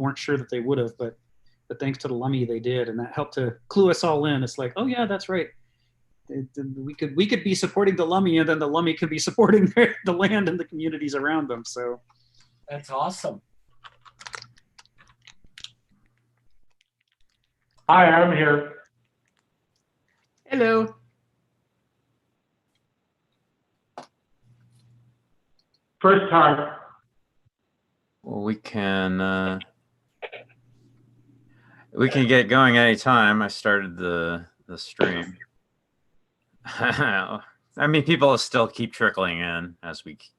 weren't sure that they would have, but thanks to the Lummi, they did, and that helped to clue us all in. It's like, oh yeah, that's right. We could be supporting the Lummi, and then the Lummi could be supporting the land and the communities around them. So that's awesome. Hi, I'm here. hello. First time. Well, we can get going anytime. I started the stream. I mean, people still keep trickling in as we keep.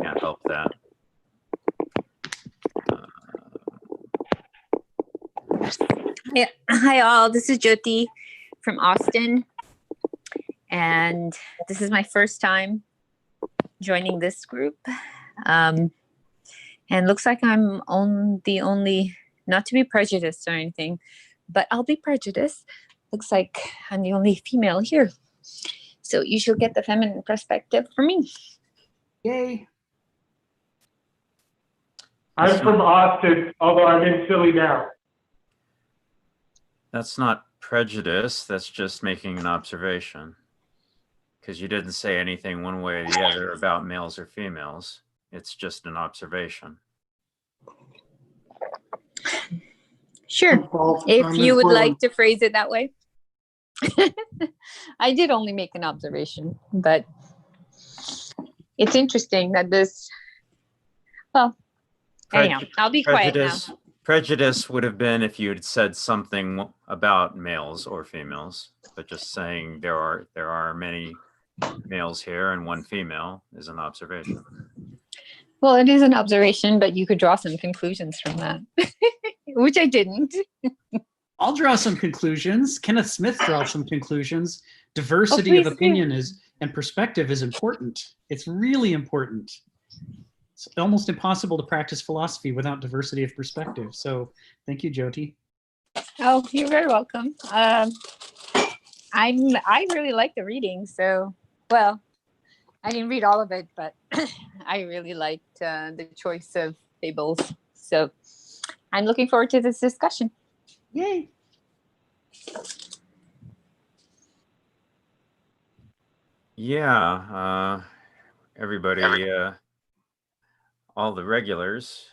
Can't help that. Yeah. Hi all, this is Jyoti from Austin, and this is my first time joining this group, and looks like I'm the only, not to be prejudiced or anything, but I'll be prejudiced. Looks like I'm the only female here, so you should get the feminine perspective from me. Yay. I'm from Austin, although I'm in Philly now. That's not prejudice. That's just making an observation. Because you didn't say anything one way or the other about males or females. It's just an observation. Sure, if you would like to phrase it that way. I did only make an observation, but it's interesting that this, well, anyhow, I'll be quiet now. Prejudice would have been if you had said something about males or females, but just saying there are many males here and one female is an observation. Well, it is an observation, but you could draw some conclusions from that, which I didn't. I'll draw some conclusions. Kenneth Smith draws some conclusions. Diversity of opinion and perspective is important. It's really important. It's almost impossible to practice philosophy without diversity of perspective. So thank you, Jyoti. Oh, you're very welcome. I really like the reading. So, well, I didn't read all of it, but I really liked the choice of fables. So I'm looking forward to this discussion. Yay. Yeah, everybody, all the regulars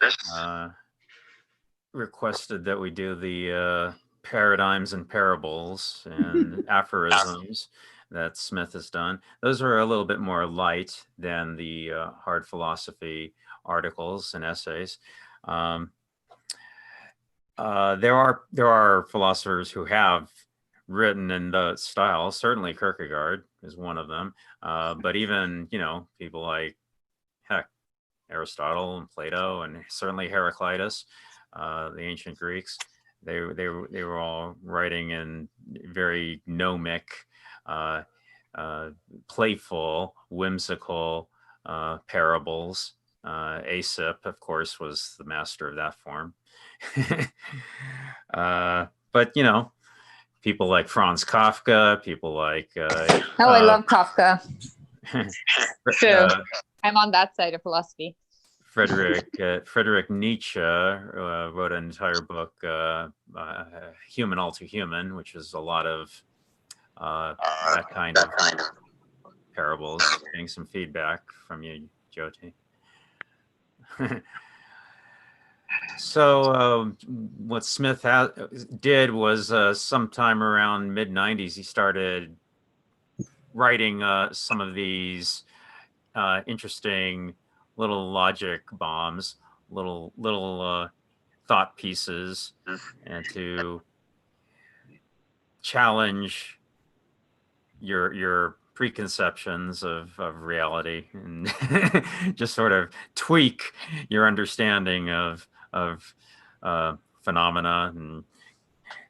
requested that we do the paradigms and parables and aphorisms that Smith has done. Those are a little bit more light than the hard philosophy articles and essays. There are philosophers who have written in the style. Certainly Kierkegaard is one of them. But even, people like, heck, Aristotle and Plato, and certainly Heraclitus, the ancient Greeks, they were all writing in very gnomic, playful, whimsical parables. Aesop, of course, was the master of that form. But people like Franz Kafka, people like I love Kafka. So I'm on that side of philosophy. Friedrich Nietzsche wrote an entire book, Human All Too Human, which is a lot of that kind of parables. Getting some feedback from you, Jyoti. So what Smith did was sometime around mid-90s, he started writing some of these interesting little logic bombs, little thought pieces, and to challenge your preconceptions of reality and just sort of tweak your understanding of phenomena and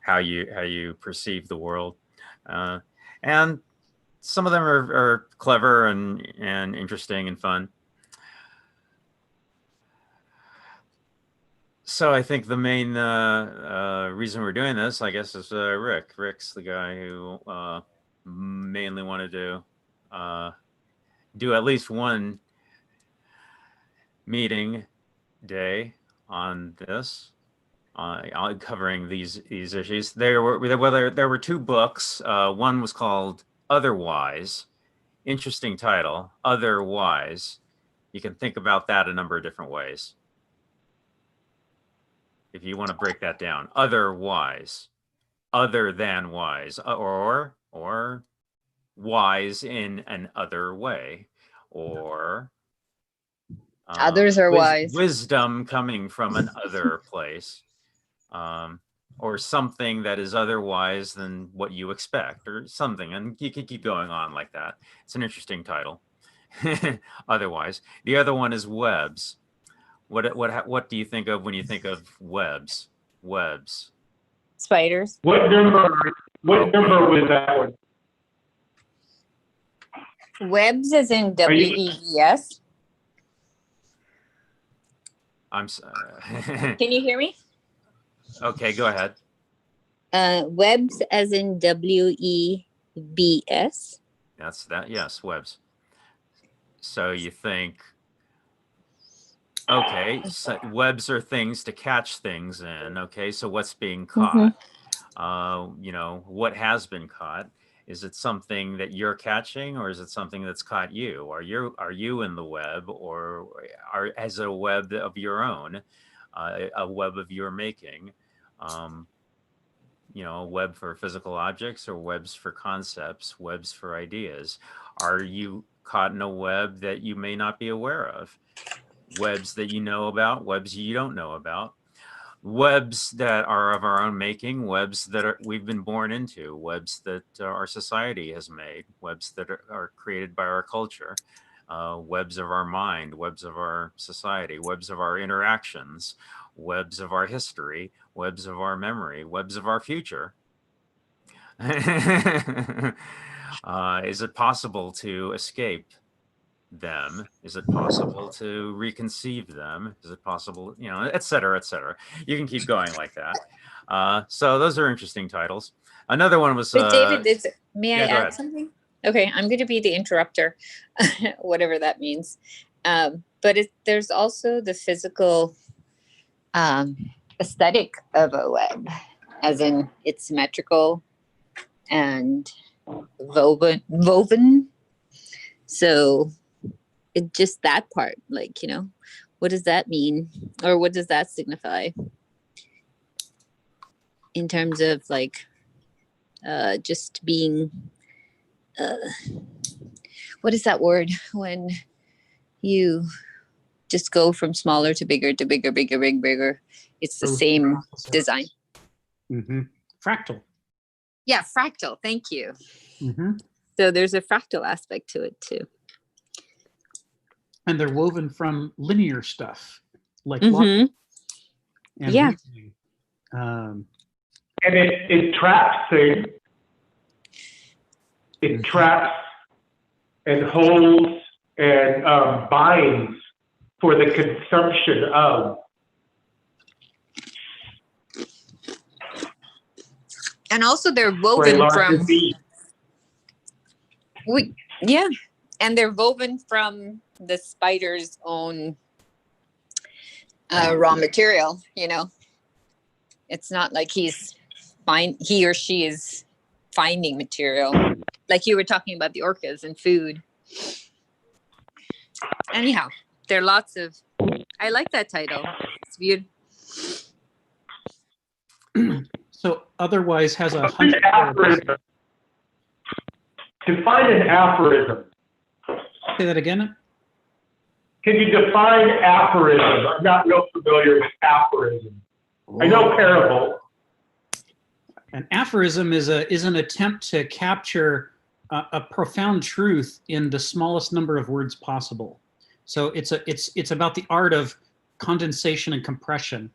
how you perceive the world. And some of them are clever and interesting and fun. So I think the main reason we're doing this, I guess, is Rick. Rick's the guy who mainly wanted to do at least one meeting day on this, covering these issues. There were two books. One was called Otherwise. Interesting title, Otherwise. You can think about that a number of different ways. If you want to break that down, otherwise, other than wise, or wise in an other way, or Others are wise. wisdom coming from an other place, or something that is otherwise than what you expect, or something. And you can keep going on like that. It's an interesting title. Otherwise, the other one is webs. What do you think of when you think of webs? Webs. Spiders. What number was that one? Webs as in WEBS. I'm sorry. Can you hear me? Okay, go ahead. Webs as in WEBS. That's that. Yes, webs. So you think, okay, so webs are things to catch things in. Okay, so what's being caught? You know, what has been caught? Is it something that you're catching, or is it something that's caught you? Are you in the web, or as a web of your own, a web of your making? You know, a web for physical objects, or webs for concepts, webs for ideas. Are you caught in a web that you may not be aware of? Webs that you know about, webs you don't know about, webs that are of our own making, webs that we've been born into, webs that our society has made, webs that are created by our culture, webs of our mind, webs of our society, webs of our interactions, webs of our history, webs of our memory, webs of our future. Is it possible to escape them? Is it possible to reconceive them? Is it possible, you know, et cetera, et cetera. You can keep going like that. So those are interesting titles. Another one was But David, may I go add ahead. something? Okay, I'm going to be the interrupter, whatever that means. But there's also the physical aesthetic of a web, as in it's symmetrical and woven. So it just that part, like, you know, what does that mean, or what does that signify in terms of like just being what is that word when you just go from smaller to bigger, bigger? It's the same design. Fractal. Yeah, fractal. Thank you. So there's a fractal aspect to it too. And they're woven from linear stuff, like logic and reasoning. And it traps things. It traps and holds and binds for the consumption of. And also they're woven from and they're woven from the spider's own raw material, you know. It's not like he or she is finding material, like you were talking about the orcas and food. Anyhow, there are lots of, I like that title. It's beautiful. So otherwise has 100 aphorism. Define an aphorism. Say that again. Can you define aphorism? I'm not real familiar with aphorism. I know parable. An aphorism is an attempt to capture a profound truth in the smallest number of words possible. So it's about the art of condensation and compression,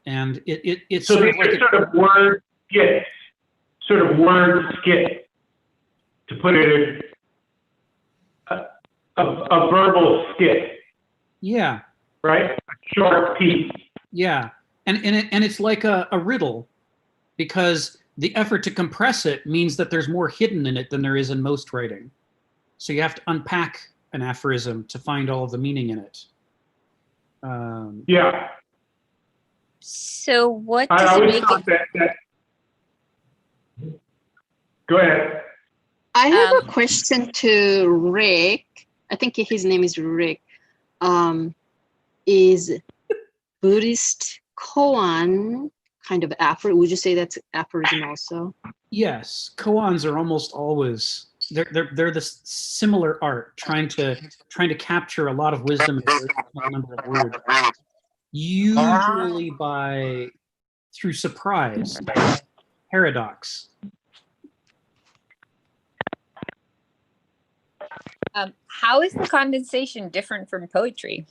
and it's so sort of like word skit, to put it in a verbal skit. Yeah. Right. A short piece. Yeah, and it's like a riddle, because the effort to compress it means that there's more hidden in it than there is in most writing. So you have to unpack an aphorism to find all of the meaning in it. Yeah. So what I does it always make thought it? that. Go ahead. I have a question to Rick. I think his name is Rick. Is Buddhist koan kind of aphorism? Would you say that's aphorism also? Yes, koans are almost always they're this similar art, trying to capture a lot of wisdom in a very small number of words, usually through surprise, paradox. How is the condensation different from poetry?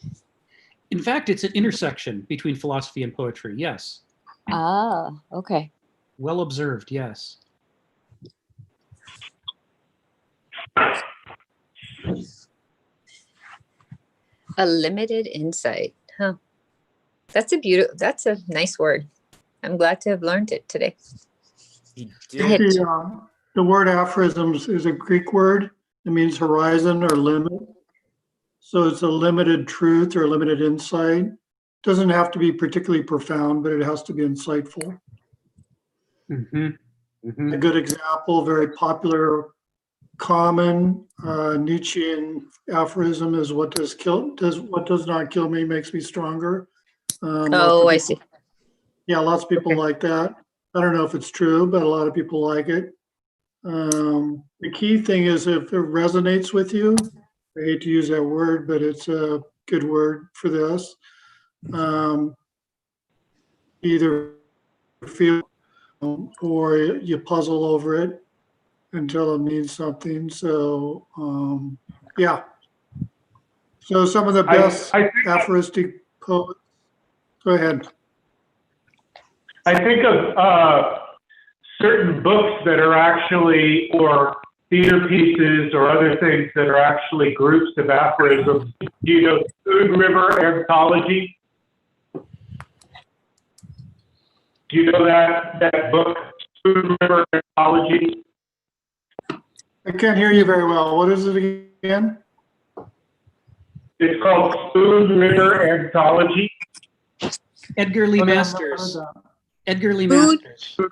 In fact, it's an intersection between philosophy and poetry. Yes, Ah, okay. well observed. Yes. A limited insight. Huh. That's a nice word. I'm glad to have learned it today. He I did. had- The word aphorisms is a Greek word. It means horizon or limit. So it's a limited truth or limited insight. Doesn't have to be particularly profound, but it has to be insightful. Mm-hmm. Mm-hmm. A good example, very popular, common Nietzschean aphorism is what does not kill me makes me stronger. Oh, I see. Yeah, lots of people Okay. like that. I don't know if it's true, but a lot of people like it. The key thing is if it resonates with you, I hate to use that word, but it's a good word for this. Either feel or you puzzle over it until it means something. So, yeah. So some of the best I think aphoristic poets, go ahead. I think of certain books that are actually, or theater pieces or other things that are actually groups of aphorisms. Do you know Spoon River Anthology? Do you know that book, Spoon River Anthology? I can't hear you very well. What is it again? It's called Spoon River Anthology. Edgar Lee Oh, no, I've not Masters. heard that. Edgar Lee Food. Masters.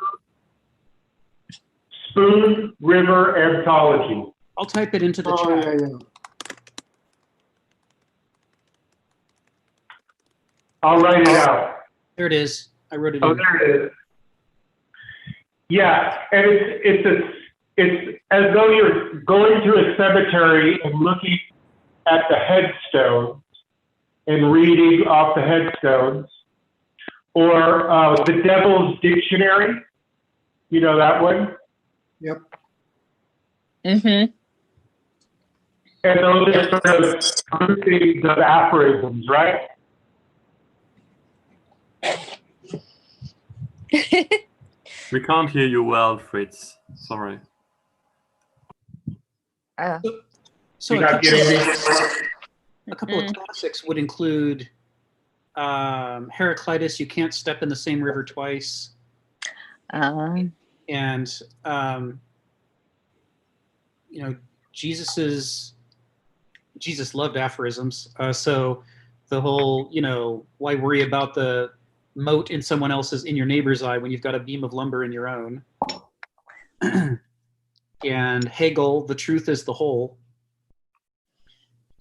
Spoon River Anthology. I'll type it into the Oh, chat. yeah, yeah. I'll write it out. There it is. I wrote it Oh, in. there it is. Yeah, and it's as though you're going to a cemetery and looking at the headstones and reading off the headstones, or the Devil's Dictionary. You know that one? Yep. Mm-hmm. And those are sort of groupings of aphorisms, right? We can't hear you well, Fritz. Sorry. So You're a not couple, getting me? a couple of classics would include Heraclitus, You Can't Step in the Same River Twice. And you know, Jesus loved aphorisms. So the whole, you know, why worry about the mote in someone else's, in your neighbor's eye, when you've got a beam of lumber in your own. And Hegel, the truth is the whole.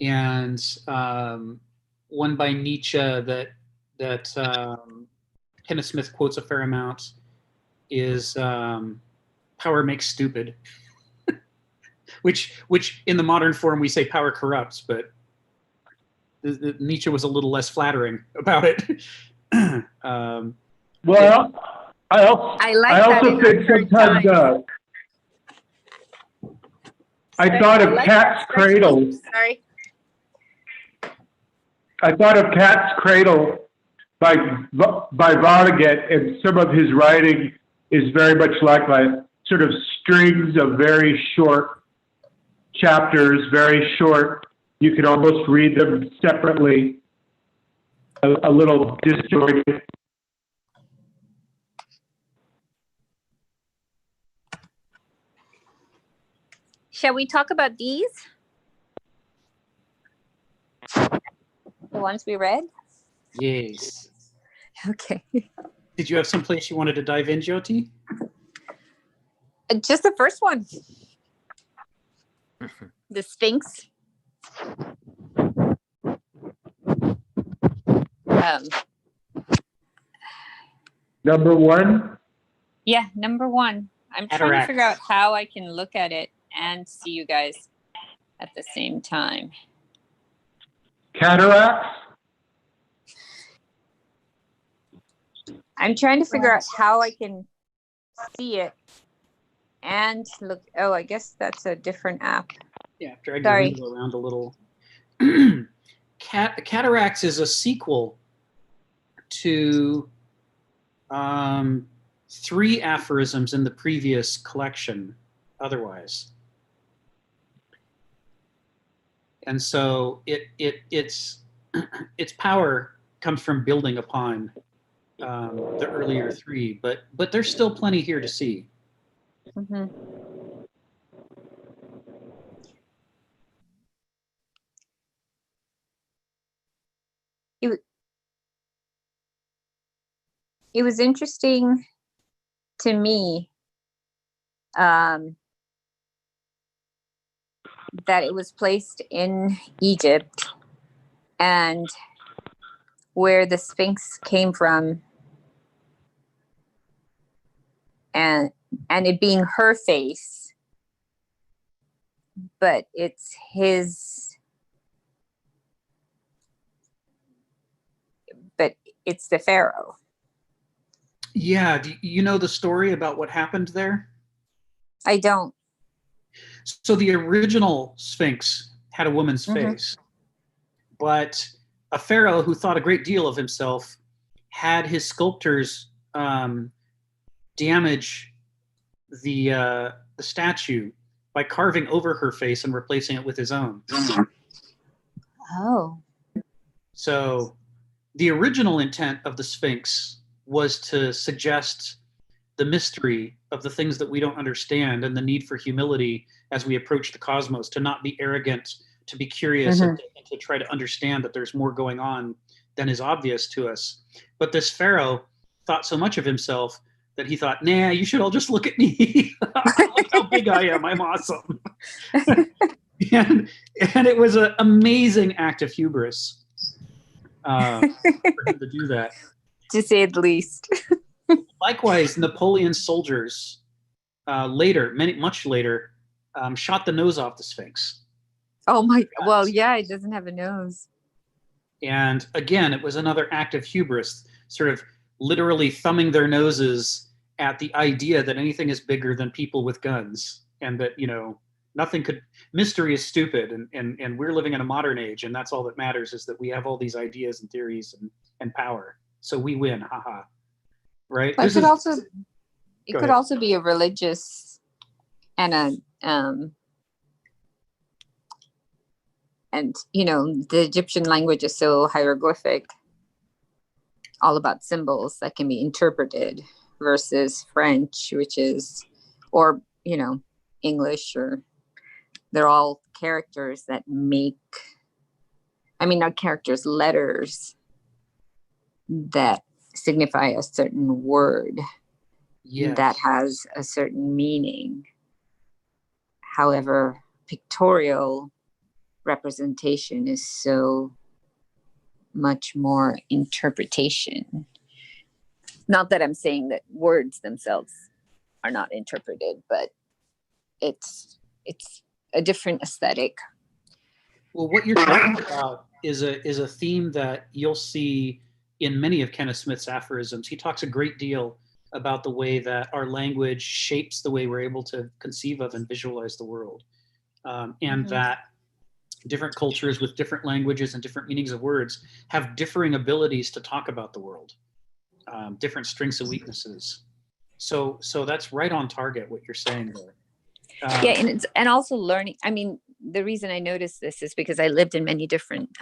And one by Nietzsche that Kenneth Smith quotes a fair amount is power makes stupid. which in the modern form we say power corrupts, but Nietzsche was a little less flattering about it. Well, I also think sometimes I thought of Cat's Cradle. Sorry. I thought of Cat's Cradle by Vonnegut, and some of his writing is very much like my sort of strings of very short chapters, very short. You can almost read them separately, a little disjointed. Shall we talk about these? The ones we read? Yes. Okay. Did you have some place you wanted to dive in, Jyoti? Just the first one. The Sphinx. Number one, Yeah, number one. I'm trying to figure out how I can look at it and see you guys at the same time. cataracts. I'm trying to figure out how I can see it and look. Oh, I guess that's a different app. Yeah, drag Sorry. your window around a little. Cataracts is a sequel to 3 aphorisms in the previous collection otherwise. And so its power comes from building upon the earlier 3, but there's still plenty here to see. Mm-hmm. It was interesting to me that it was placed in Egypt, and where the Sphinx came from, and it being her face, but it's his, but it's the pharaoh. Yeah, do you know the story about what happened there? I don't. So the original Sphinx had a woman's face, but a pharaoh who thought a great deal of himself had his sculptors damage the statue by carving over her face and replacing it with his own. Oh. So the original intent of the Sphinx was to suggest the mystery of the things that we don't understand and the need for humility as we approach the cosmos, to not be arrogant, to be curious, and to try to understand that there's more going on than is obvious to us. But this pharaoh thought so much of himself that he thought, nah, you should all just look at me. Look how big I am. I'm awesome. and it was an amazing act of hubris for him to do that. To say the least. Likewise, Napoleon's soldiers much later, shot the nose off the Sphinx. Oh my, well, yeah, it doesn't have a nose. And again, it was another act of hubris, sort of literally thumbing their noses at the idea that anything is bigger than people with guns, and that, mystery is stupid, and we're living in a modern age, and that's all that matters, is that we have all these ideas and theories and power. So we win, haha. Right? But it could also be a religious and the Egyptian language is so hieroglyphic, all about symbols that can be interpreted, versus French, which is, or English, or they're all characters that make, not characters, letters that signify a certain word that has a certain meaning. However, pictorial representation is so much more interpretation. Not that I'm saying that words themselves are not interpreted, but it's a different aesthetic. Well, what you're talking about is a theme that you'll see in many of Kenneth Smith's aphorisms. He talks a great deal about the way that our language shapes the way we're able to conceive of and visualize the world, and that different cultures with different languages and different meanings of words have differing abilities to talk about the world, different strengths and weaknesses. So that's right on target, what you're saying there. And also learning. The reason I noticed this is because I lived in many different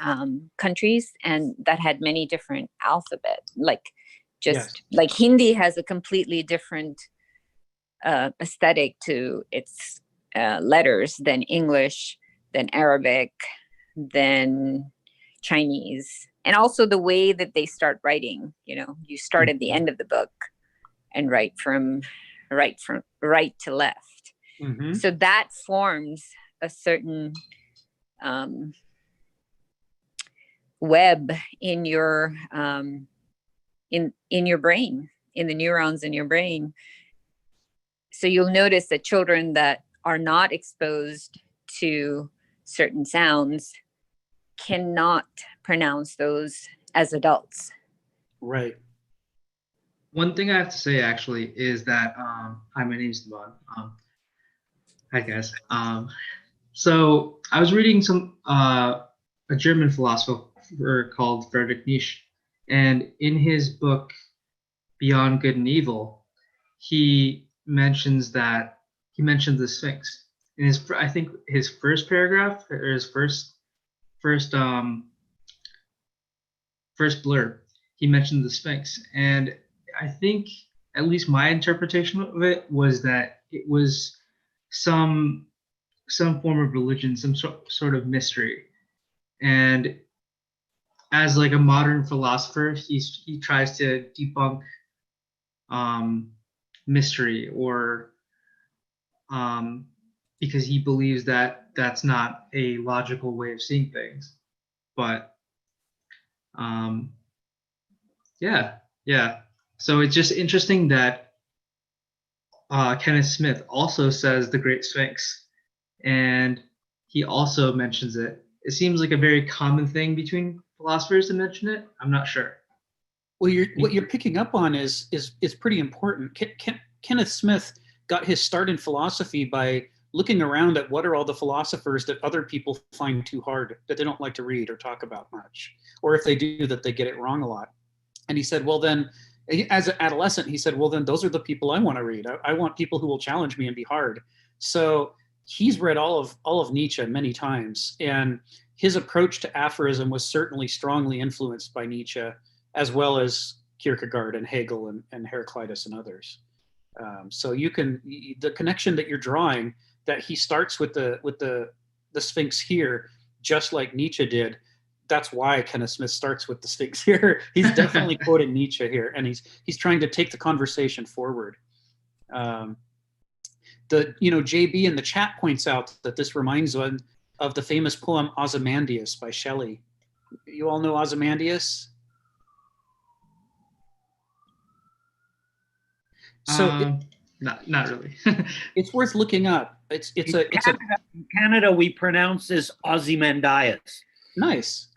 countries, and that had many different alphabet. Like Hindi has a completely different aesthetic to its letters than English, than Arabic, than Chinese, and also the way that they start writing. You start at the end of the book and write from right to left. Mhm. So that forms a certain web in your in your brain, in the neurons in your brain. So you'll notice that children that are not exposed to certain sounds cannot pronounce those as adults. Right. One thing I have to say actually is that hi, my name's Devon. Hi guys. So I was reading a German philosopher called Friedrich Nietzsche, and in his book Beyond Good and Evil, he mentions the Sphinx. In I think his first paragraph or his first blurb, he mentioned the Sphinx, and I think at least my interpretation of it was that it was some form of religion, some sort of mystery. And as like a modern philosopher, he tries to debunk mystery, or because he believes that that's not a logical way of seeing things. But yeah. So it's just interesting that Kenneth Smith also says the Great Sphinx, and he also mentions it. It seems like a very common thing between philosophers to mention it. I'm not sure. Well, what you're picking up on is pretty important. Kenneth Smith got his start in philosophy by looking around at what are all the philosophers that other people find too hard, that they don't like to read or talk about much, or if they do, that they get it wrong a lot. And he said, well, then, as an adolescent, he said, well, then those are the people I want to read. I want people who will challenge me and be hard. So he's read all of Nietzsche many times, and his approach to aphorism was certainly strongly influenced by Nietzsche, as well as Kierkegaard and Hegel and Heraclitus and others. So the connection that you're drawing, that he starts with the Sphinx here, just like Nietzsche did. That's why Kenneth Smith starts with the Sphinx here. He's definitely quoting Nietzsche here, and he's trying to take the conversation forward. JB in the chat points out that this reminds one of the famous poem Ozymandias by Shelley. You all know Ozymandias? So not really. it's worth looking up. It's Canada, we pronounce this Ozymandias. Nice.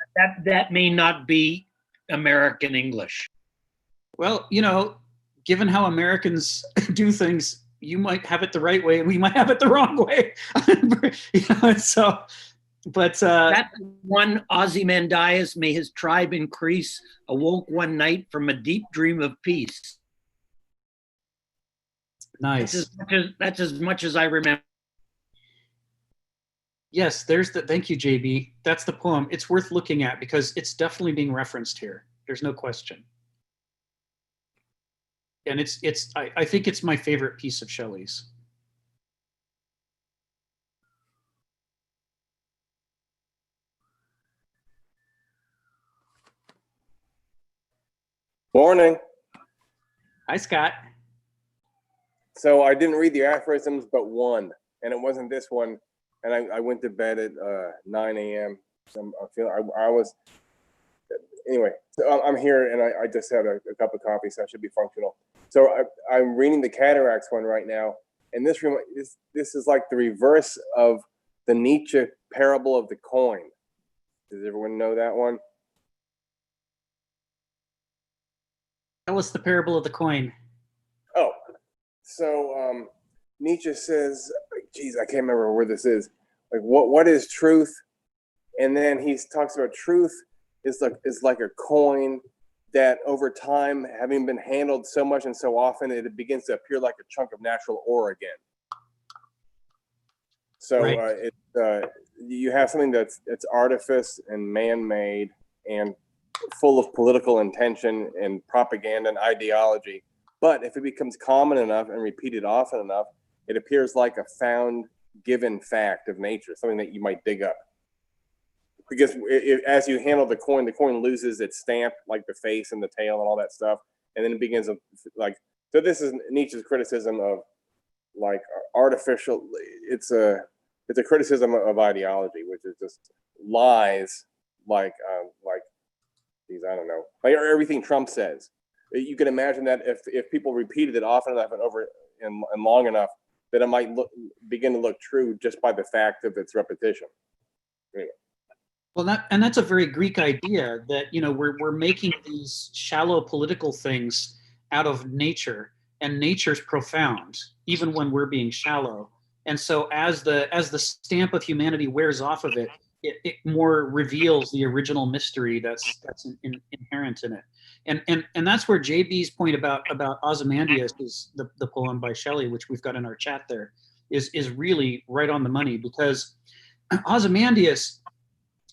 That may not be American English. Well, given how Americans do things, you might have it the right way and we might have it the wrong way. That one Ozymandias, may his tribe increase, awoke one night from a deep dream of peace. Nice. That's as much as I remember. Yes, thank you, JB. That's the poem. It's worth looking at because it's definitely being referenced here. There's no question. And I think it's my favorite piece of Shelley's. Morning. Hi, Scott. So I didn't read the aphorisms, but one, and it wasn't this one. And I went to bed at 9 a.m. So anyway, so I'm here, and I just had a cup of coffee, so I should be functional. So I'm reading the Cataracts one right now, and this is like the reverse of the Nietzsche parable of the coin. Does everyone know that one? Tell us the parable of the coin. Oh, so Nietzsche says, geez, I can't remember where this is. Like, what is truth? And then he talks about truth is like a coin that over time, having been handled so much and so often, it begins to appear like a chunk of natural ore again. So right. You have something that's artifice and man-made and full of political intention and propaganda and ideology. But if it becomes common enough and repeated often enough, it appears like a found given fact of nature, something that you might dig up. because as you handle the coin loses its stamp, like the face and the tail and all that stuff, and then it begins to like. So this is Nietzsche's criticism of like artificial. It's a criticism of ideology, which is just lies, like these, I don't know, like everything Trump says. You can imagine that if people repeated it often enough and over and long enough, that it might begin to look true just by the fact of its repetition. Anyway. Well, that's a very Greek idea that, you know, we're making these shallow political things out of nature, and nature's profound, even when we're being shallow. And so as the stamp of humanity wears off of it, it more reveals the original mystery that's inherent in it. And that's where JB's point about Ozymandias, is the poem by Shelley, which we've got in our chat there, is really right on the money, because Ozymandias,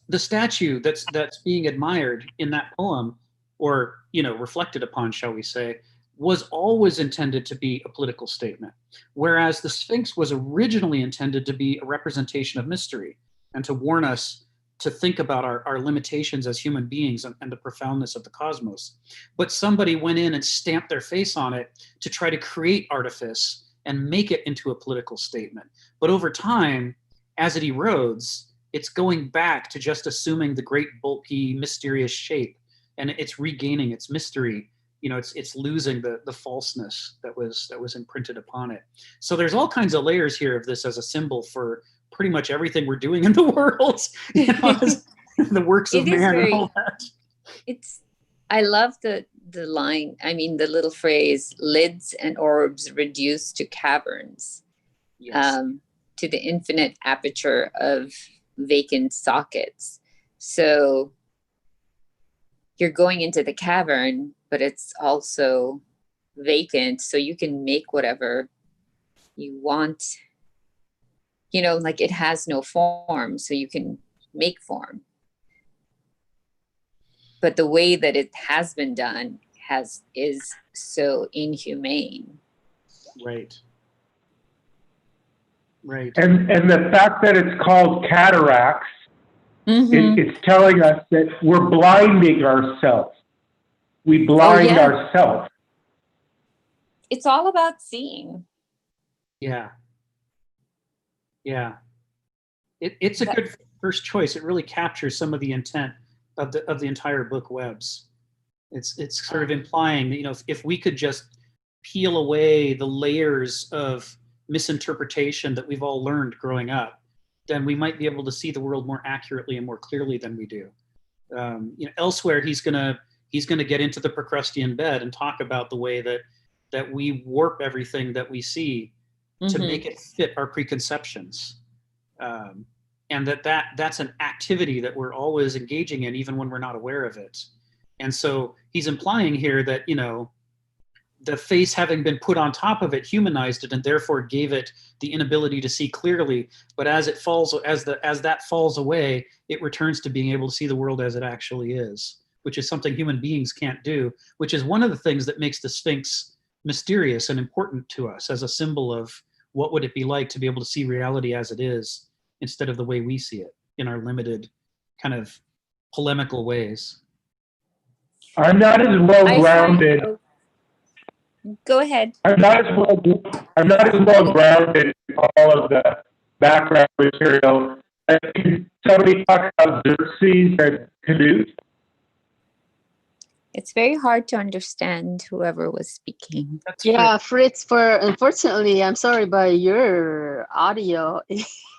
the statue that's being admired in that poem, or, you know, reflected upon, shall we say, was always intended to be a political statement, whereas the Sphinx was originally intended to be a representation of mystery and to warn us to think about our limitations as human beings and the profoundness of the cosmos. But somebody went in and stamped their face on it to try to create artifice and make it into a political statement. But over time, as it erodes, it's going back to just assuming the great bulky, mysterious shape, and it's regaining its mystery. You know, it's losing the falseness that was imprinted upon it. So there's all kinds of layers here of this as a symbol for pretty much everything we're doing in the world, you know, the works of man and all that. I love the line, I mean, the little phrase, lids and orbs reduced to caverns, Yes. To the infinite aperture of vacant sockets. So you're going into the cavern, but it's also vacant, so you can make whatever you want. You know, like it has no form, so you can make form. But the way that it has been done is so inhumane. Right. Right. And the fact that it's called cataracts, it's telling us that we're blinding ourselves. We blind ourselves. It's all about seeing. Yeah. Yeah. It's a good first choice. It really captures some of the intent of the entire book, Webs. It's sort of implying that, you know, if we could just peel away the layers of misinterpretation that we've all learned growing up, then we might be able to see the world more accurately and more clearly than we do. You know, elsewhere he's gonna get into the Procrustean bed and talk about the way that we warp everything that we see to make it fit our preconceptions, and that's an activity that we're always engaging in, even when we're not aware of it. And so he's implying here that, you know, the face having been put on top of it humanized it and therefore gave it the inability to see clearly. But as it falls, as that falls away, it returns to being able to see the world as it actually is, which is something human beings can't do, which is one of the things that makes the Sphinx mysterious and important to us as a symbol of what would it be like to be able to see reality as it is instead of the way we see it in our limited kind of polemical ways. I'm not as well grounded. Go ahead. I'm not as well grounded in all of the background material. Can somebody talk about Xerxes and Canute? It's very hard to understand whoever was speaking. Yeah, Fritz, unfortunately, I'm sorry, but your audio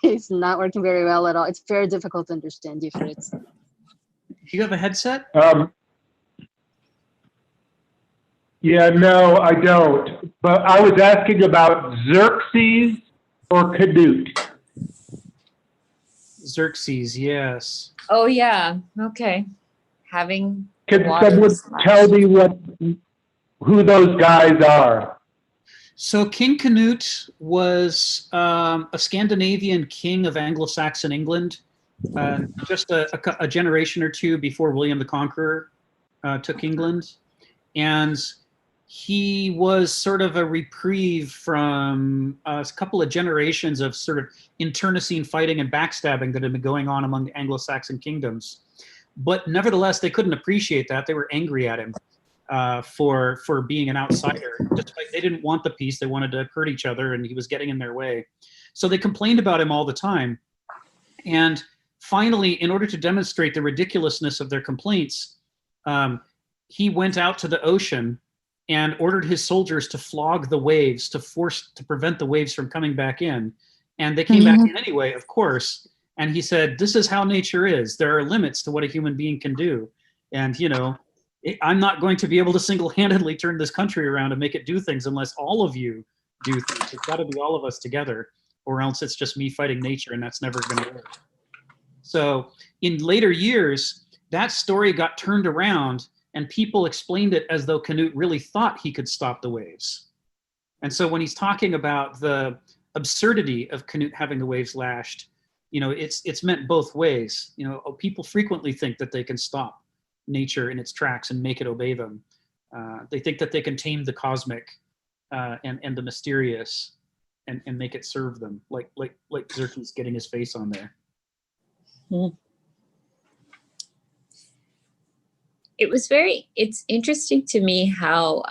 is not working very well at all. It's very difficult to understand you, Fritz. Do you have a headset? Yeah, no, I don't. But I was asking about Xerxes or Canute. Xerxes, yes. Oh yeah, okay. Having Can someone tell me who those guys are? So King Canute was a Scandinavian king of Anglo-Saxon England, just a generation or two before William the Conqueror took England. And he was sort of a reprieve from a couple of generations of sort of internecine fighting and backstabbing that had been going on among the Anglo-Saxon kingdoms. But nevertheless, they couldn't appreciate that. They were angry at him for being an outsider. Despite they didn't want the peace, they wanted to hurt each other, and he was getting in their way. So they complained about him all the time. And finally, in order to demonstrate the ridiculousness of their complaints, he went out to the ocean and ordered his soldiers to flog the waves to prevent the waves from coming back in. And they came back in anyway, of course. And he said, this is how nature is. There are limits to what a human being can do. And, you know, I'm not going to be able to single-handedly turn this country around and make it do things unless all of you do things. It's got to be all of us together, or else it's just me fighting nature, and that's never going to work. So in later years, that story got turned around, and people explained it as though Canute really thought he could stop the waves. And so when he's talking about the absurdity of Canute having the waves lashed, you know, it's meant both ways. You know, people frequently think that they can stop nature in its tracks and make it obey them. They think that they can tame the cosmic and the mysterious and make it serve them, like Xerxes getting his face on there. It's interesting to me how,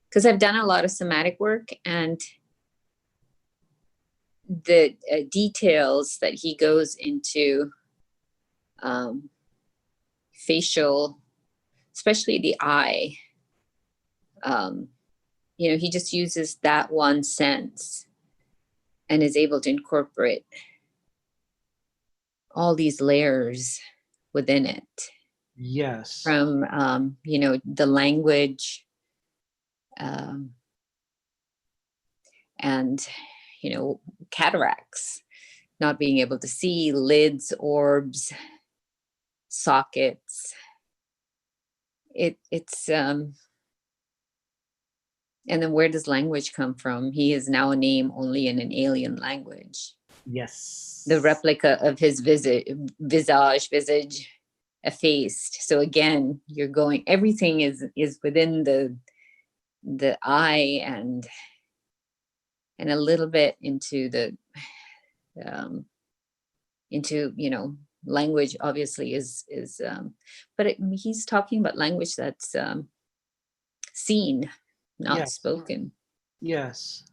because I've done a lot of somatic work, and the details that he goes into, facial, especially the eye, you know, he just uses that one sense and is able to incorporate all these layers within it. Yes. From, you know, the language, and, you know, cataracts, not being able to see, lids, orbs, sockets. It's and then where does language come from? He is now a name only in an alien language. Yes. The replica of his visage effaced. So again, you're going, everything is within the eye, and a little bit into the into, you know, language obviously is but he's talking about language that's seen, not spoken. Yes.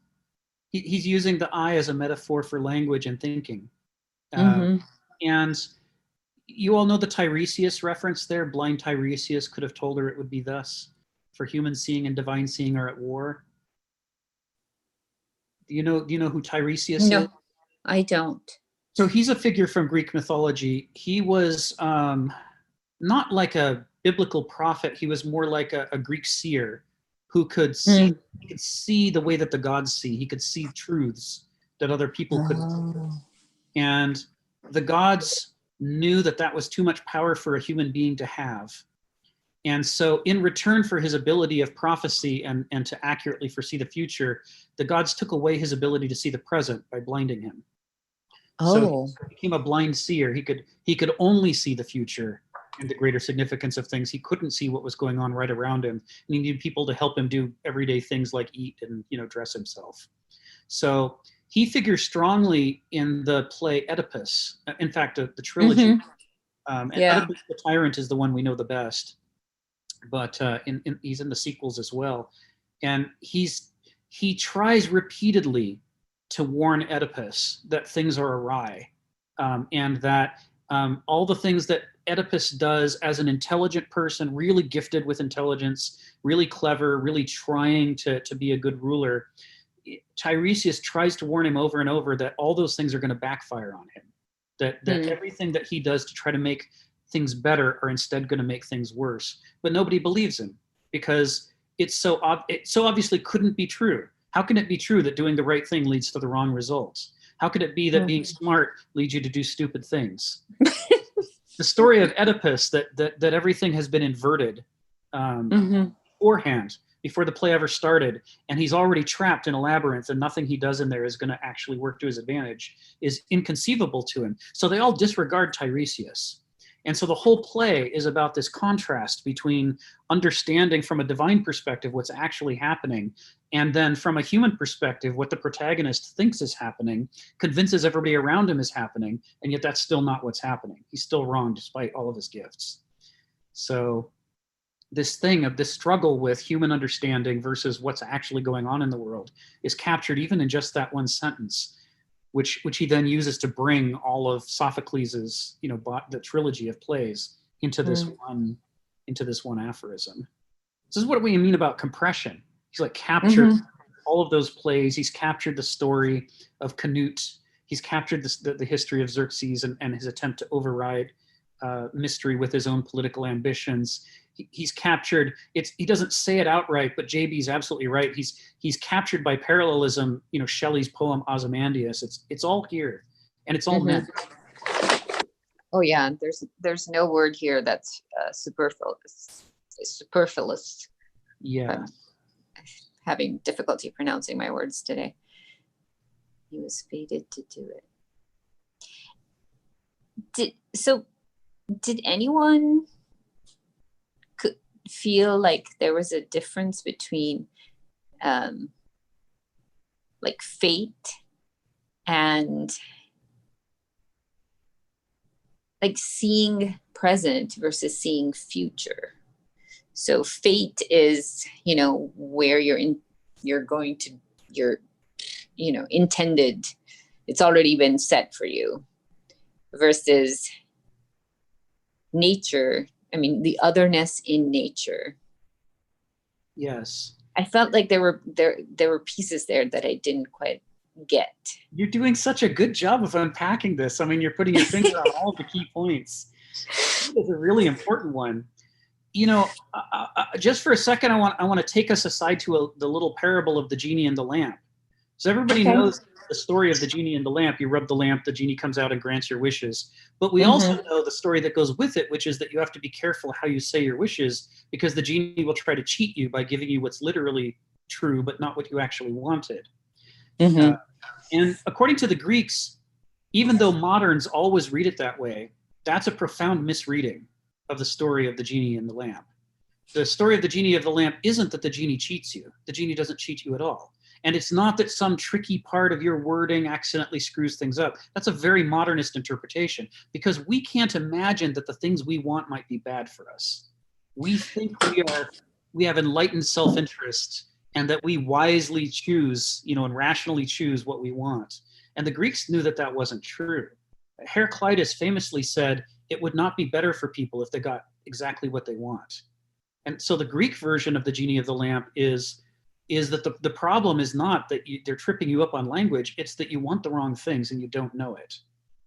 He's using the eye as a metaphor for language and thinking. And you all know the Tiresias reference there. Blind Tiresias could have told her it would be thus, for human seeing and divine seeing are at war. Do you know who Tiresias is? No, I don't. So he's a figure from Greek mythology. He was not like a biblical prophet. He was more like a Greek seer who could see, he could see the way that the gods see. He could see truths that other people couldn't see. And the gods knew that that was too much power for a human being to have. And so in return for his ability of prophecy and to accurately foresee the future, the gods took away his ability to see the present by blinding him. So he became a blind seer. He could only see the future and the greater significance of things. He couldn't see what was going on right around him. And he needed people to help him do everyday things like eat and, you know, dress himself. So he figures strongly in the play Oedipus. In fact, the trilogy. And Oedipus the Tyrant is the one we know the best. But he's in the sequels as well. And he tries repeatedly to warn Oedipus that things are awry, and that all the things that Oedipus does as an intelligent person, really gifted with intelligence, really clever, really trying to be a good ruler, Tiresias tries to warn him over and over that all those things are going to backfire on him, that everything that he does to try to make things better are instead going to make things worse. But nobody believes him because it so obviously couldn't be true. How can it be true that doing the right thing leads to the wrong results? How could it be that being smart leads you to do stupid things? The story of Oedipus, that everything has been inverted beforehand, before the play ever started, and he's already trapped in a labyrinth and nothing he does in there is going to actually work to his advantage, is inconceivable to him. So they all disregard Tiresias. And so the whole play is about this contrast between understanding from a divine perspective what's actually happening, and then from a human perspective, what the protagonist thinks is happening, convinces everybody around him is happening, and yet that's still not what's happening. He's still wrong despite all of his gifts. So this thing of this struggle with human understanding versus what's actually going on in the world is captured even in just that one sentence, which he then uses to bring all of Sophocles's, the trilogy of plays into this one aphorism. This is what we mean about compression. He's like captured all of those plays. He's captured the story of Canute. He's captured the history of Xerxes and his attempt to override mystery with his own political ambitions. He's captured, he doesn't say it outright, but JB's absolutely right. He's captured by parallelism, Shelley's poem Ozymandias. It's all here, and it's all meant. Oh yeah, there's no word here that's superfluous. Yeah. Having difficulty pronouncing my words today. He was fated to do it. Did anyone feel like there was a difference between like fate and like seeing present versus seeing future? So fate is, where you're going to, intended, it's already been set for you, versus nature. I mean, the otherness in nature. Yes. I felt like there were pieces there that I didn't quite get. You're doing such a good job of unpacking this. I mean, you're putting your finger on all of the key points. It's a really important one. Just for a second, I want to take us aside to the little parable of the genie and the lamp. So everybody knows the story of the genie and the lamp. You rub the lamp, the genie comes out and grants your wishes. But we also know the story that goes with it, which is that you have to be careful how you say your wishes, because the genie will try to cheat you by giving you what's literally true, but not what you actually wanted. And according to the Greeks, even though moderns always read it that way, that's a profound misreading of the story of the genie and the lamp. The story of the genie of the lamp isn't that the genie cheats you. The genie doesn't cheat you at all. And it's not that some tricky part of your wording accidentally screws things up. That's a very modernist interpretation, because we can't imagine that the things we want might be bad for us. We think we have enlightened self-interest, and that we wisely choose, and rationally choose what we want. And the Greeks knew that that wasn't true. Heraclitus famously said it would not be better for people if they got exactly what they want. And so the Greek version of the genie of the lamp is that the problem is not that they're tripping you up on language, it's that you want the wrong things and you don't know it.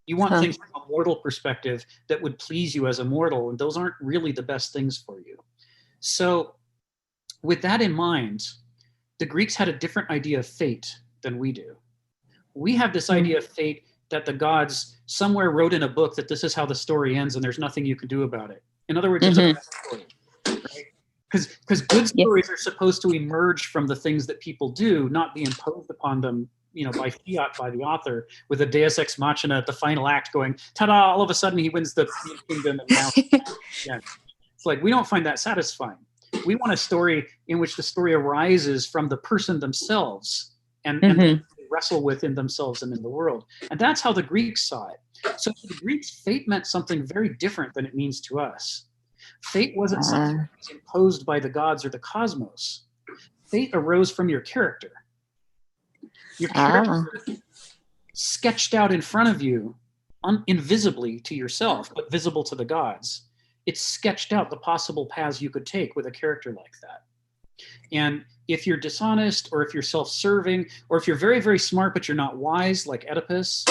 You want things from a mortal perspective that would please you as a mortal, and those aren't really the best things for you. So with that in mind, the Greeks had a different idea of fate than we do. We have this idea of fate that the gods somewhere wrote in a book that this is how the story ends and there's nothing you can do about it. In other words, it's a bad story, right? Because good stories are supposed to emerge from the things that people do, not be imposed upon them, by fiat by the author, with a deus ex machina at the final act going, ta-da, all of a sudden he wins the kingdom. And now, it's like, we don't find that satisfying. We want a story in which the story arises from the person themselves and they wrestle within themselves and in the world. And that's how the Greeks saw it. So for the Greeks, fate meant something very different than it means to us. Fate wasn't something that was imposed by the gods or the cosmos. Fate arose from your character. Your character sketched out in front of you, invisibly to yourself, but visible to the gods. It sketched out the possible paths you could take with a character like that. And if you're dishonest, or if you're self-serving, or if you're very, very smart but you're not wise, like Oedipus,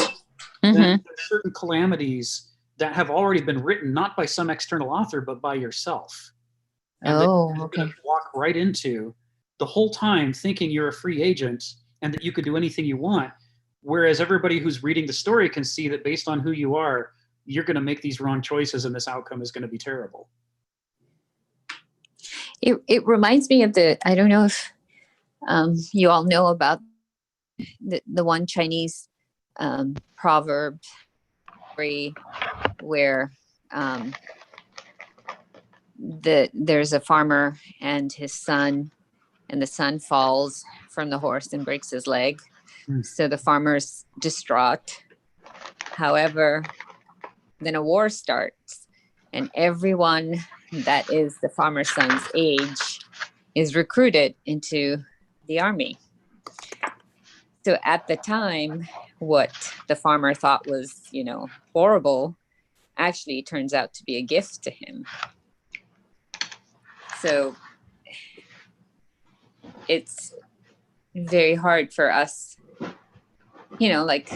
then there's certain calamities that have already been written, not by some external author, but by yourself. And you're going to walk right into the whole time thinking you're a free agent and that you could do anything you want. Whereas everybody who's reading the story can see that based on who you are, you're going to make these wrong choices and this outcome is going to be terrible. It reminds me of I don't know if you all know about the one Chinese proverb where there's a farmer and his son, and the son falls from the horse and breaks his leg. So the farmer's distraught. However, then a war starts, and everyone that is the farmer's son's age is recruited into the army. So at the time, what the farmer thought was, horrible, actually turns out to be a gift to him. So it's very hard for us, like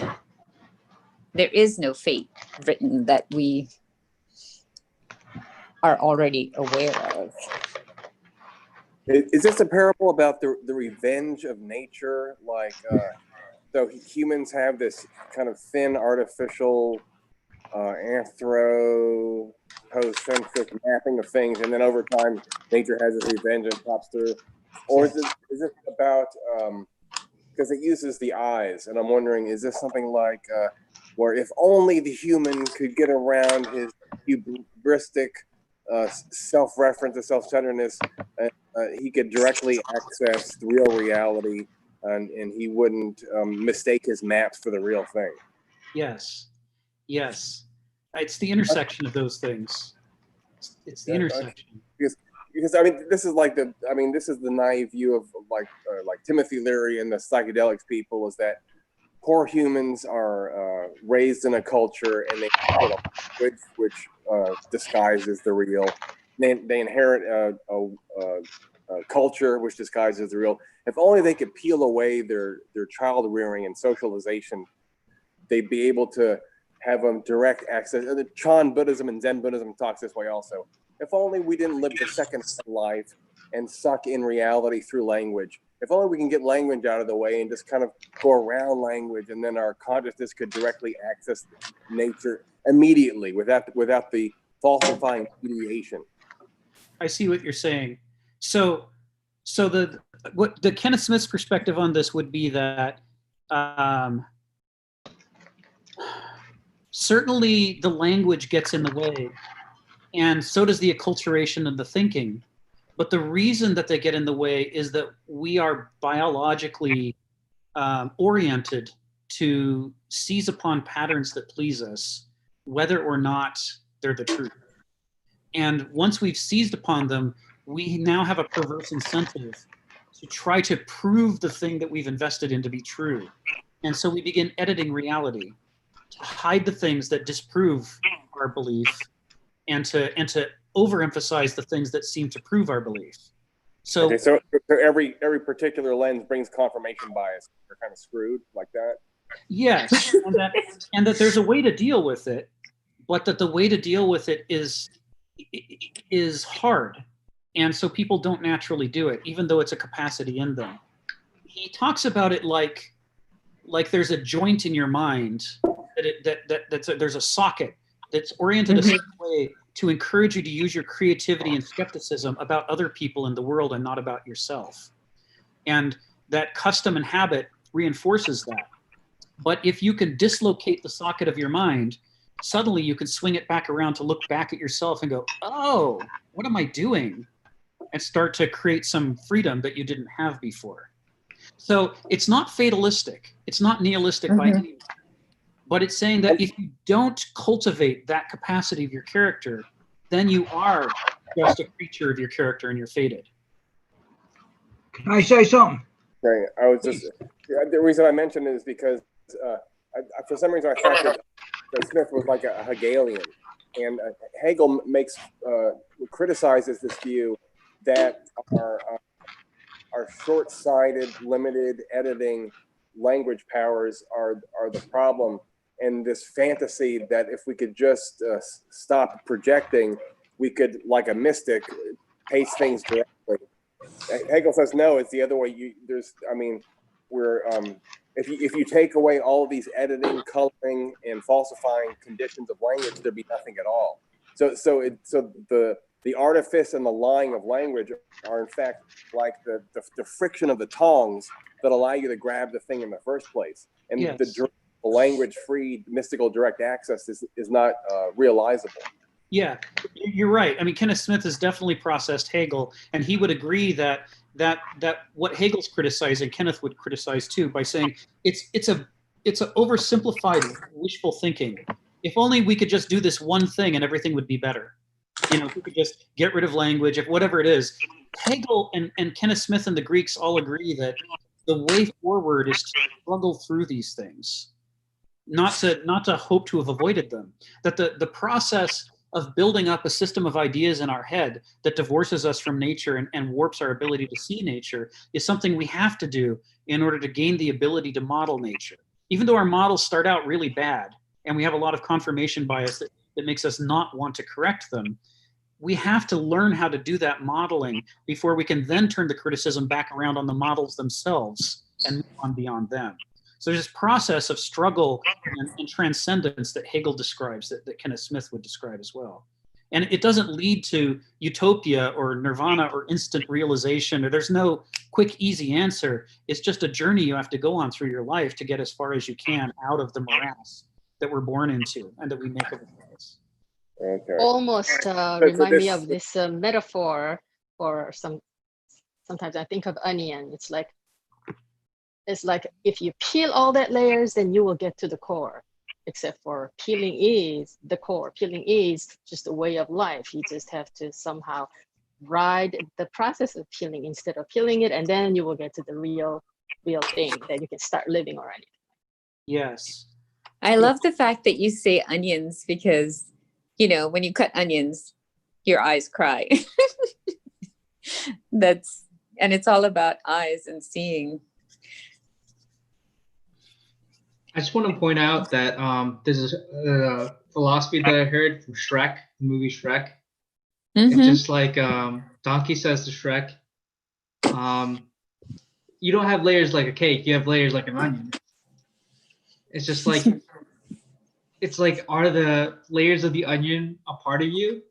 there is no fate written that we are already aware of. Is this a parable about the revenge of nature? Like, so humans have this kind of thin, artificial, anthropocentric mapping of things, and then over time, nature has its revenge and pops through. Or is it about, because it uses the eyes, and I'm wondering, is this something like, where if only the human could get around his hubristic self-reference and self-centeredness, he could directly access the real reality, and he wouldn't mistake his maps for the real thing. Yes. It's the intersection of those things. It's the intersection. Because this is the naive view of like Timothy Leary and the psychedelics people, is that poor humans are raised in a culture and they inherit a language which disguises the real. They inherit a culture which disguises the real. If only they could peel away their child rearing and socialization, they'd be able to have direct access. The Chan Buddhism and Zen Buddhism talks this way also. If only we didn't live the second life and suck in reality through language. If only we can get language out of the way and just kind of go around language, and then our consciousness could directly access nature immediately without the falsifying mediation. I see what you're saying. So the Kenneth Smith's perspective on this would be that certainly the language gets in the way, and so does the acculturation of the thinking. But the reason that they get in the way is that we are biologically oriented to seize upon patterns that please us, whether or not they're the truth. And once we've seized upon them, we now have a perverse incentive to try to prove the thing that we've invested in to be true. And so we begin editing reality to hide the things that disprove our belief, and to overemphasize the things that seem to prove our belief. So, okay, so every particular lens brings confirmation bias. We're kind of screwed like that. Yes, and that there's a way to deal with it, but that the way to deal with it is hard, and so people don't naturally do it, even though it's a capacity in them. He talks about it like there's a joint in your mind there's a socket that's oriented a certain way to encourage you to use your creativity and skepticism about other people in the world and not about yourself. And that custom and habit reinforces that. But if you can dislocate the socket of your mind, suddenly you can swing it back around to look back at yourself and go, oh, what am I doing? And start to create some freedom that you didn't have before. So it's not fatalistic. It's not nihilistic by any means. But it's saying that if you don't cultivate that capacity of your character, then you are just a creature of your character and you're fated. Can I say something? Right. I was just, the reason I mentioned it is because for some reason I thought that Smith was like a Hegelian. And Hegel criticizes this view that our short-sighted, limited editing language powers are the problem. And this fantasy that if we could just stop projecting, we could, like a mystic, paste things directly. Hegel says no, it's the other way. If you take away all of these editing, coloring, and falsifying conditions of language, there'd be nothing at all. So the artifice and the lying of language are in fact like the friction of the tongs that allow you to grab the thing in the first place. And the language-free, mystical direct access is not realizable. Yeah, you're right. I mean, Kenneth Smith has definitely processed Hegel, and he would agree that what Hegel's criticizing, Kenneth would criticize too, by saying it's a oversimplified wishful thinking. If only we could just do this one thing and everything would be better. You know, if we could just get rid of language, if whatever it is. Hegel and Kenneth Smith and the Greeks all agree that the way forward is to struggle through these things, not to hope to have avoided them. That the process of building up a system of ideas in our head that divorces us from nature and warps our ability to see nature is something we have to do in order to gain the ability to model nature. Even though our models start out really bad and we have a lot of confirmation bias that makes us not want to correct them, we have to learn how to do that modeling before we can then turn the criticism back around on the models themselves and move on beyond them. So there's this process of struggle and transcendence that Hegel describes, that Kenneth Smith would describe as well. And it doesn't lead to utopia or nirvana or instant realization, or there's no quick, easy answer. It's just a journey you have to go on through your life to get as far as you can out of the morass that we're born into and that we make of ourselves. Okay. Almost remind me of this metaphor for sometimes I think of onion. It's like if you peel all that layers, then you will get to the core. Except for peeling is the core. Peeling is just a way of life. You just have to somehow ride the process of peeling instead of peeling it, and then you will get to the real thing that you can start living already. Yes. I love the fact that you say onions because, you know, when you cut onions, your eyes cry. And it's all about eyes and seeing. I just want to point out that this is a philosophy that I heard from Shrek, the movie Shrek. Mm-hmm. It's just like Donkey says to Shrek, you don't have layers like a cake, you have layers like an onion. It's just like, it's like, are the layers of the onion a part of you?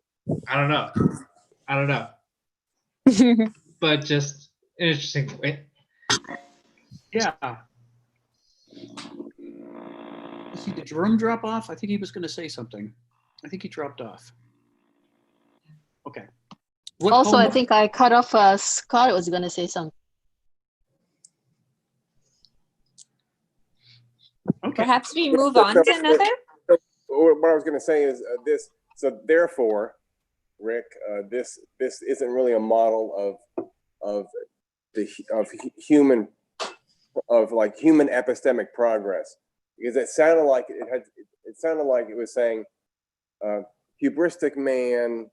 I don't know. But just an interesting way. Yeah. Did the Jerome drop off? I think he was going to say something. I think he dropped off. Okay. Also, I think I cut off Scott was going to say something. Okay. Perhaps we move on to another. What I was going to say is this. So therefore, Rick, this isn't really a model of human epistemic progress, because it sounded like it was saying hubristic man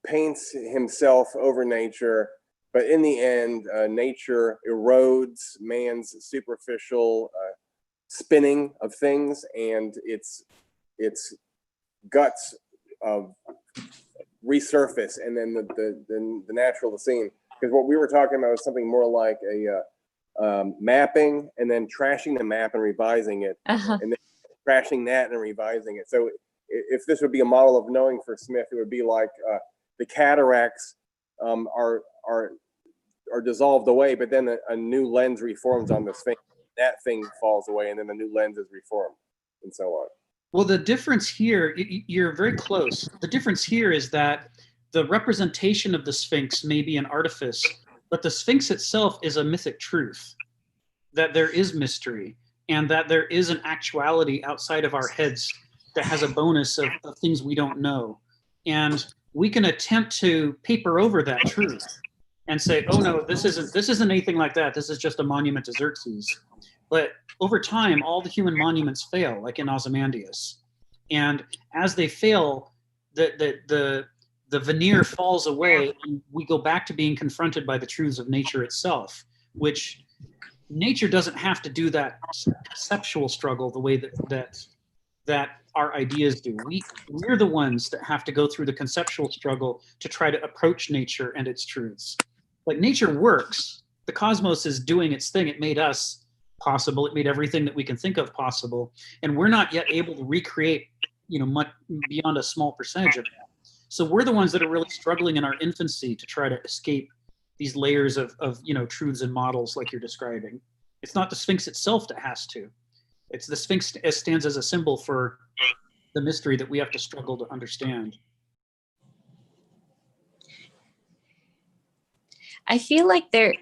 paints himself over nature, but in the end, nature erodes man's superficial spinning of things, and its guts resurface, and then the natural scene. Because what we were talking about was something more like a mapping, and then trashing the map and revising it, and then trashing that and revising it. So if this would be a model of knowing for Smith, it would be like the cataracts are dissolved away, but then a new lens reforms on the Sphinx. That thing falls away, and then the new lens is reformed, and so on. Well, the difference here, you're very close. The difference here is that the representation of the Sphinx may be an artifice, but the Sphinx itself is a mythic truth, that there is mystery, and that there is an actuality outside of our heads that has a bonus of things we don't know. And we can attempt to paper over that truth and say, oh no, this isn't anything like that. This is just a monument to Xerxes. But over time, all the human monuments fail, like in Ozymandias. And as they fail, the veneer falls away, and we go back to being confronted by the truths of nature itself, which nature doesn't have to do that conceptual struggle the way that our ideas do. We're the ones that have to go through the conceptual struggle to try to approach nature and its truths. Like, nature works. The cosmos is doing its thing. It made us possible. It made everything that we can think of possible. And we're not yet able to recreate, much beyond a small percentage of that. So we're the ones that are really struggling in our infancy to try to escape these layers of truths and models like you're describing. It's not the Sphinx itself that has to. It's the Sphinx stands as a symbol for the mystery that we have to struggle to understand. I feel like there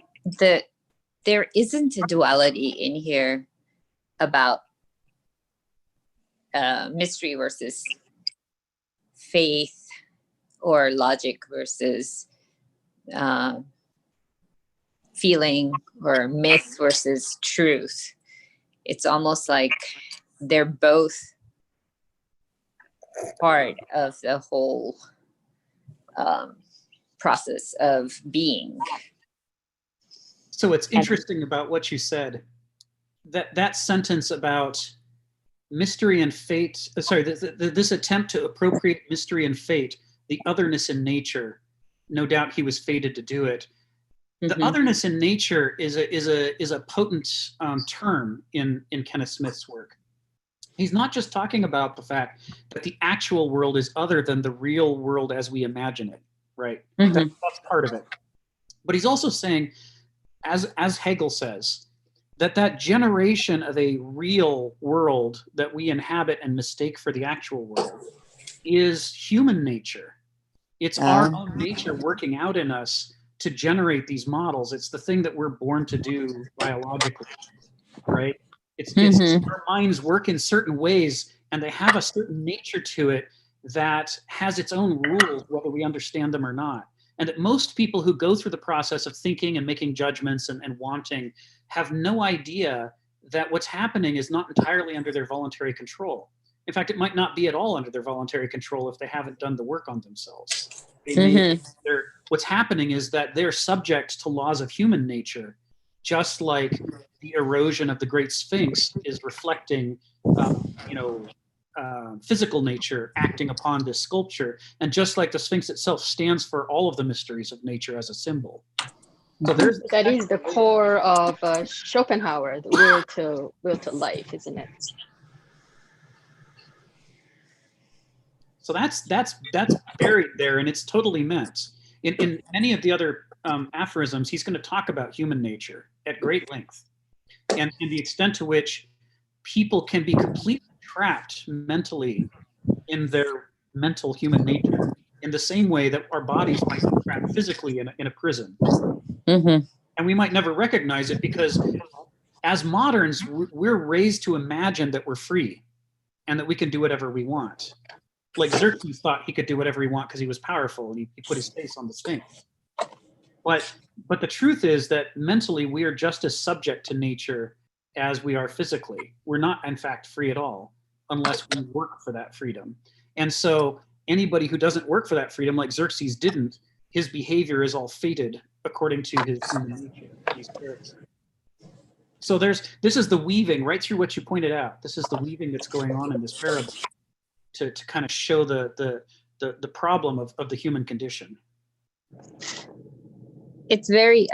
isn't a duality in here about mystery versus faith, or logic versus feeling, or myth versus truth. It's almost like they're both part of the whole process of being. So it's interesting about what you said, that sentence about mystery and fate, this attempt to appropriate mystery and fate, the otherness in nature. No doubt he was fated to do it. The otherness in nature is a potent term in Kenneth Smith's work. He's not just talking about the fact that the actual world is other than the real world as we imagine it, right? That's part of it. But he's also saying, as Hegel says, that generation of a real world that we inhabit and mistake for the actual world is human nature. It's our own nature working out in us to generate these models. It's the thing that we're born to do biologically, right? It's our minds work in certain ways, and they have a certain nature to it that has its own rules, whether we understand them or not. And that most people who go through the process of thinking and making judgments and wanting have no idea that what's happening is not entirely under their voluntary control. In fact, it might not be at all under their voluntary control if they haven't done the work on themselves. What's happening is that they're subject to laws of human nature, just like the erosion of the Great Sphinx is reflecting, physical nature acting upon this sculpture, and just like the Sphinx itself stands for all of the mysteries of nature as a symbol. So that is the core of Schopenhauer, the will to life, isn't it? So that's buried there, and it's totally meant. In many of the other aphorisms, he's going to talk about human nature at great length, and the extent to which people can be completely trapped mentally in their mental human nature, in the same way that our bodies might be trapped physically in a prison. And we might never recognize it because as moderns, we're raised to imagine that we're free and that we can do whatever we want. Like Xerxes thought he could do whatever he want because he was powerful, and he put his face on the Sphinx. But the truth is that mentally we are just as subject to nature as we are physically. We're not, in fact, free at all unless we work for that freedom. And so anybody who doesn't work for that freedom, like Xerxes didn't, his behavior is all fated according to his human nature, his character. So this is the weaving right through what you pointed out. This is the weaving that's going on in this parable to kind of show the problem of the human condition. It's very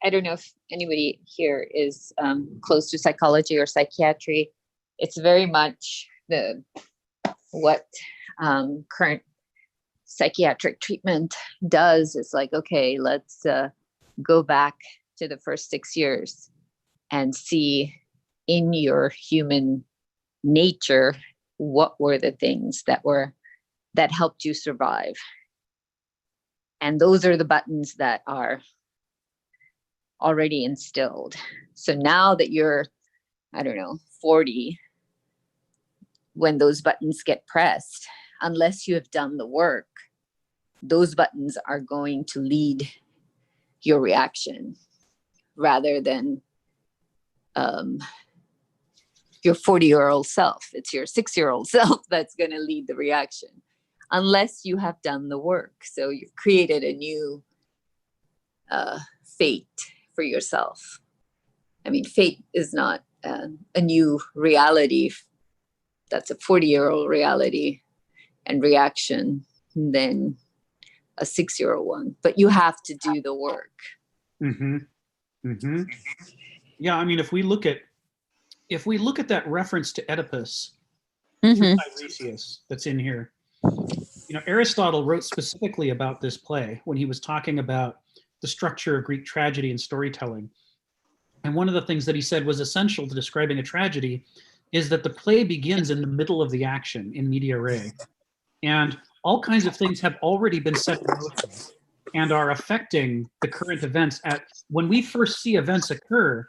I don't know if anybody here is close to psychology or psychiatry. It's very much what current psychiatric treatment does. Is like, okay, let's go back to the first 6 years and see in your human nature what were the things that helped you survive. And those are the buttons that are already instilled. So now that you're, 40, when those buttons get pressed, unless you have done the work, those buttons are going to lead your reaction rather than your 40-year-old self. It's your 6-year-old self that's going to lead the reaction unless you have done the work. So you've created a new fate for yourself. I mean, fate is not a new reality. That's a 40-year-old reality and reaction than a 6-year-old one. But you have to do the work. Yeah, I mean, if we look at that reference to Oedipus through Tiresias that's in here, Aristotle wrote specifically about this play when he was talking about the structure of Greek tragedy and storytelling. And one of the things that he said was essential to describing a tragedy is that the play begins in the middle of the action, in media res. And all kinds of things have already been set in motion. and are affecting the current events. When we first see events occur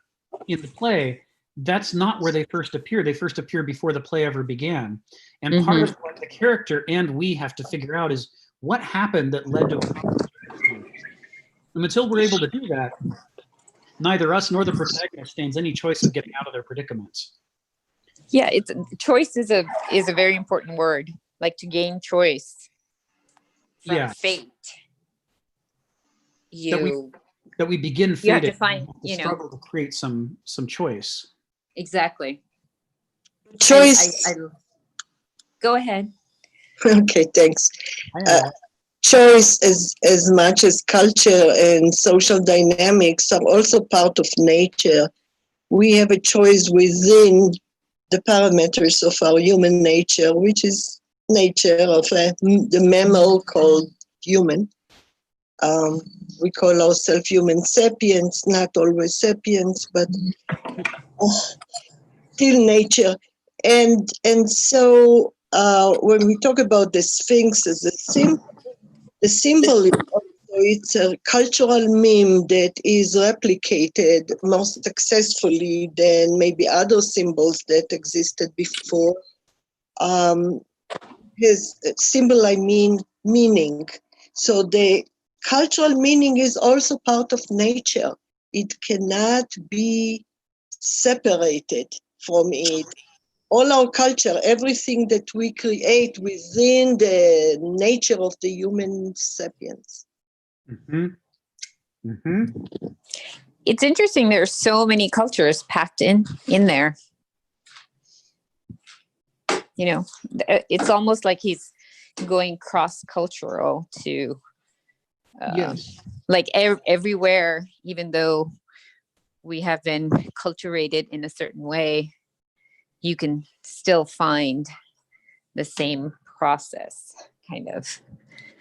in the play, that's not where they first appear. They first appear before the play ever began. And part of what the character and we have to figure out is what happened that led to. And until we're able to do that, neither us nor the protagonist stands any choice of getting out of their predicaments. Yeah, choice is a very important word. Like to gain choice from fate. That we begin fated. You have to find, struggle to create some choice. Exactly. Choice. Go ahead. Okay, thanks. Choice, as much as culture and social dynamics, are also part of nature. We have a choice within the parameters of our human nature, which is nature of the mammal called human. We call ourselves human sapiens, not always sapiens, but still nature. And so when we talk about the Sphinx as the symbol, it's a cultural meme that is replicated more successfully than maybe other symbols that existed before. His symbol, I mean, meaning. So the cultural meaning is also part of nature. It cannot be separated from it. All our culture, everything that we create within the nature of the human sapiens. It's interesting. There are so many cultures packed in there. It's almost like he's going cross-cultural to like everywhere, even though we have been culturated in a certain way, you can still find the same process, kind of.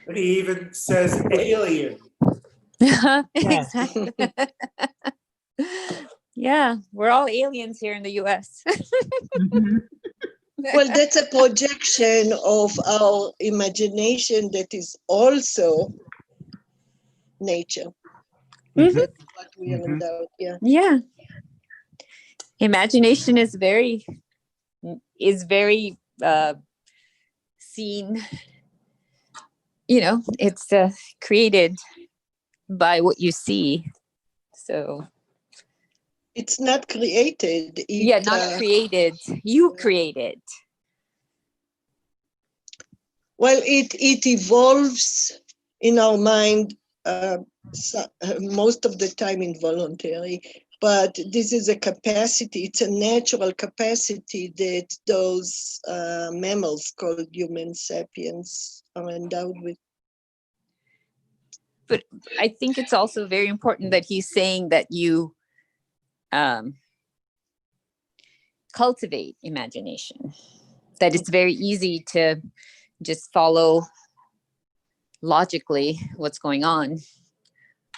But he even says alien. Exactly. Yeah, we're all aliens here in the US. Well, that's a projection of our imagination that is also nature. That's what we are endowed, Yeah. Imagination is very seen, it's created by what you see. So it's not created. Not created. You create it. Well, it evolves in our mind most of the time involuntary, but this is a capacity, it's a natural capacity that those mammals called human sapiens are endowed with. But I think it's also very important that he's saying that you cultivate imagination, that it's very easy to just follow logically what's going on.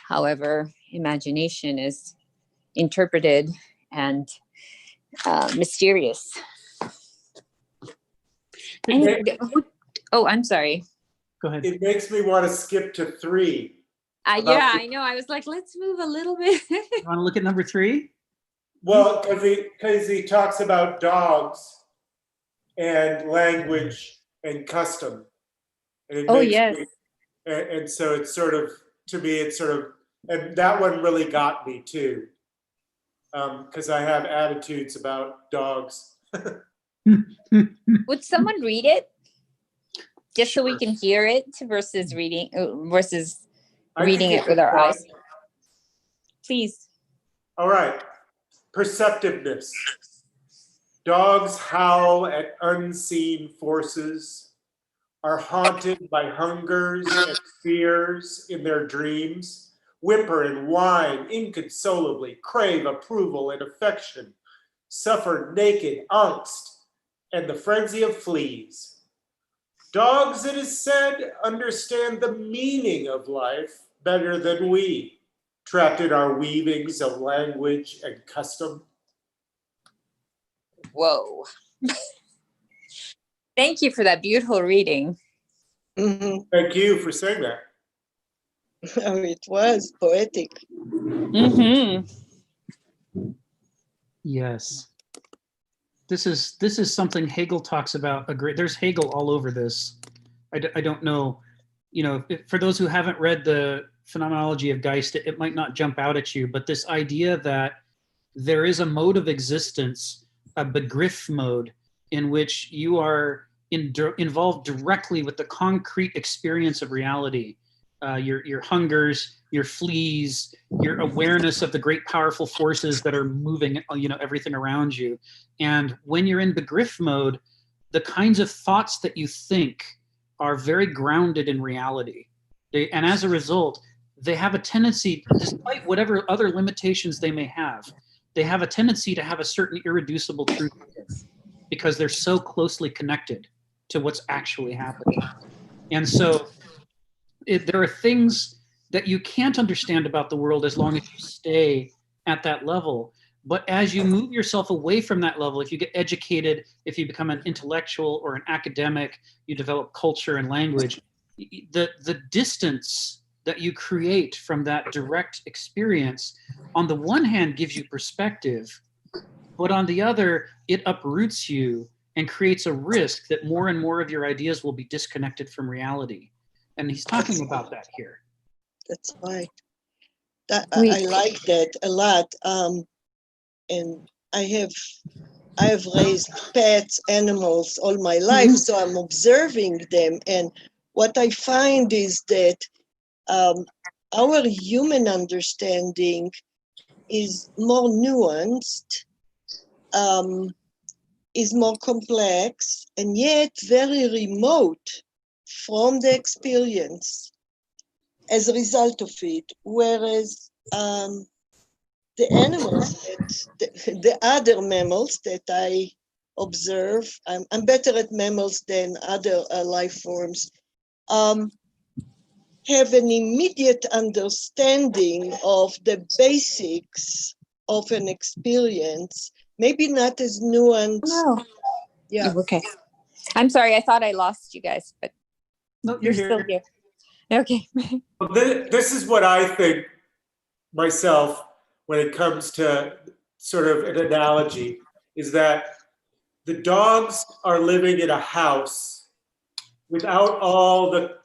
However, imagination is interpreted and mysterious. I'm sorry. Go ahead. It makes me want to skip to 3. I know. I was like, let's move a little bit. You want to look at number 3? Well, because he talks about dogs and language and custom. And and so it's sort of, to me, it's sort of, and that one really got me too, because I have attitudes about dogs. Would someone read it? Just so we can hear it versus reading it with our eyes. Please. All right. Perceptiveness. Dogs howl at unseen forces, are haunted by hungers and fears in their dreams, whimper and whine inconsolably, crave approval and affection, suffer naked angst and the frenzy of fleas. Dogs, it is said, understand the meaning of life better than we, trapped in our weavings of language and custom. Whoa. Thank you for that beautiful reading. Mm-hmm. Thank you for saying that. Oh, it was poetic. Mm-hmm. Yes. This is something Hegel talks about. There's Hegel all over this. I don't know, for those who haven't read the Phenomenology of Geist, it might not jump out at you, but this idea that there is a mode of existence, a Begriff mode, in which you are involved directly with the concrete experience of reality. Your hungers, your fleas, your awareness of the great powerful forces that are moving, everything around you. And when you're in Begriff mode, the kinds of thoughts that you think are very grounded in reality. And as a result, they have a tendency, despite whatever other limitations they may have, they have a tendency to have a certain irreducible truth because they're so closely connected to what's actually happening. And so there are things that you can't understand about the world as long as you stay at that level. But as you move yourself away from that level, if you get educated, if you become an intellectual or an academic, you develop culture and language, the distance that you create from that direct experience, on the one hand, gives you perspective, but on the other, it uproots you and creates a risk that more and more of your ideas will be disconnected from reality. And he's talking about that here. That's right. I like that a lot. And I have raised pets, animals all my life, so I'm observing them. And what I find is that our human understanding is more nuanced, is more complex, and yet very remote from the experience as a result of it. Whereas the animals, the other mammals that I observe, I'm better at mammals than other life forms, have an immediate understanding of the basics of an experience, maybe not as nuanced. Oh. Yeah. Oh, okay. I'm sorry. I thought I lost you guys, but No, you're still here. Okay. Well, this is what I think myself when it comes to sort of an analogy, is that the dogs are living in a house without all the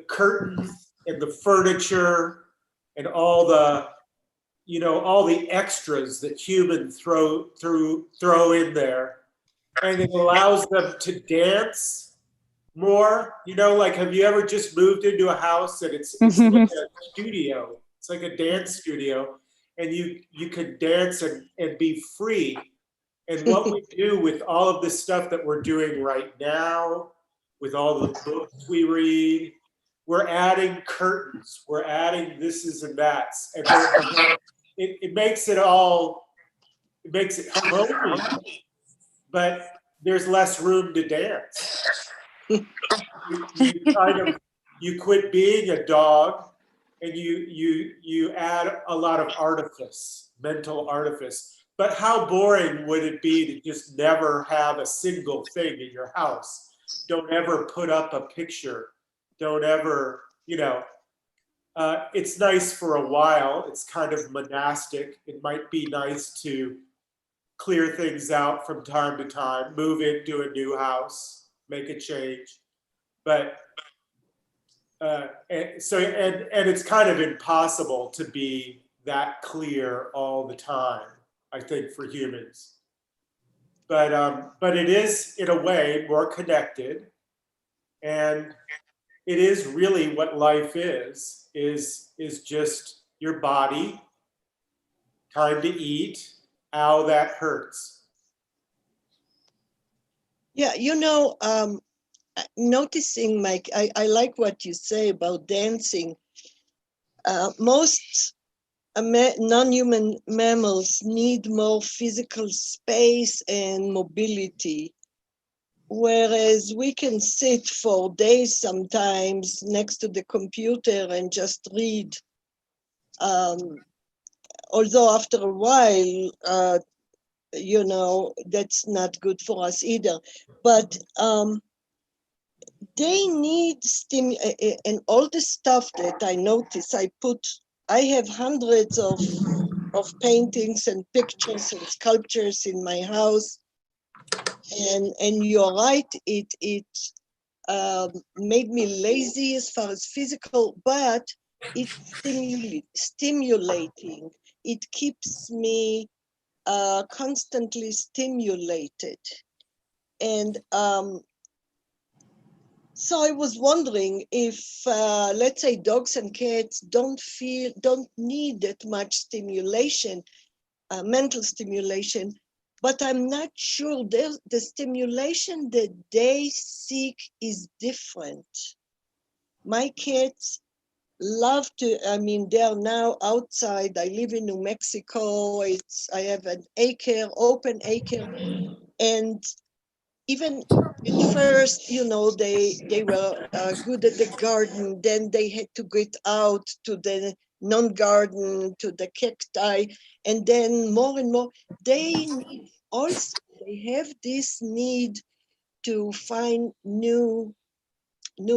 curtains and the furniture and all the all the extras that humans throw in there, and it allows them to dance more. Like, have you ever just moved into a house and it's like a studio? It's like a dance studio, and you could dance and be free. And what we do with all of this stuff that we're doing right now, with all the books we read, we're adding curtains, we're adding thises and that's, and it makes it homey, but there's less room to dance. You quit being a dog, and you add a lot of artifice, mental artifice. But how boring would it be to just never have a single thing in your house? Don't ever put up a picture. Don't ever, it's nice for a while. It's kind of monastic. It might be nice to clear things out from time to time, move into a new house, make a change. But and it's kind of impossible to be that clear all the time, I think, for humans. But it is, in a way, more connected, and it is really what life is just your body, time to eat, ow, that hurts. Yeah, noticing, Mike, I like what you say about dancing. Most non-human mammals need more physical space and mobility, whereas we can sit for days sometimes next to the computer and just read. Although after a while, that's not good for us either. But they need and all the stuff that I notice, I have hundreds of paintings and pictures and sculptures in my house. And you're right, it made me lazy as far as physical, but it's stimulating. It keeps me constantly stimulated. And so I was wondering if, let's say, dogs and cats don't need that much stimulation, mental stimulation, but I'm not sure the stimulation that they seek is different. My cats love to, they're now outside. I live in New Mexico. I have an open acre, and even at first, they were good at the garden. Then they had to get out to the non-garden, to the cacti, and then more and more. They have this need to find new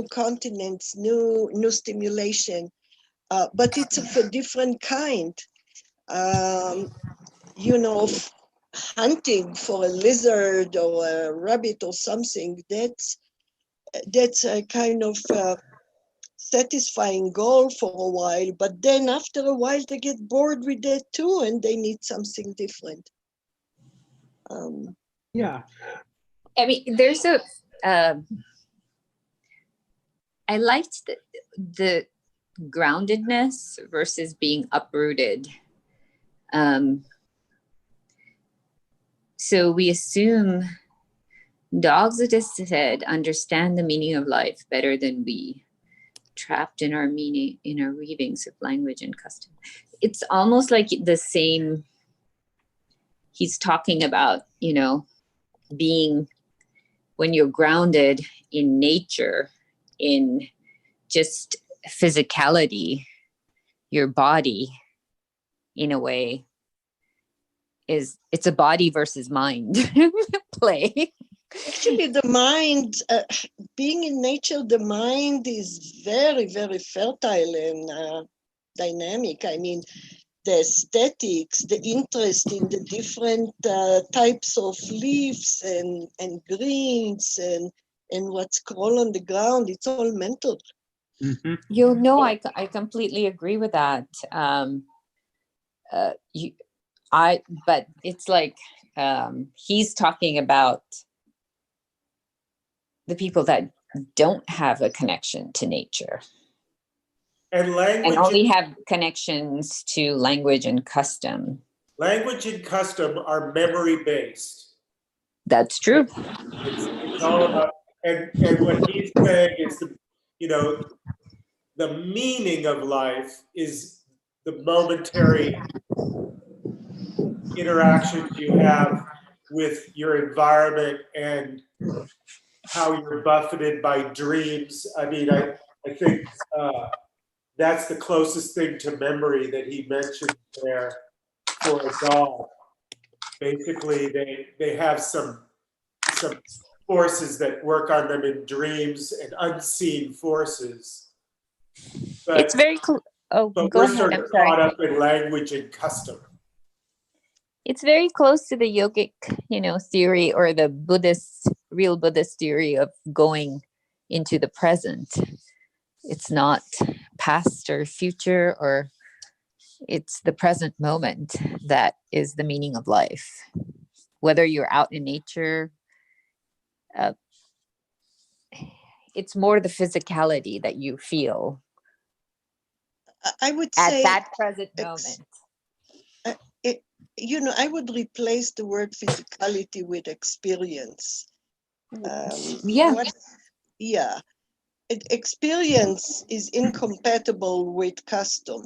continents, new stimulation, but it's of a different kind. Hunting for a lizard or a rabbit or something, that's a kind of satisfying goal for a while, but then after a while they get bored with that too, and they need something different. Yeah. I mean, there's I liked the groundedness versus being uprooted. So we assume dogs, it is said, understand the meaning of life better than we, trapped in our weavings of language and custom. It's almost like the same. He's talking about, being, when you're grounded in nature, in just physicality, your body, in a way, it's a body versus mind play. Actually, the mind, being in nature, the mind is very, very fertile and dynamic. I mean, the aesthetics, the interest in the different types of leaves and greens and what's crawled on the ground, it's all mental. Mm-hmm. I completely agree with that. But it's like he's talking about the people that don't have a connection to nature and only have connections to language and custom. Language and custom are memory based. That's true. It's all about, and what he's saying is the meaning of life is the momentary interactions you have with your environment and how you're buffeted by dreams. I mean, I think that's the closest thing to memory that he mentioned there for a dog. Basically, they have some forces that work on them in dreams and unseen forces. But, it's very cool. Oh, but go we're ahead. sort I'm of sorry. caught up in language and custom. It's very close to the yogic, theory, or the real Buddhist theory of going into the present. It's not past or future, or it's the present moment that is the meaning of life. Whether you're out in nature, it's more the physicality that you feel. I would at say that present moment. I would replace the word physicality with experience. Experience is incompatible with custom.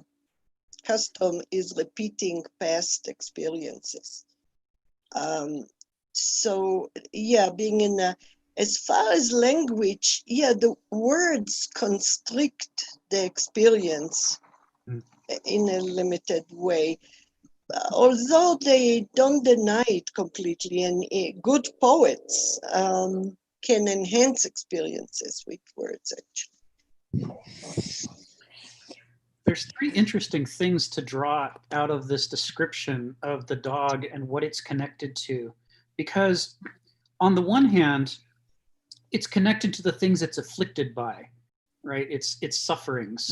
Custom is repeating past experiences. Being in as far as language, the words constrict the experience in a limited way. Although they don't deny it completely, and good poets can enhance experiences with words, actually. There's three interesting things to draw out of this description of the dog and what it's connected to. Because on the one hand, it's connected to the things it's afflicted by, right? Its sufferings,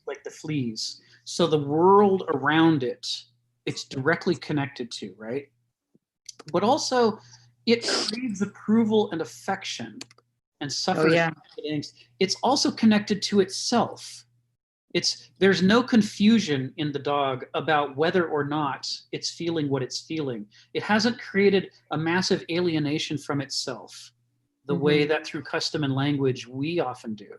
like the fleas. So the world around it, it's directly connected to, right? But also it craves approval and affection and suffers. It's also connected to itself. There's no confusion in the dog about whether or not it's feeling what it's feeling. It hasn't created a massive alienation from itself the way that through custom and language we often do.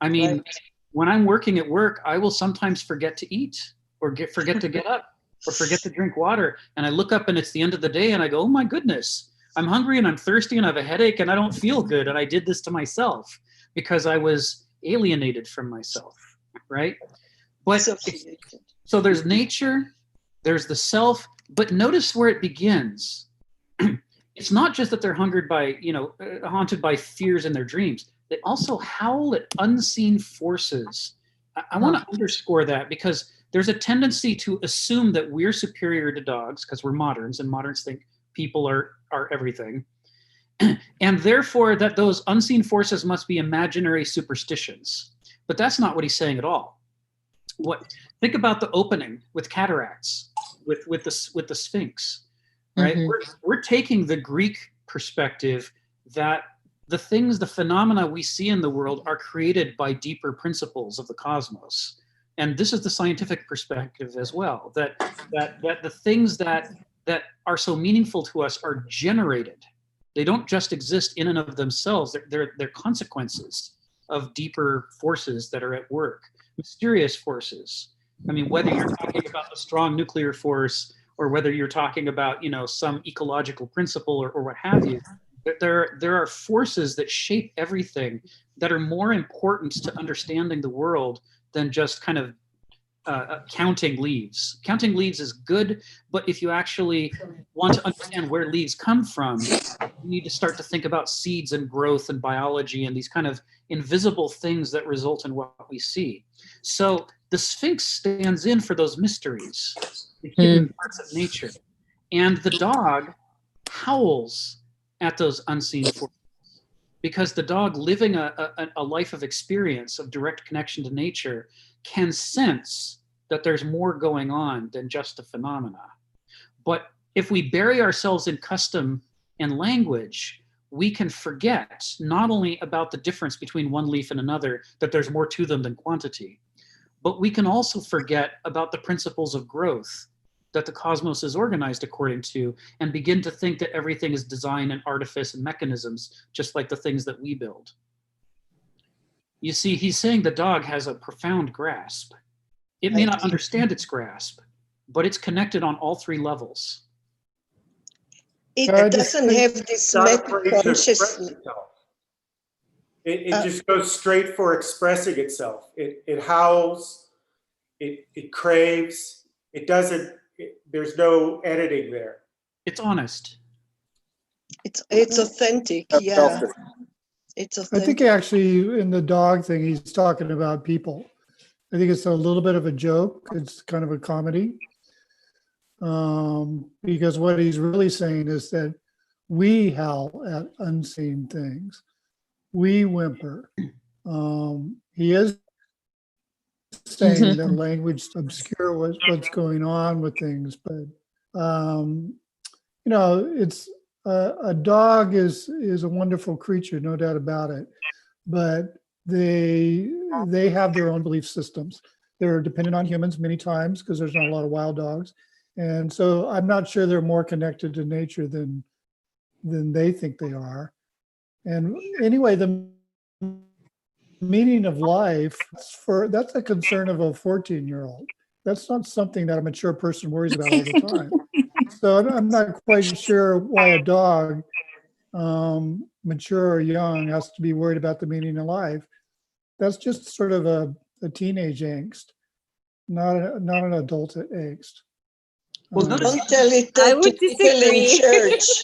I mean, when I'm working at work, I will sometimes forget to eat or forget to get up or forget to drink water. And I look up and it's the end of the day and I go, oh my goodness, I'm hungry and I'm thirsty and I have a headache and I don't feel good. And I did this to myself because I was alienated from myself. Right? But so there's nature, there's the self, but notice where it begins. It's not just that they're hungered by, haunted by fears in their dreams. They also howl at unseen forces. I want to underscore that because there's a tendency to assume that we're superior to dogs because we're moderns and moderns think people are everything. And therefore that those unseen forces must be imaginary superstitions. But that's not what he's saying at all. Think about the opening with cataracts, with the Sphinx, right? We're taking the Greek perspective that the phenomena we see in the world are created by deeper principles of the cosmos. And this is the scientific perspective as well, that the things that are so meaningful to us are generated. They don't just exist in and of themselves. They're consequences of deeper forces that are at work, mysterious forces. I mean, whether you're talking about the strong nuclear force or whether you're talking about, some ecological principle or what have you, there are forces that shape everything that are more important to understanding the world than just kind of counting leaves. Counting leaves is good, but if you actually want to understand where leaves come from, you need to start to think about seeds and growth and biology and these kind of invisible things that result in what we see. So the Sphinx stands in for those mysteries, the hidden parts of nature. And the dog howls at those unseen forces because the dog living a life of experience, of direct connection to nature, can sense that there's more going on than just a phenomena. But if we bury ourselves in custom and language, we can forget not only about the difference between one leaf and another, that there's more to them than quantity, but we can also forget about the principles of growth that the cosmos is organized according to and begin to think that everything is design and artifice and mechanisms, just like the things that we build. You see, he's saying the dog has a profound grasp. It may not understand its grasp, but it's connected on all three levels. It doesn't have this meta-consciousness. It just goes straight for expressing itself. It howls, it craves, it doesn't, there's no editing there. It's honest. It's authentic, yeah. It's authentic. I think actually in the dog thing, he's talking about people. I think it's a little bit of a joke. It's kind of a comedy. Because what he's really saying is that we howl at unseen things. We whimper. He is saying that language obscure what's going on with things, but it's a dog is a wonderful creature, no doubt about it. But they have their own belief systems. They're dependent on humans many times because there's not a lot of wild dogs. And so I'm not sure they're more connected to nature than they think they are. And anyway, the meaning of life, that's a concern of a 14-year-old. That's not something that a mature person worries about all the time. So I'm not quite sure why a dog, mature or young, has to be worried about the meaning of life. That's just sort of a teenage angst, not an adult angst. Well, don't tell it I to would people in disagree. church.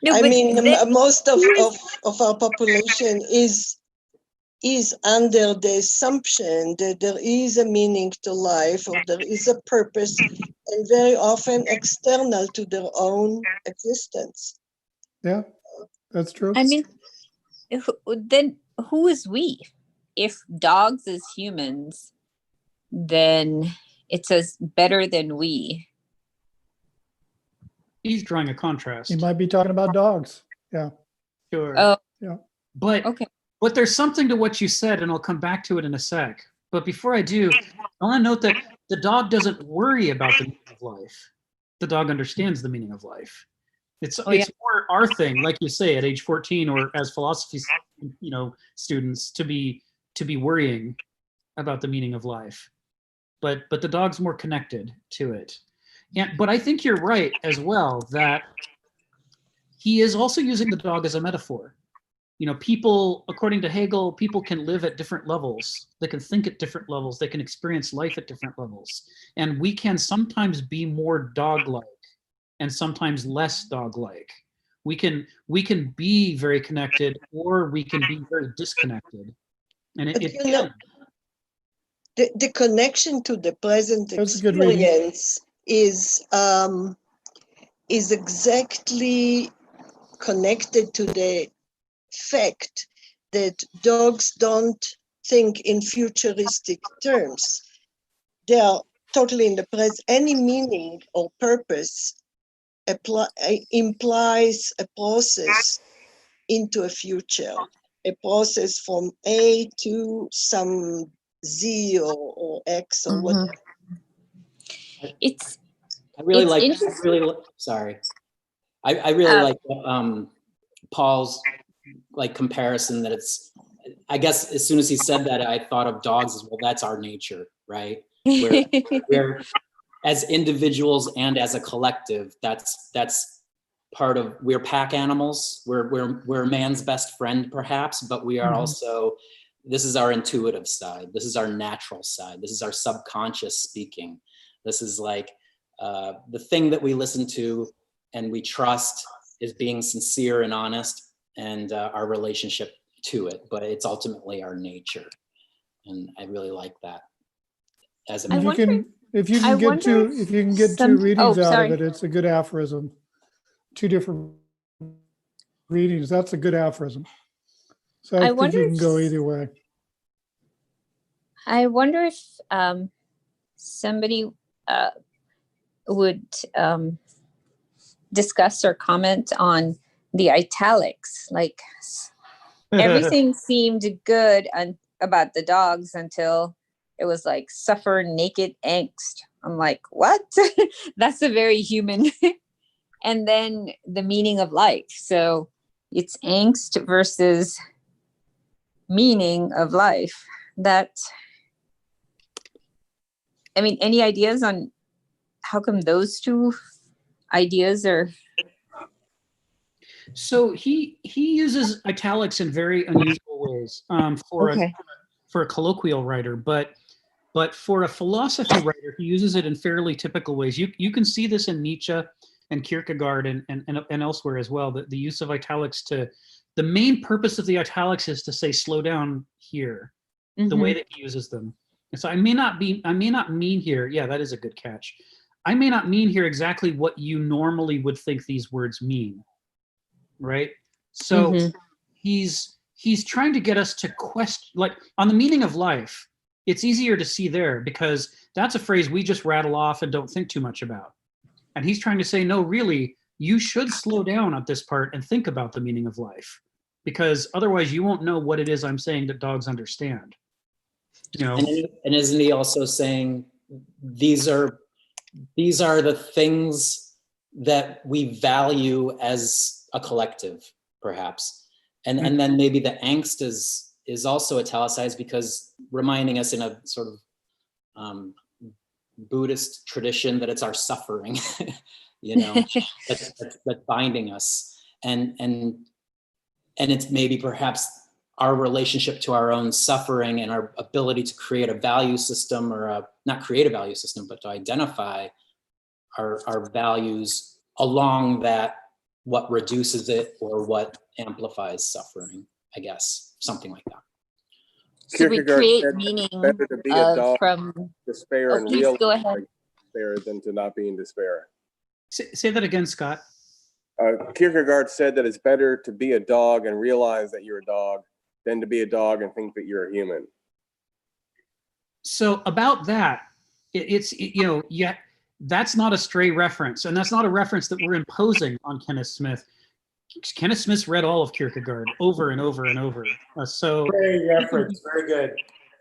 No, I but mean, then most of our population is under the assumption that there is a meaning to life or there is a purpose, and very often external to their own existence. Yeah, that's true. I mean, then who is we? If dogs is humans, then it says better than we. He's drawing a contrast. He might be talking about dogs. Yeah. Sure. Oh, Yeah. But okay. But there's something to what you said, and I'll come back to it in a sec. But before I do, I want to note that the dog doesn't worry about the meaning of life. The dog understands the meaning of life. It's more our thing, like you say, at age 14 or as philosophy, students to be worrying about the meaning of life. But the dog's more connected to it. But I think you're right as well that he is also using the dog as a metaphor. People, according to Hegel, people can live at different levels. They can think at different levels. They can experience life at different levels. And we can sometimes be more dog-like and sometimes less dog-like. We can be very connected, or we can be very disconnected. And the connection to the present experience is exactly connected to the fact that dogs don't think in futuristic terms. They are totally in the present. Any meaning or purpose implies a process into a future, a process from A to some Z or X or whatever. It's I really like Paul's comparison that I guess as soon as he said that, I thought of dogs as well. That's our nature, right? We're as individuals and as a collective, that's part of, we're pack animals. We're man's best friend perhaps, but we are also, this is our intuitive side. This is our natural side. This is our subconscious speaking. This is the thing that we listen to and we trust is being sincere and honest, and our relationship to it, but it's ultimately our nature. And I really like that. As a if you can get two readings out of it, it's a good aphorism. Two different readings, that's a good aphorism. So I think you can go either way. I wonder if somebody would discuss or comment on the italics. Everything seemed good about the dogs until it was suffer naked angst. I'm like, what? That's a very human. And then the meaning of life. So it's angst versus meaning of life. Any ideas on how come those two ideas are? So he uses italics in very unusual ways for a colloquial writer, but for a philosophy writer, he uses it in fairly typical ways. You can see this in Nietzsche and Kierkegaard and elsewhere as well. The use of italics the main purpose of the italics is to say slow down here, the way that he uses them. And so I may not mean here. Yeah, that is a good catch. I may not mean here exactly what you normally would think these words mean. Right? So he's trying to get us to question, on the meaning of life, it's easier to see there because that's a phrase we just rattle off and don't think too much about. And he's trying to say, no, really, you should slow down at this part and think about the meaning of life, because otherwise you won't know what it is I'm saying that dogs understand. And isn't he also saying these are the things that we value as a collective, perhaps, and then maybe the angst is also italicized because reminding us in a sort of Buddhist tradition that it's our suffering, that's binding us, and it's maybe perhaps our relationship to our own suffering and our ability to create a value system, or not create a value system, but to identify our values along that what reduces it or what amplifies suffering, I guess, something like that. So we Kierkegaard create said meaning better to be a dog, from. despair Oh, and please realize go ahead. despair than to not be in despair. Say that again, Scott. Kierkegaard said that it's better to be a dog and realize that you're a dog than to be a dog and think that you're a human. So about that, that's not a stray reference, and that's not a reference that we're imposing on Kenneth Smith. Kenneth Smith's read all of Kierkegaard over and over and over. So Great reference, very good.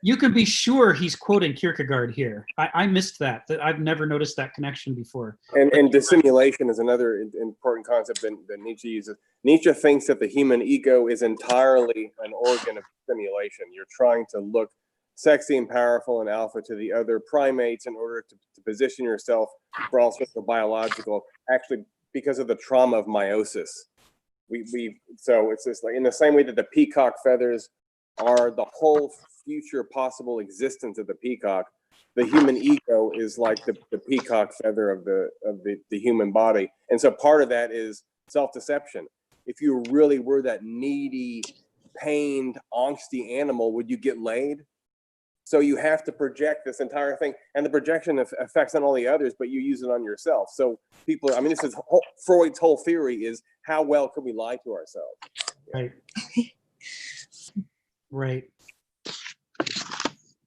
You can be sure he's quoting Kierkegaard here. I missed that I've never noticed that connection before. And dissimulation is another important concept that Nietzsche uses. Nietzsche thinks that the human ego is entirely an organ of dissimulation. You're trying to look sexy and powerful and alpha to the other primates in order to position yourself for all sorts of biological, actually because of the trauma of meiosis. So it's just like in the same way that the peacock feathers are the whole future possible existence of the peacock, the human ego is like the peacock feather of the human body. And so part of that is self-deception. If you really were that needy, pained, angsty animal, would you get laid? So you have to project this entire thing, and the projection affects not only others, but you use it on yourself. So people, this is Freud's whole theory is how well can we lie to ourselves? Right. Right.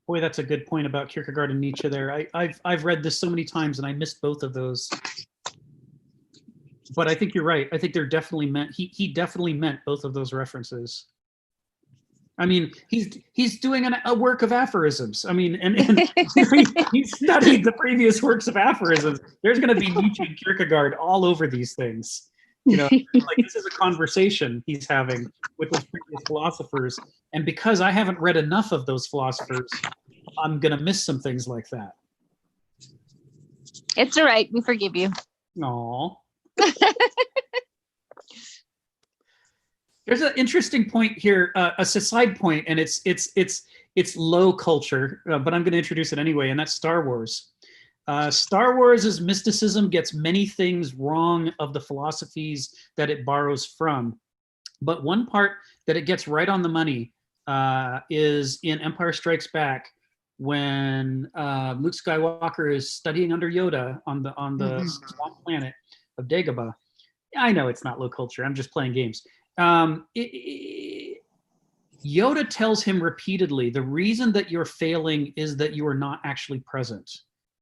Boy, that's a good point about Kierkegaard and Nietzsche there. I've read this so many times and I missed both of those. But I think you're right. I think they're definitely meant, he definitely meant both of those references. He's doing a work of aphorisms. And he studied the previous works of aphorisms. There's going to be Nietzsche and Kierkegaard all over these things. This is a conversation he's having with those previous philosophers. And because I haven't read enough of those philosophers, I'm going to miss some things like that. It's all right. We forgive you. Aww. There's an interesting point here, a side point, and it's low culture, but I'm going to introduce it anyway, and that's Star Wars. Star Wars' mysticism gets many things wrong of the philosophies that it borrows from. But one part that it gets right on the money is in Empire Strikes Back, when Luke Skywalker is studying under Yoda on the swamp planet of Dagobah. I know it's not low culture. I'm just playing games. Yoda tells him repeatedly, the reason that you're failing is that you are not actually present.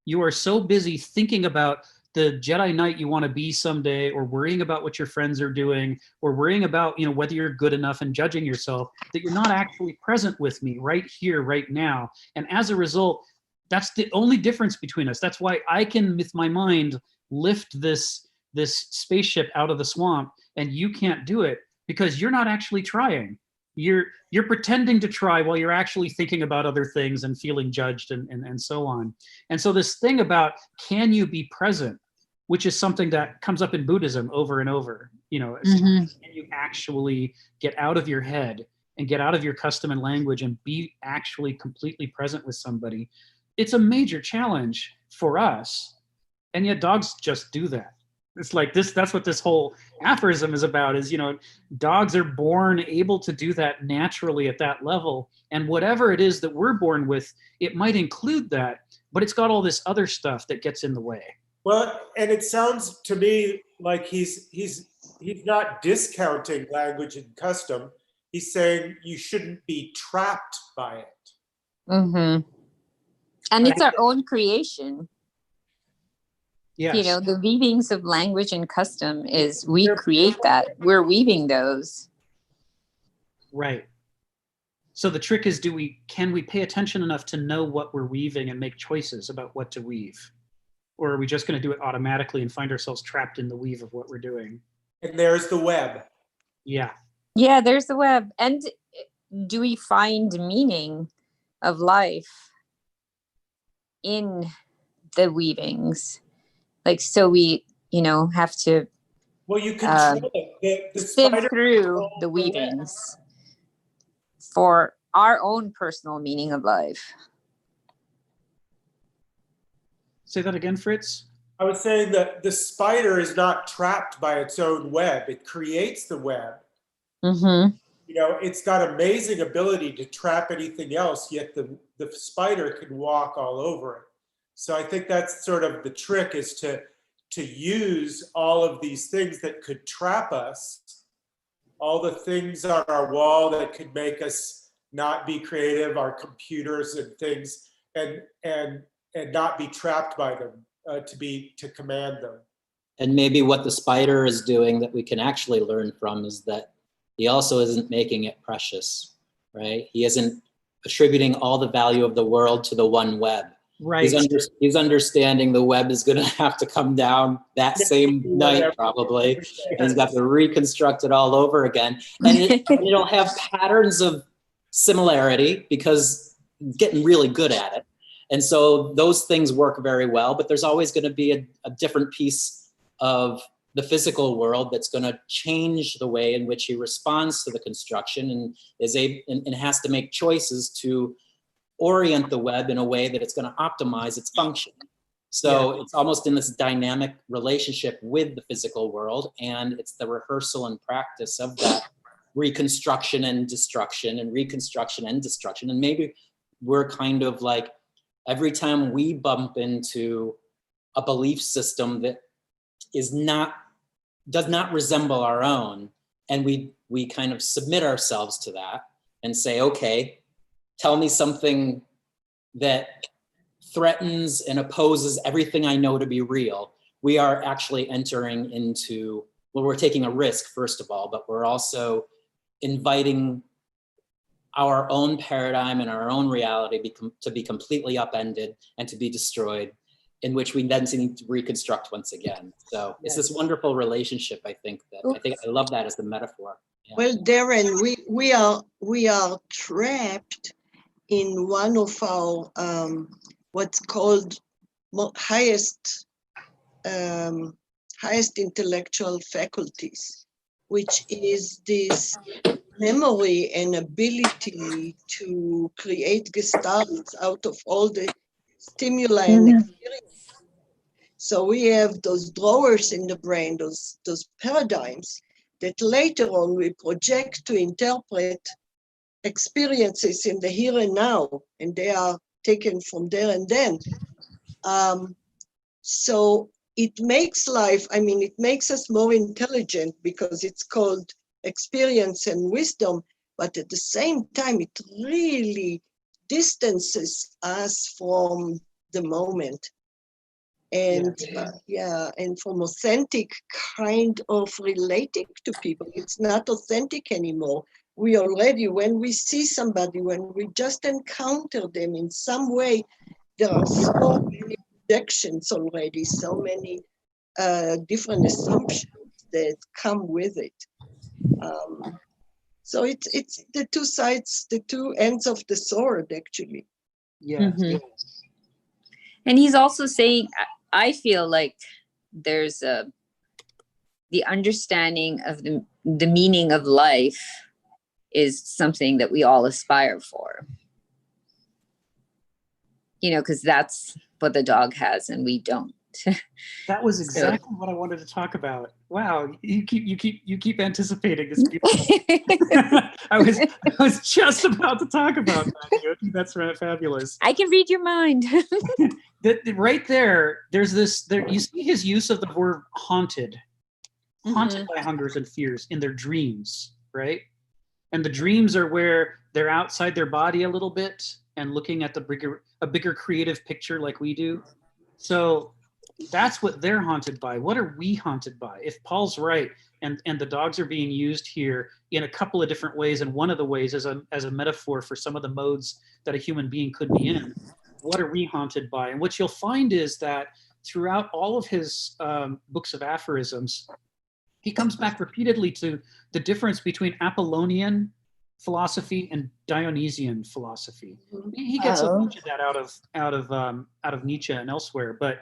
You are so busy thinking about the Jedi Knight you want to be someday, or worrying about what your friends are doing, or worrying about whether you're good enough and judging yourself, that you're not actually present with me right here, right now. And as a result, that's the only difference between us. That's why I can, with my mind, lift this spaceship out of the swamp, and you can't do it because you're not actually trying. You're pretending to try while you're actually thinking about other things and feeling judged and so on. And so this thing about, can you be present, which is something that comes up in Buddhism over and over, can you actually get out of your head and get out of your custom and language and be actually completely present with somebody? It's a major challenge for us. And yet dogs just do that. It's like this, that's what this whole aphorism is about, is, dogs are born able to do that naturally at that level. And whatever it is that we're born with, it might include that, but it's got all this other stuff that gets in the way. Well, and it sounds to me like he's not discounting language and custom. He's saying you shouldn't be trapped by it. And it's our own creation. Yes. The weavings of language and custom is, we create that. We're weaving those. Right. So the trick is, can we pay attention enough to know what we're weaving and make choices about what to weave? Or are we just going to do it automatically and find ourselves trapped in the weave of what we're doing? And there's the web. Yeah. Yeah, there's the web. And do we find meaning of life in the weavings? So we, have to you control it. sift through the weavings for our own personal meaning of life. Say that again, Fritz. I was saying that the spider is not trapped by its own web. It creates the web. Mm-hmm. You know, it's got amazing ability to trap anything else, yet the spider can walk all over it. So I think that's sort of the trick, is to use all of these things that could trap us, all the things on our wall that could make us not be creative, our computers and things, and not be trapped by them, to command them. And maybe what the spider is doing that we can actually learn from is that he also isn't making it precious, right? He isn't attributing all the value of the world to the one web. Right. He's understanding the web is going to have to come down that same night, probably. And he's got to reconstruct it all over again. And it'll have patterns of similarity because it's getting really good at it. And so those things work very well, but there's always going to be a different piece of the physical world that's going to change the way in which he responds to the construction and has to make choices to orient the web in a way that it's going to optimize its function. So it's almost in this dynamic relationship with the physical world, and it's the rehearsal and practice of that reconstruction and destruction and reconstruction and destruction. And maybe we're kind of like, every time we bump into a belief system that does not resemble our own, and we kind of submit ourselves to that and say, okay, tell me something that threatens and opposes everything I know to be real. We are actually entering into, well, we're taking a risk, first of all, but we're also inviting our own paradigm and our own reality to be completely upended and to be destroyed, in which we then need to reconstruct once again. So it's this wonderful relationship, I think I love that as the metaphor. Yeah. Well, Darren, we are trapped in one of our what's called highest intellectual faculties, which is this memory and ability to create gestalts out of all the stimuli and experience. So we have those drawers in the brain, those paradigms that later on we project to interpret experiences in the here and now, and they are taken from there and then. So it makes life, it makes us more intelligent because it's called experience and wisdom, but at the same time, it really distances us from the moment. And and from authentic kind of relating to people. It's not authentic anymore. We already, when we see somebody, when we just encounter them in some way, there are so many projections already, so many different assumptions that come with it. So it's the two sides, the two ends of the sword, actually. Yeah. Mm-hmm. And he's also saying, I feel like there's the understanding of the meaning of life is something that we all aspire for. Because that's what the dog has and we don't. That was exactly what I wanted to talk about. Wow, you keep anticipating this. I was just about to talk about that. That's fabulous. I can read your mind. Right there, there's this. You see his use of the word haunted by hungers and fears in their dreams, right? And the dreams are where they're outside their body a little bit and looking at a bigger creative picture like we do. So that's what they're haunted by. What are we haunted by? If Paul's right, and the dogs are being used here in a couple of different ways, and one of the ways as a metaphor for some of the modes that a human being could be in, what are we haunted by? And what you'll find is that throughout all of his books of aphorisms, he comes back repeatedly to the difference between Apollonian philosophy and Dionysian philosophy. He gets a bunch of that out of Nietzsche and elsewhere, but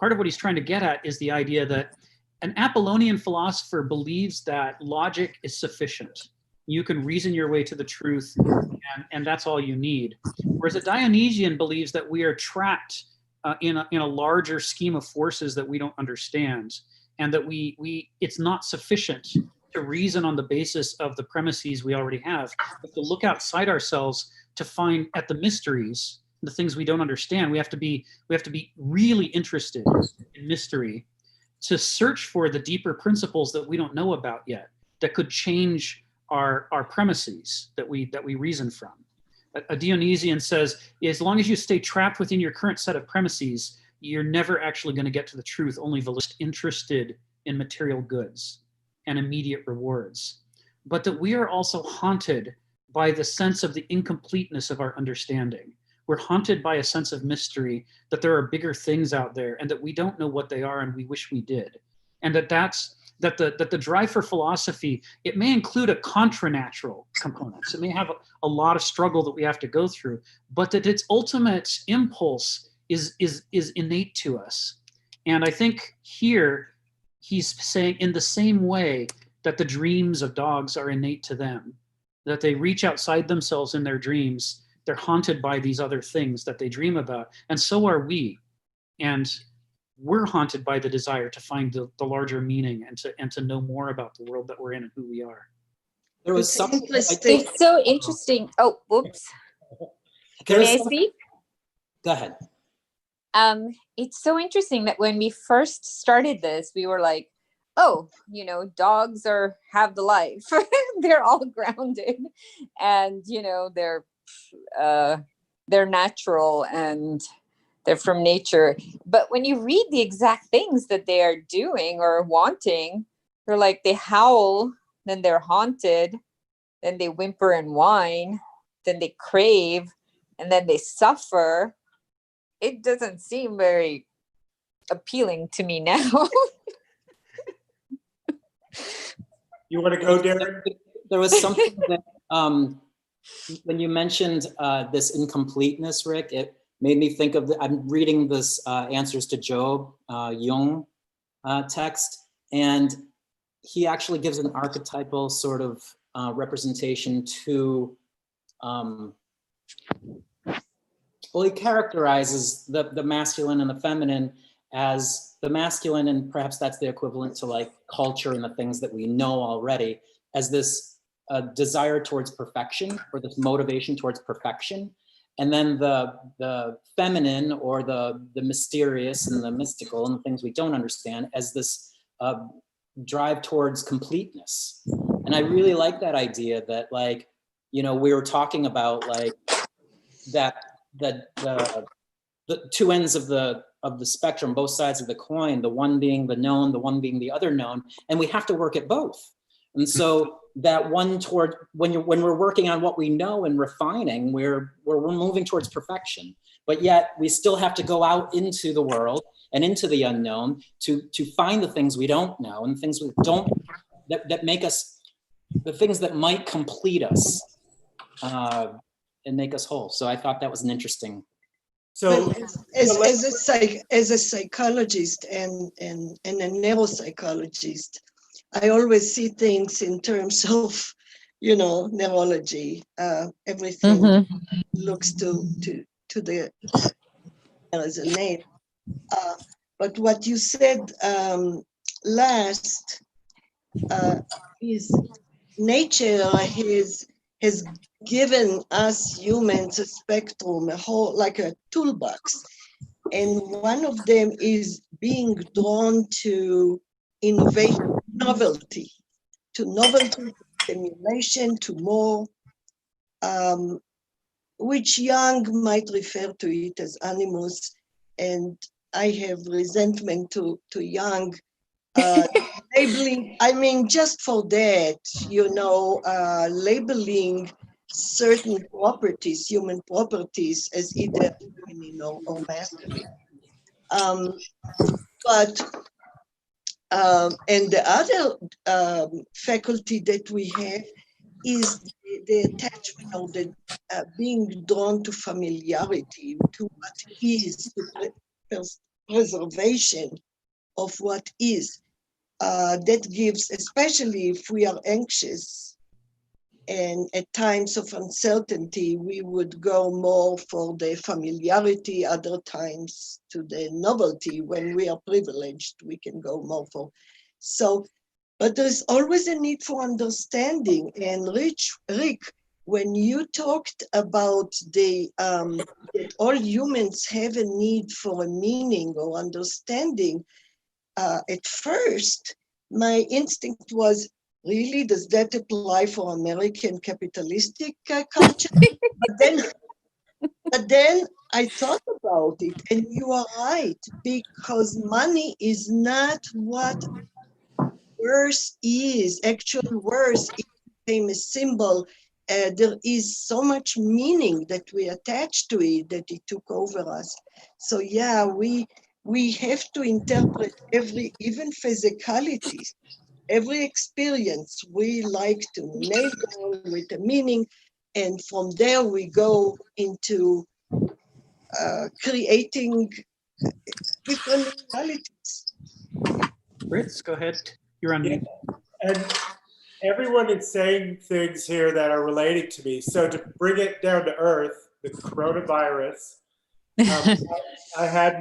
part of what he's trying to get at is the idea that an Apollonian philosopher believes that logic is sufficient. You can reason your way to the truth, and that's all you need. Whereas a Dionysian believes that we are trapped in a larger scheme of forces that we don't understand, and that it's not sufficient to reason on the basis of the premises we already have. We have to look outside ourselves to find at the mysteries, the things we don't understand. We have to be really interested in mystery to search for the deeper principles that we don't know about yet, that could change our premises that we reason from. A Dionysian says, as long as you stay trapped within your current set of premises, you're never actually going to get to the truth, only interested in material goods and immediate rewards. But that we are also haunted by the sense of the incompleteness of our understanding. We're haunted by a sense of mystery, that there are bigger things out there and that we don't know what they are and we wish we did. And that the drive for philosophy, it may include a contranatural component. It may have a lot of struggle that we have to go through, but that its ultimate impulse is innate to us. And I think here he's saying, in the same way that the dreams of dogs are innate to them, that they reach outside themselves in their dreams, they're haunted by these other things that they dream about, and so are we. And we're haunted by the desire to find the larger meaning and to know more about the world that we're in and who we are. There was something. It's so interesting. Oh, whoops. May I speak? Go ahead. It's so interesting that when we first started this, we were like, oh, dogs have the life. They're all grounded, and they're natural and they're from nature. But when you read the exact things that they are doing or wanting, they're like, they howl, then they're haunted, then they whimper and whine, then they crave, and then they suffer. It doesn't seem very appealing to me now. You want to go, Darren? There was something that when you mentioned this incompleteness, Rick, it made me think of I'm reading this Answers to Job Jung text, and he actually gives an archetypal sort of representation to, he characterizes the masculine and the feminine as the masculine, and perhaps that's the equivalent to like culture and the things that we know already, as this desire towards perfection, or this motivation towards perfection. And then the feminine, or the mysterious and the mystical and the things we don't understand, as this drive towards completeness. And I really like that idea that, like, we were talking about like that the two ends of the spectrum, both sides of the coin, the one being the known, the one being the other known, and we have to work at both. And so that one toward when we're working on what we know and refining, we're moving towards perfection. But yet we still have to go out into the world and into the unknown to find the things we don't know, and things we don't that make us, the things that might complete us and make us whole. So I thought that was an interesting. So as a psychologist and a neuropsychologist, I always see things in terms of, neurology. Everything looks to the as a name. But what you said last is nature has given us humans a spectrum, a whole, like a toolbox. And one of them is being drawn to innovation, novelty, stimulation, to more, which Jung might refer to it as animus. And I have resentment to Jung labeling, just for that, labeling certain properties, human properties, as either feminine or masculine. And the other faculty that we have is the attachment, or the being drawn to familiarity, to what is, to preservation of what is. That gives, especially if we are anxious, And at times of uncertainty, we would go more for the familiarity, other times to the novelty. When we are privileged, we can go more for. So, but there's always a need for understanding. And Rick, when you talked about that all humans have a need for a meaning or understanding, at first, my instinct was, really, does that apply for American capitalistic culture? but then I thought about it, and you are right, because money is not what worth is. Actual worth became a symbol. There is so much meaning that we attach to it that it took over us. So yeah, we have to interpret even physicalities, every experience we like to nail down with a meaning, and from there we go into creating different realities. Fritz, go ahead. You're on mute. And everyone is saying things here that are related to me. So to bring it down to earth, the coronavirus, I had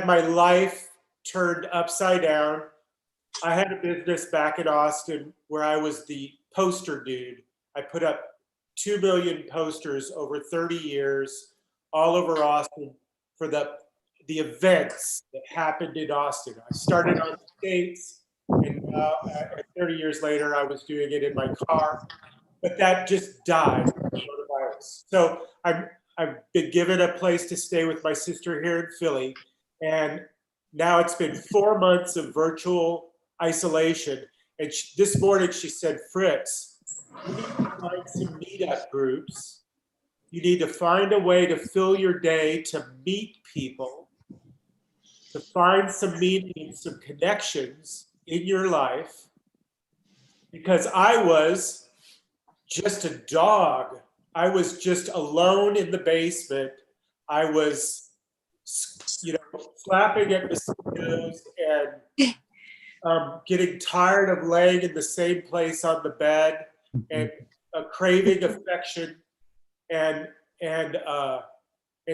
my life turned upside down. I had a business back in Austin where I was the poster dude. I put up 2 million posters over 30 years all over Austin for the events that happened in Austin. I started on the States, and 30 years later, I was doing it in my car. But that just died from coronavirus. So I've been given a place to stay with my sister here in Philly, and now it's been 4 months of virtual isolation. And this morning she said, Fritz, you need to find some meetup groups. You need to find a way to fill your day to meet people, to find some meaning, some connections in your life. Because I was just a dog. I was just alone in the basement. I was, slapping at mosquitoes and getting tired of laying in the same place on the bed and craving affection. And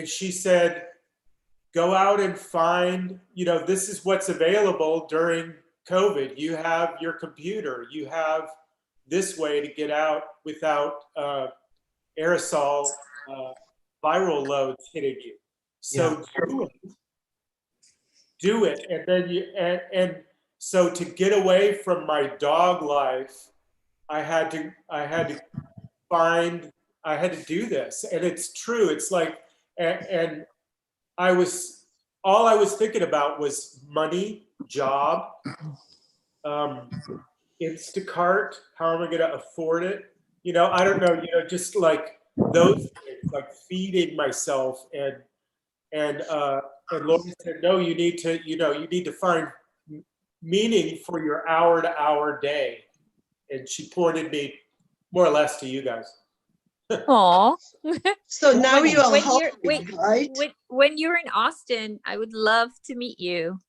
she said, go out and find, this is what's available during COVID. You have your computer, you have this way to get out without aerosol viral loads hitting you. So do it. And then and so to get away from my dog life, I had to do this. And it's true. It's like, and all I was thinking about was money, job, Instacart, how am I going to afford it? I don't know, just like those things, like feeding myself. And Lauren said, no, you need to find meaning for your hour-to-hour day. And she pointed me more or less to you guys. Aw. So now you are right? When you're in Austin, I would love to meet you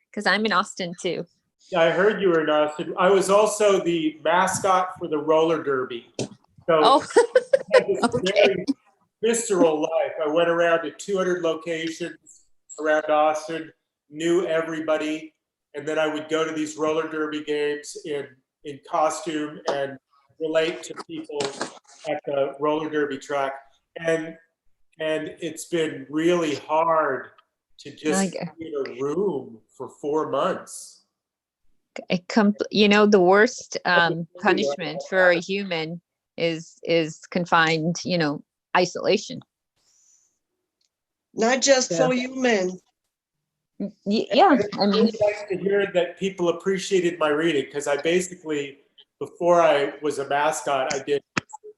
because I'm in Austin too. Yeah, I heard you were in Austin. I was also the mascot for the roller derby. So I had this very visceral life. I went around to 200 locations around Austin, knew everybody, and then I would go to these roller derby games in costume and relate to people at the roller derby track. And it's been really hard to just be in a room for 4 months. The worst punishment for a human is confined, isolation. Not just for human. Yeah, I mean, it's nice to hear that people appreciated my reading, because I basically, before I was a mascot, I did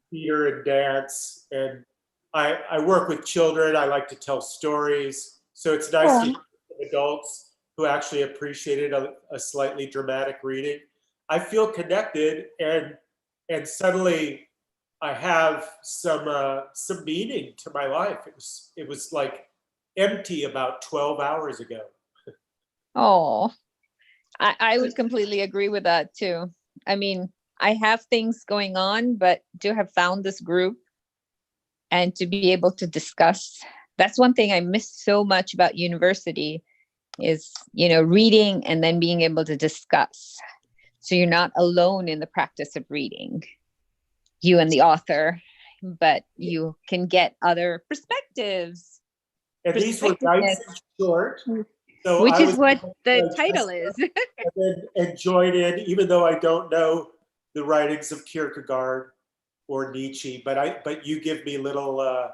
theater and dance, and I work with children. I like to tell stories, so it's nice to hear adults who actually appreciated a slightly dramatic reading. I feel connected, and suddenly I have some meaning to my life. It was like empty about 12 hours ago. Oh, I would completely agree with that too. I mean, I have things going on, but to have found this group and to be able to discuss, that's one thing I miss so much about university is, reading and then being able to discuss. So you're not alone in the practice of reading, you and the author, but you can get other perspectives. And these were nice and short. So which I is was what able to the digest title them is. and then join in, even though I don't know the writings of Kierkegaard or Nietzsche, but you give me little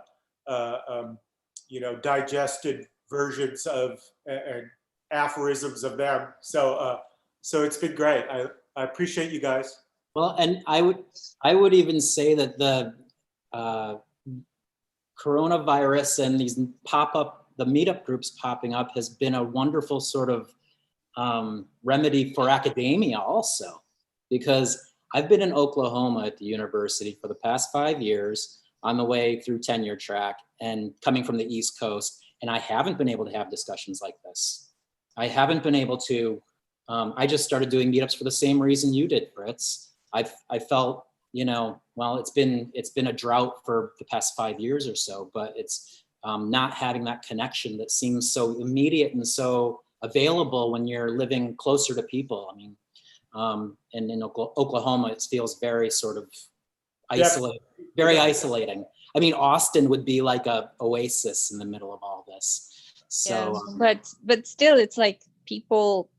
digested versions of and aphorisms of them. So it's been great. I appreciate you guys. Well, and I would even say that the coronavirus and these the meetup groups popping up has been a wonderful sort of remedy for academia also, because I've been in Oklahoma at the university for the past 5 years on the way through tenure track and coming from the East Coast, and I haven't been able to have discussions like this. I haven't been able to, I just started doing meetups for the same reason you did, Fritz. I felt, well, it's been a drought for the past 5 years or so, but it's not having that connection that seems so immediate and so available when you're living closer to people. I mean, and in Oklahoma, it feels very sort of isolated, very isolating. I mean, Austin would be like a oasis in the middle of all this. So, yeah, but still, it's like people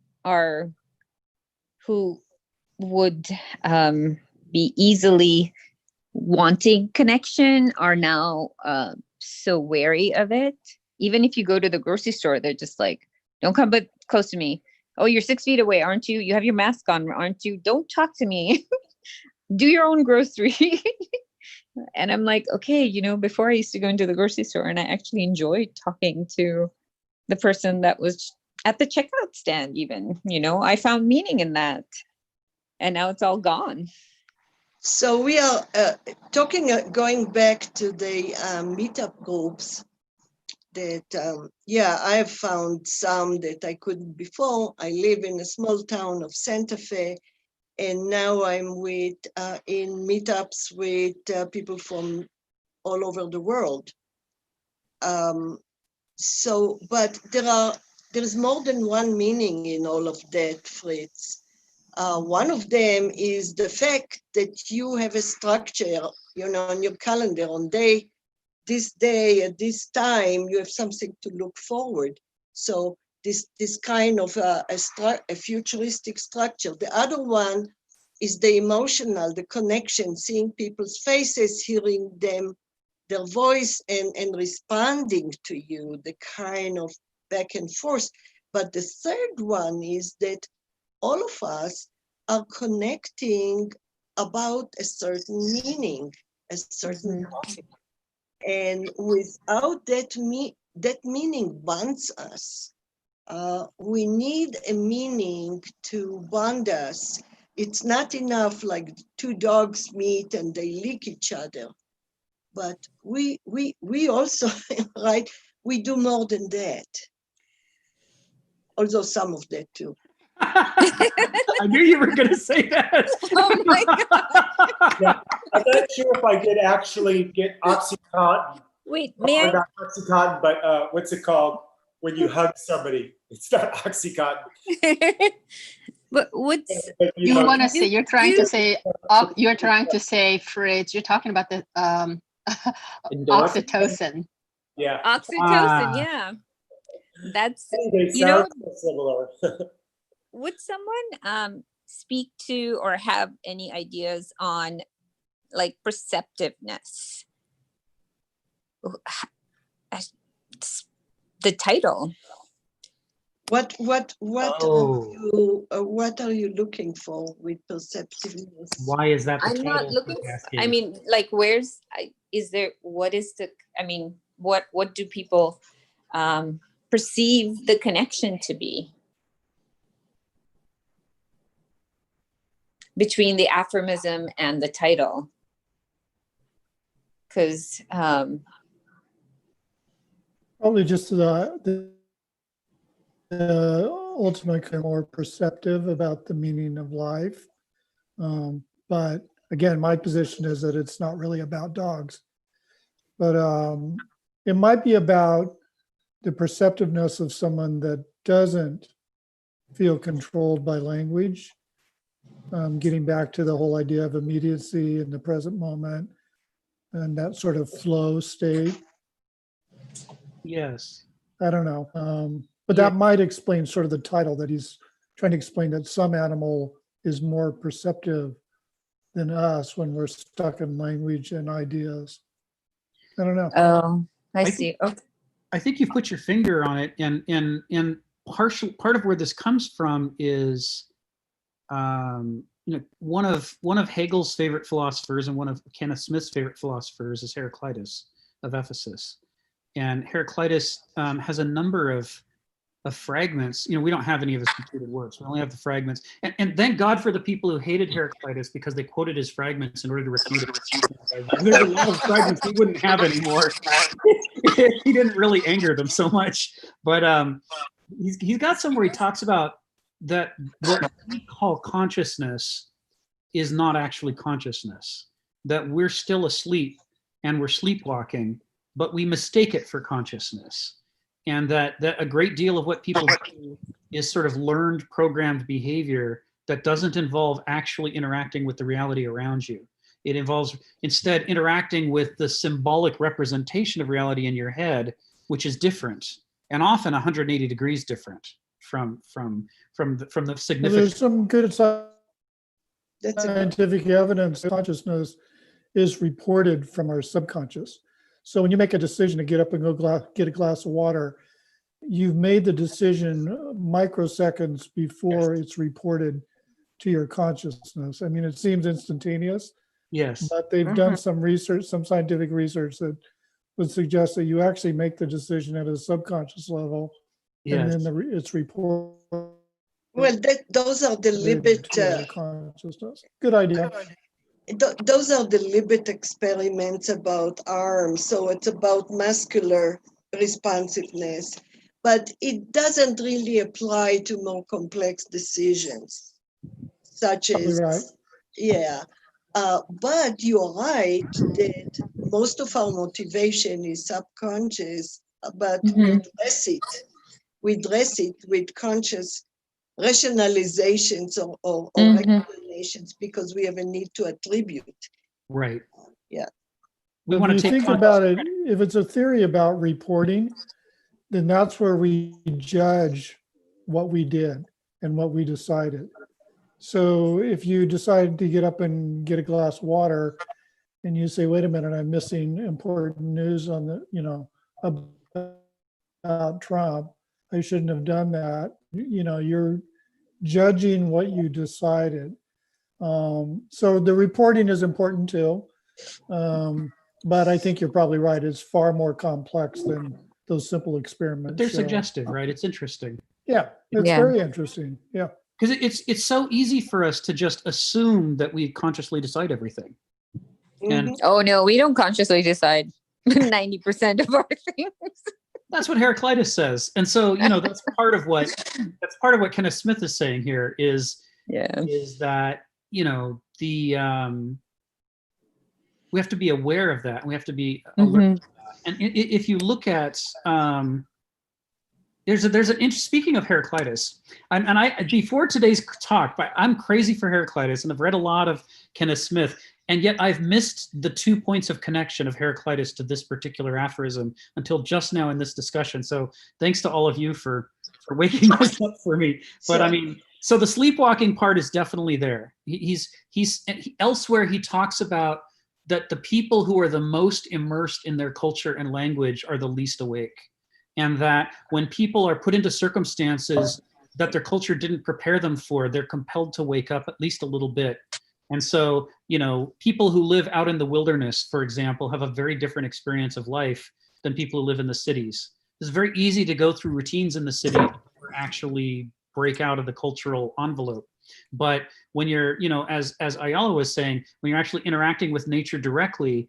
who would be easily wanting connection are now so wary of it. Even if you go to the grocery store, they're just like, don't come but close to me. Oh, you're 6 feet away, aren't you? You have your mask on, aren't you? Don't talk to me. Do your own grocery. And I'm like, okay, before I used to go into the grocery store and I actually enjoyed talking to the person that was at the checkout stand even, I found meaning in that. And now it's all gone. So we are going back to the meetup groups that, I have found some that I couldn't before. I live in a small town of Santa Fe, and now I'm in meetups with people from all over the world. But there's more than one meaning in all of that, Fritz. One of them is the fact that you have a structure, on your calendar on this day at this time, you have something to look forward. So this kind of a futuristic structure. The other one is the emotional, the connection, seeing people's faces, hearing their voice and responding to you, the kind of back and forth. But the third one is that all of us are connecting about a certain meaning, a certain topic. And without that meaning bonds us. We need a meaning to bond us. It's not enough like two dogs meet and they lick each other. But we also, right, we do more than that. Although some of that too. I knew you were going to say that. Oh my God. Yeah, I'm not sure if I did actually get Oxycontin. Wait, man. Not Oxycontin, but what's it called when you hug somebody? It's not Oxycontin. But what's you want to say? You're trying to say, Fritz. You're talking about the oxytocin. Yeah. Oxytocin. Yeah. That's they sound so similar. Would someone speak to or have any ideas on like perceptiveness? The title. What are you looking for with perceptiveness? Why is that the I'm title? not looking. I mean, like, what do people perceive the connection to be between the aphorism and the title? Because probably just the ultimate kind of more perceptive about the meaning of life. But again, my position is that it's not really about dogs. But it might be about the perceptiveness of someone that doesn't feel controlled by language. Getting back to the whole idea of immediacy in the present moment and that sort of flow state. Yes. I don't know. But that might explain sort of the title, that he's trying to explain that some animal is more perceptive than us when we're stuck in language and ideas. I don't know. Oh, I see. Okay. I think you've put your finger on it, and part of where this comes from is, one of Hegel's favorite philosophers and one of Kenneth Smith's favorite philosophers is Heraclitus of Ephesus, and Heraclitus has a number of fragments. We don't have any of his completed works. We only have the fragments. And thank God for the people who hated Heraclitus because they quoted his fragments in order to refute it. There's a lot of fragments he wouldn't have anymore. He didn't really anger them so much. But he's got somewhere he talks about that what we call consciousness is not actually consciousness, that we're still asleep and we're sleepwalking, but we mistake it for consciousness. And that a great deal of what people do is sort of learned programmed behavior that doesn't involve actually interacting with the reality around you. It involves instead interacting with the symbolic representation of reality in your head, which is different, and often 180 degrees different from the significant. There's some good scientific evidence that consciousness is reported from our subconscious. So when you make a decision to get up and go get a glass of water, you've made the decision microseconds before it's reported to your consciousness. I mean, it seems instantaneous. Yes. But they've done some research, some scientific research that would suggest that you actually make the decision at a subconscious level, and then it's reported. Well, those are deliberate. Consciousness. Good idea. Those are deliberate experiments about arms, so it's about muscular responsiveness, but it doesn't really apply to more complex decisions, such as, but you're right that most of our motivation is subconscious, but we dress it with conscious rationalizations or explanations because we have a need to attribute. Right. Yeah. We want to think about it. If it's a theory about reporting, then that's where we judge what we did and what we decided. So if you decide to get up and get a glass of water and you say, wait a minute, I'm missing important news on the, about Trump, I shouldn't have done that. You're judging what you decided. So the reporting is important too. But I think you're probably right. It's far more complex than those simple experiments. But they're suggestive, right? It's interesting. Yeah, it's very interesting. Yeah. Because it's so easy for us to just assume that we consciously decide everything. And oh no, we don't consciously decide 90% of our things. That's what Heraclitus says. And so, that's part of what Kenneth Smith is saying here is that, we have to be aware of that. And we have to be alert to that. And if you look at, speaking of Heraclitus, and I, before today's talk, I'm crazy for Heraclitus and I've read a lot of Kenneth Smith, and yet I've missed the 2 points of connection of Heraclitus to this particular aphorism until just now in this discussion. So thanks to all of you for waking this up for me. But I mean, so the sleepwalking part is definitely there. He's elsewhere he talks about that the people who are the most immersed in their culture and language are the least awake. And that when people are put into circumstances that their culture didn't prepare them for, they're compelled to wake up at least a little bit. And so, people who live out in the wilderness, for example, have a very different experience of life than people who live in the cities. It's very easy to go through routines in the city or actually break out of the cultural envelope. But when you're, as Ayala was saying, when you're actually interacting with nature directly,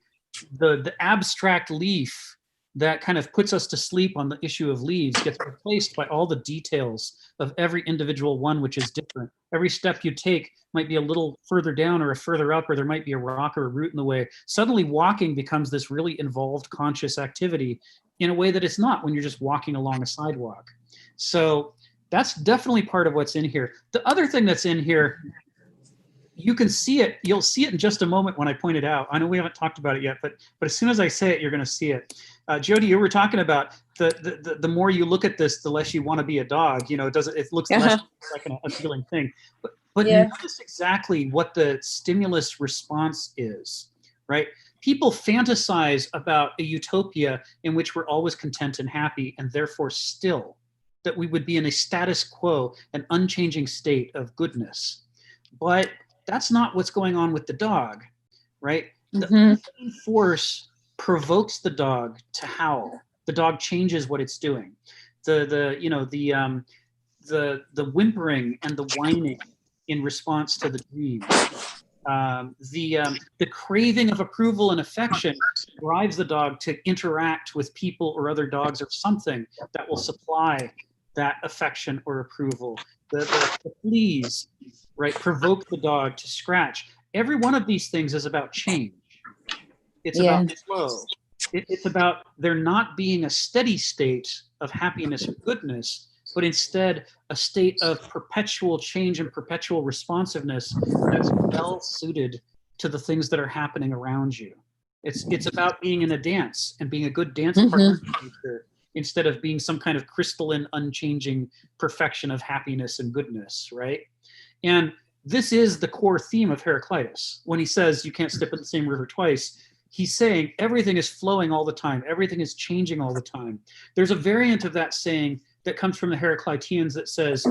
the abstract leaf that kind of puts us to sleep on the issue of leaves gets replaced by all the details of every individual one, which is different. Every step you take might be a little further down or a further up, or there might be a rock or a root in the way. Suddenly walking becomes this really involved conscious activity in a way that it's not when you're just walking along a sidewalk. So that's definitely part of what's in here. The other thing that's in here, you can see it, you'll see it in just a moment when I point it out. I know we haven't talked about it yet, but as soon as I say it, you're gonna see it. Jody, you were talking about the more you look at this, the less you want to be a dog. You know, it looks less like an appealing thing. But notice exactly what the stimulus response is, right? People fantasize about a utopia in which we're always content and happy, and therefore still, that we would be in a status quo, an unchanging state of goodness. But that's not what's going on with the dog, right? The force provokes the dog to howl. The dog changes what it's doing. The whimpering and the whining in response to the dream. The craving of approval and affection drives the dog to interact with people or other dogs or something that will supply that affection or approval. The fleas, right, provoke the dog to scratch. Every one of these things is about change. It's about flow. It's about there not being a steady state of happiness or goodness, but instead a state of perpetual change and perpetual responsiveness that's well suited to the things that are happening around you. It's about being in a dance and being a good dance partner instead of being some kind of crystalline, unchanging perfection of happiness and goodness, right? And this is the core theme of Heraclitus. When he says you can't step in the same river twice, he's saying everything is flowing all the time. Everything is changing all the time. There's a variant of that saying that comes from the Heracliteans that says,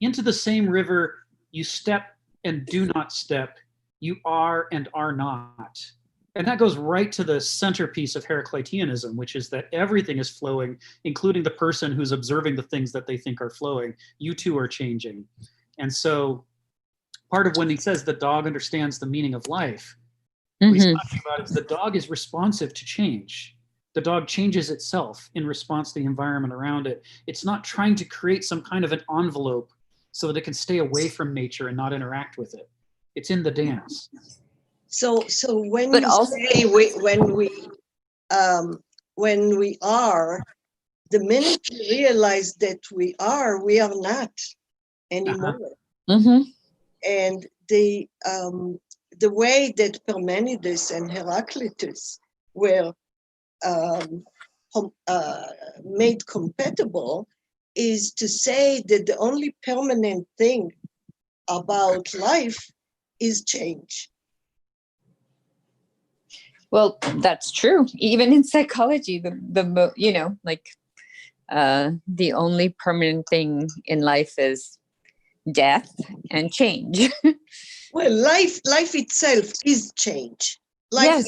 into the same river you step and do not step, you are and are not. And that goes right to the centerpiece of Heracliteanism, which is that everything is flowing, including the person who's observing the things that they think are flowing. You too are changing. And so part of when he says the dog understands the meaning of life, what he's talking about is the dog is responsive to change. The dog changes itself in response to the environment around it. It's not trying to create some kind of an envelope so that it can stay away from nature and not interact with it. It's in the dance. So when you say when we are, the minute we realize that we are not anymore. And the way that Parmenides and Heraclitus were made compatible is to say that the only permanent thing about life is change. Well, that's true. Even in psychology, the only permanent thing in life is death and change. Well, life itself is change. Life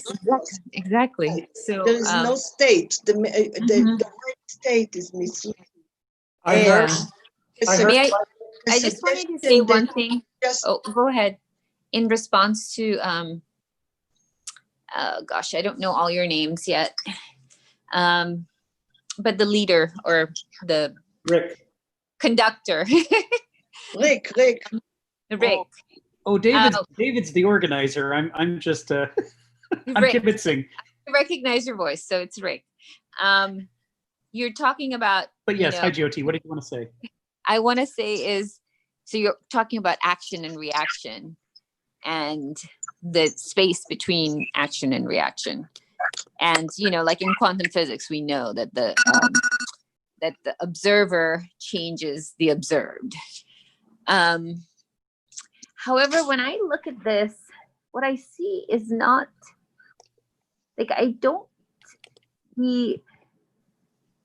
exactly. So there is no state. The word state is misleading. I just wanted to say one thing. Go ahead. In response to gosh, I don't know all your names yet. But the leader or the conductor. Rick. Oh, David's the organizer. I'm just I'm kibitzing. I recognize your voice, so it's Rick. You're talking about. But yes, hi Jyoti. What do you want to say? I want to say so you're talking about action and reaction, and the space between action and reaction, and like in quantum physics, we know that the observer changes the observed. However, when I look at this, what I see is not like I don't see,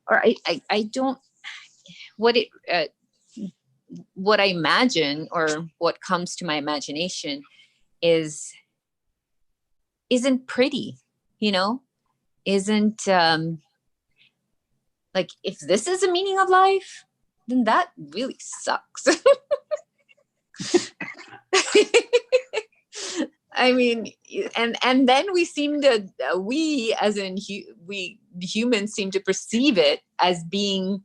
or I don't what I imagine or what comes to my imagination isn't pretty, isn't like if this is the meaning of life, then that really sucks. I mean, and then we seem to, we as in we humans seem to perceive it as being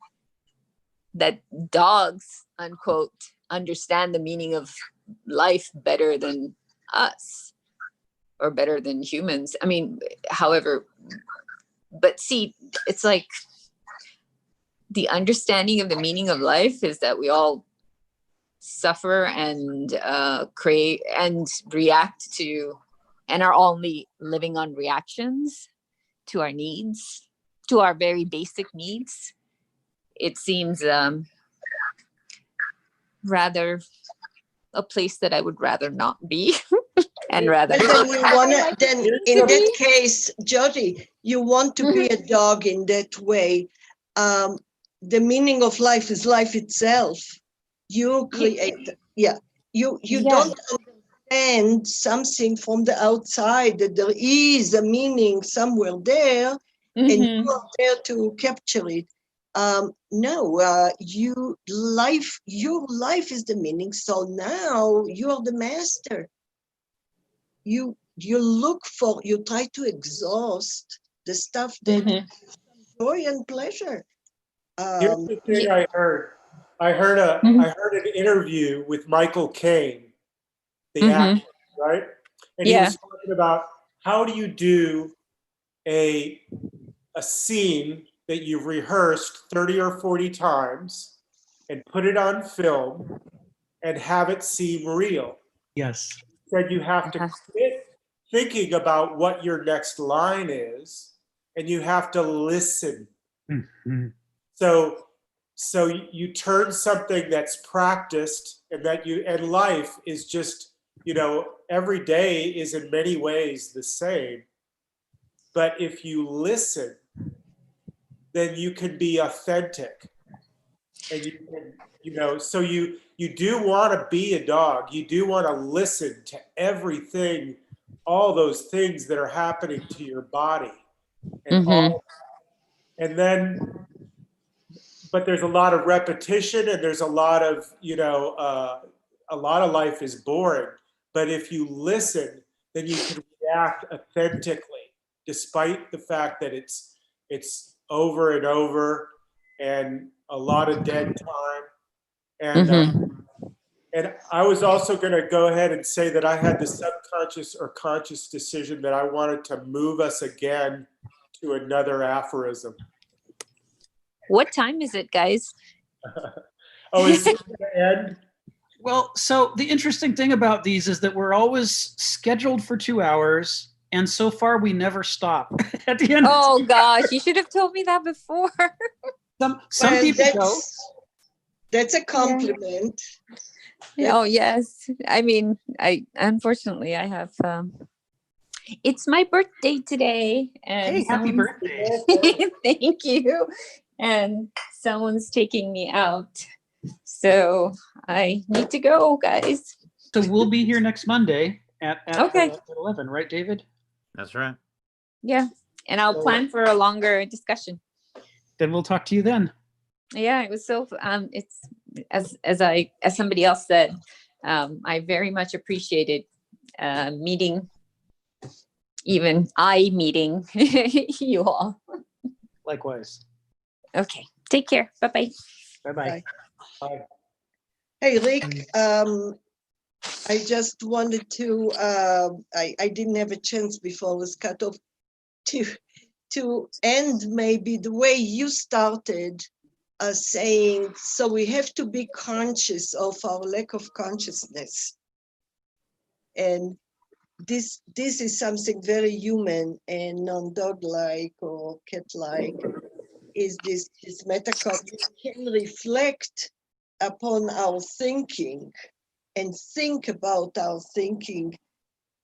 that dogs, unquote, understand the meaning of life better than us or better than humans. I mean, however, but see, it's like the understanding of the meaning of life is that we all suffer and create and react to, and are only living on reactions to our needs, to our very basic needs. It seems rather a place that I would rather not be. And rather then you wanna, then in that case, Jody, you want to be a dog in that way. The meaning of life is life itself. You create, you don't understand something from the outside, that there is a meaning somewhere there, and you are there to capture it. No, your life is the meaning. So now you are the master. You try to exhaust the stuff that gives joy and pleasure. Here's the thing I heard. I heard an interview with Michael Caine, the actor, right? And he was talking about how do you do a scene that you've rehearsed 30 or 40 times and put it on film and have it seem real. Yes. He said you have to quit thinking about what your next line is, and you have to listen. So you turn something that's practiced, and life is just, every day is in many ways the same. But if you listen, then you can be authentic. And you can, so you do want to be a dog. You do want to listen to everything, all those things that are happening to your body. And then, but there's a lot of repetition, and there's a lot of, a lot of life is boring. But if you listen, then you can react authentically, despite the fact that it's over and over and a lot of dead time. And I was also going to go ahead and say that I had the subconscious or conscious decision that I wanted to move us again to another aphorism. What time is it, guys? Oh, is it going to end? Well, so the interesting thing about these is that we're always scheduled for 2 hours, and so far we never stop at the end. Oh gosh, you should have told me that before. Some people go. That's a compliment. Oh yes, I mean, unfortunately I have. It's my birthday today, and hey, happy birthday! Thank you. And someone's taking me out, so I need to go, guys. So we'll be here next Monday at 11, right, David? That's right. Yeah, and I'll plan for a longer discussion. Then we'll talk to you then. Yeah, it was so. It's as somebody else said, I very much appreciated meeting. Even meeting you all. Likewise. Okay. Take care. Bye-bye. Bye-bye. Bye. Hey, Rick, I just wanted to, I didn't have a chance before I was cut off to end maybe the way you started saying, so we have to be conscious of our lack of consciousness. And this is something very human and non-dog-like or cat-like, is this metacognition can reflect upon our thinking and think about our thinking.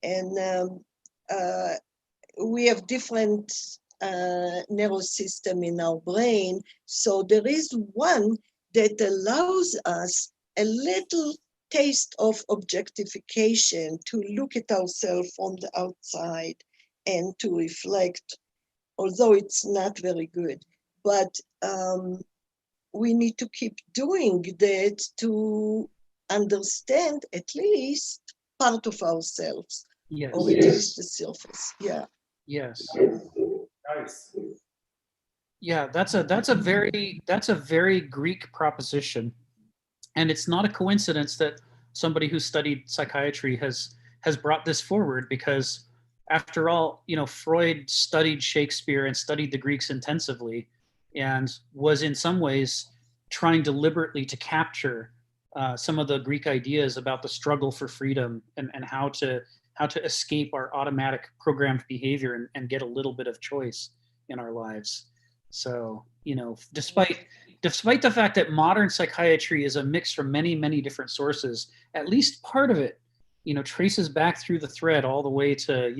And we have different nervous system in our brain. So there is one that allows us a little taste of objectification, to look at ourselves from the outside and to reflect, although it's not very good. But we need to keep doing that to understand at least part of ourselves. Yes. or reduce the surface. Yeah. Yes. Nice. Yeah, that's a very Greek proposition, and it's not a coincidence that somebody who studied psychiatry has brought this forward, because after all, Freud studied Shakespeare and studied the Greeks intensively, and was in some ways trying deliberately to capture some of the Greek ideas about the struggle for freedom and how to escape our automatic programmed behavior and get a little bit of choice in our lives. So, despite the fact that modern psychiatry is a mix from many, many different sources, at least part of it, traces back through the thread all the way to,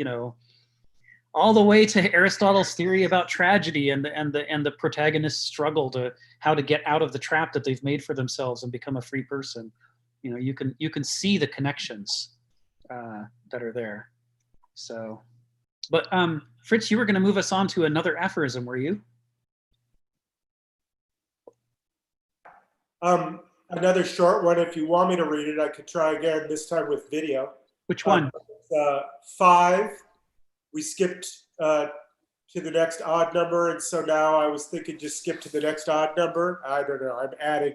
Aristotle's theory about tragedy and the protagonist's struggle to how to get out of the trap that they've made for themselves and become a free person. You can see the connections that are there. So, but Fritz, you were going to move us on to another aphorism, were you? Another short one. If you want me to read it, I could try again, this time with video. Which one? 5. We skipped to the next odd number, and so now I was thinking just skip to the next odd number. I don't know. I'm adding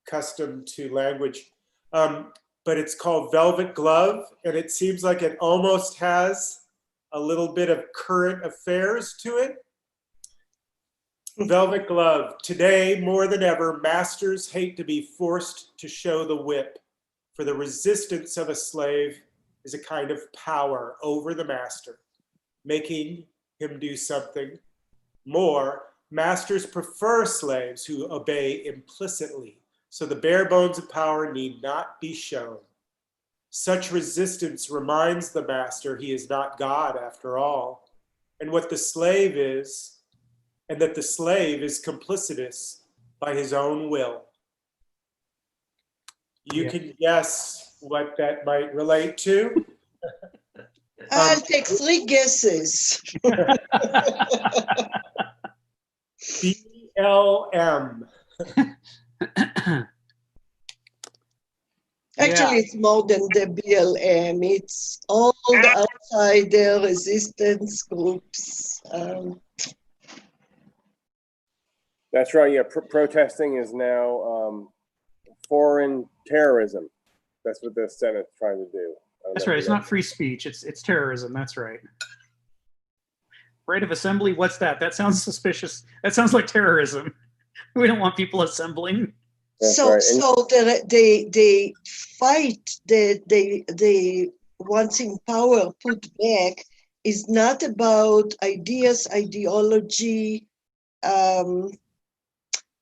custom to language. But it's called Velvet Glove, and it seems like it almost has a little bit of current affairs to it. Velvet Glove. Today, more than ever, masters hate to be forced to show the whip, for the resistance of a slave is a kind of power over the master, making him do something more. Masters prefer slaves who obey implicitly, so the bare bones of power need not be shown. Such resistance reminds the master he is not God after all, and what the slave is, and that the slave is complicitous by his own will. You can guess what that might relate to. I'll take 3 guesses. BLM. Actually, it's more than the BLM. It's all the outsider resistance groups. That's right. Yeah, protesting is now foreign terrorism. That's what the Senate's trying to do. That's right. It's not free speech. It's terrorism. That's right. Right of assembly. What's that? That sounds suspicious. That sounds like terrorism. We don't want people assembling. That's so right. they fight that they wanting power put back is not about ideas, ideology,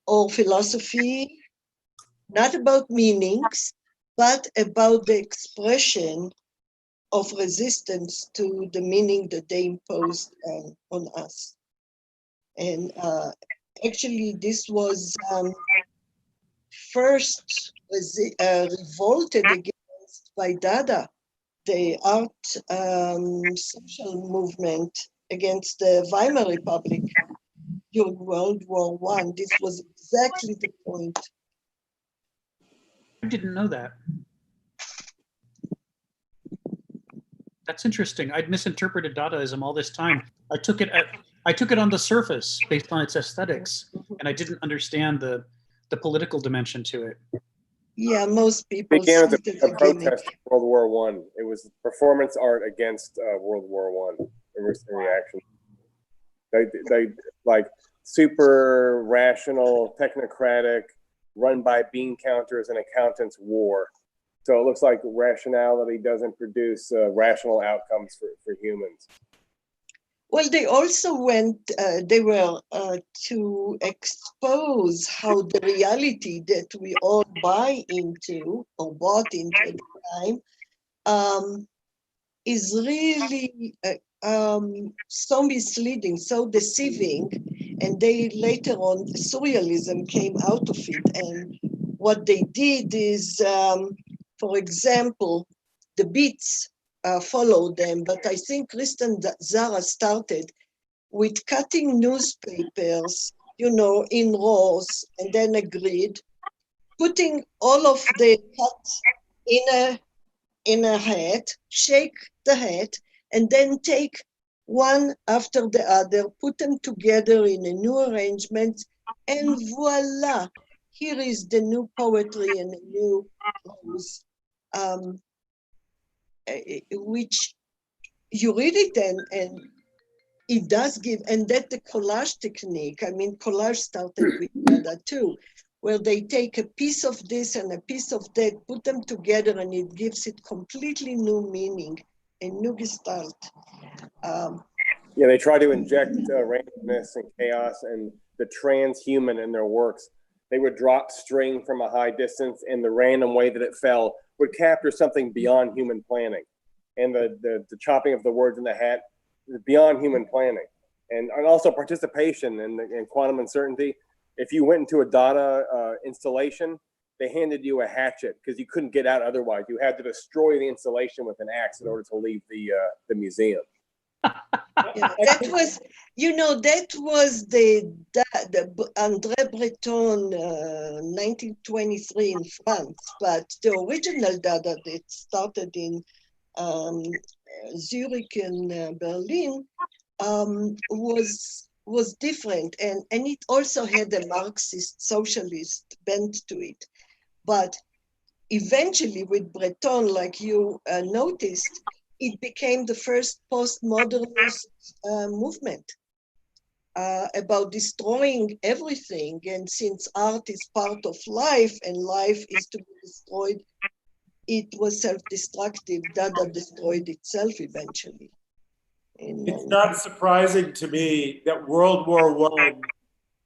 or philosophy, not about meanings, but about the expression of resistance to the meaning that they imposed on us. And actually, this was first revolted against by Dada, the art social movement against the Weimar Republic during World War I. This was exactly the point. I didn't know that. That's interesting. I'd misinterpreted Dadaism all this time. I took it on the surface based on its aesthetics, and I didn't understand the political dimension to it. Yeah, most people began as a protest in World War I. It was performance art against World War I in reaction. They like super rational, technocratic, run by bean counters and accountants war. So it looks like rationality doesn't produce rational outcomes for humans. Well, they also went, they were to expose how the reality that we all buy into or bought into at the time is really so misleading, so deceiving. And they later on, surrealism came out of it. And what they did is, for example, the Beats followed them, but I think Kristen Zara started with cutting newspapers, in rows, and then agreed, putting all of the cuts in a in a hat, shake the hat, and then take one after the other, put them together in a new arrangement, and voila, here is the new poetry and a new prose, which you read it and it does give, and that the collage technique, I mean, collage started with that too, where they take a piece of this and a piece of that, put them together, and it gives it completely new meaning, a new gestalt. Yeah, they try to inject randomness and chaos and the transhuman in their works. They would drop string from a high distance, and the random way that it fell would capture something beyond human planning. And the chopping of the words in the hat is beyond human planning. And also participation in quantum uncertainty. If you went into a Dada installation, they handed you a hatchet because you couldn't get out otherwise. You had to destroy the installation with an axe in order to leave the museum. Yeah, that was, that was the André Breton, 1923 in France, but the original Dada that started in Zurich and Berlin was different, and it also had a Marxist socialist bent to it. But eventually with Breton, like you noticed, it became the first postmodernist movement about destroying everything. And since art is part of life and life is to be destroyed, it was self-destructive. Dada destroyed itself eventually. It's not surprising to me that World War I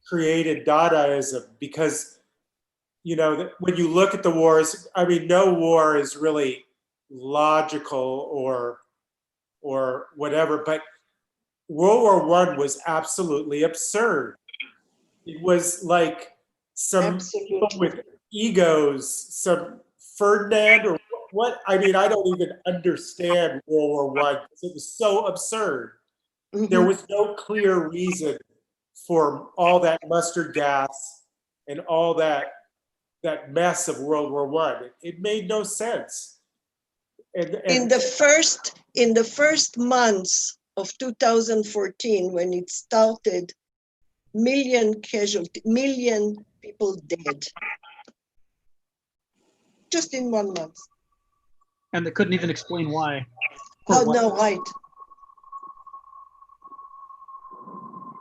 created Dadaism because, when you look at the wars, I mean, no war is really logical or whatever, but World War I was absolutely absurd. It was like some people with egos, some Ferdinand or what? I mean, I don't even understand World War I because it was so absurd. There was no clear reason for all that mustard gas and all that mess of World War I. It made no sense. In the first months of 2014, when it started, million people dead. Just in 1 month. And they couldn't even explain why. Oh, no, right.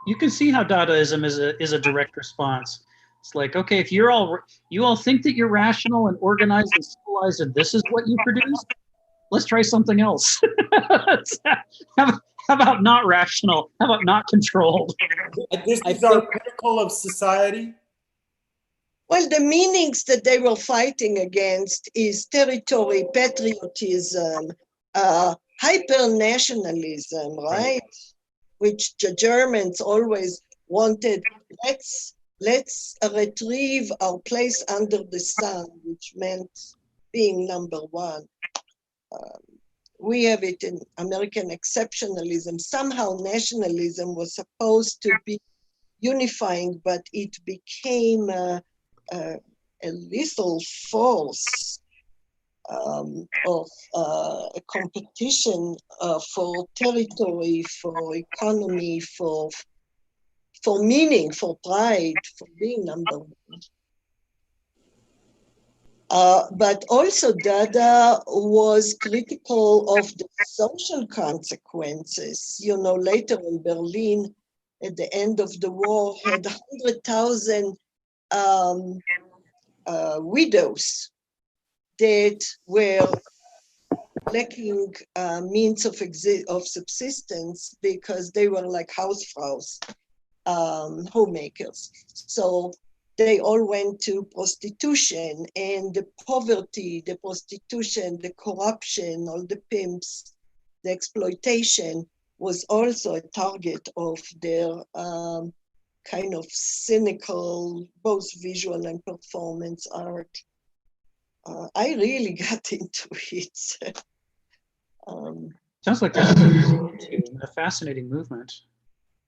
You can see how Dadaism is a direct response. It's like, okay, if you all think that you're rational and organized and civilized and this is what you produce, let's try something else. How about not rational? How about not controlled? This is our pinnacle of society. Well, the meanings that they were fighting against is territory, patriotism, hyper-nationalism, right? Which the Germans always wanted. Let's retrieve our place under the sun, which meant being number one. We have it in American exceptionalism. Somehow nationalism was supposed to be unifying, but it became a lethal force of a competition for territory, for economy, for meaning, for pride, for being number one. But also Dada was critical of the social consequences. Later in Berlin, at the end of the war, had 100,000 widows that were lacking means of subsistence because they were like housefraus, homemakers. So they all went to prostitution, and the poverty, the prostitution, the corruption, all the pimps, the exploitation was also a target of their kind of cynical, both visual and performance art. I really got into it. Sounds like a fascinating movement.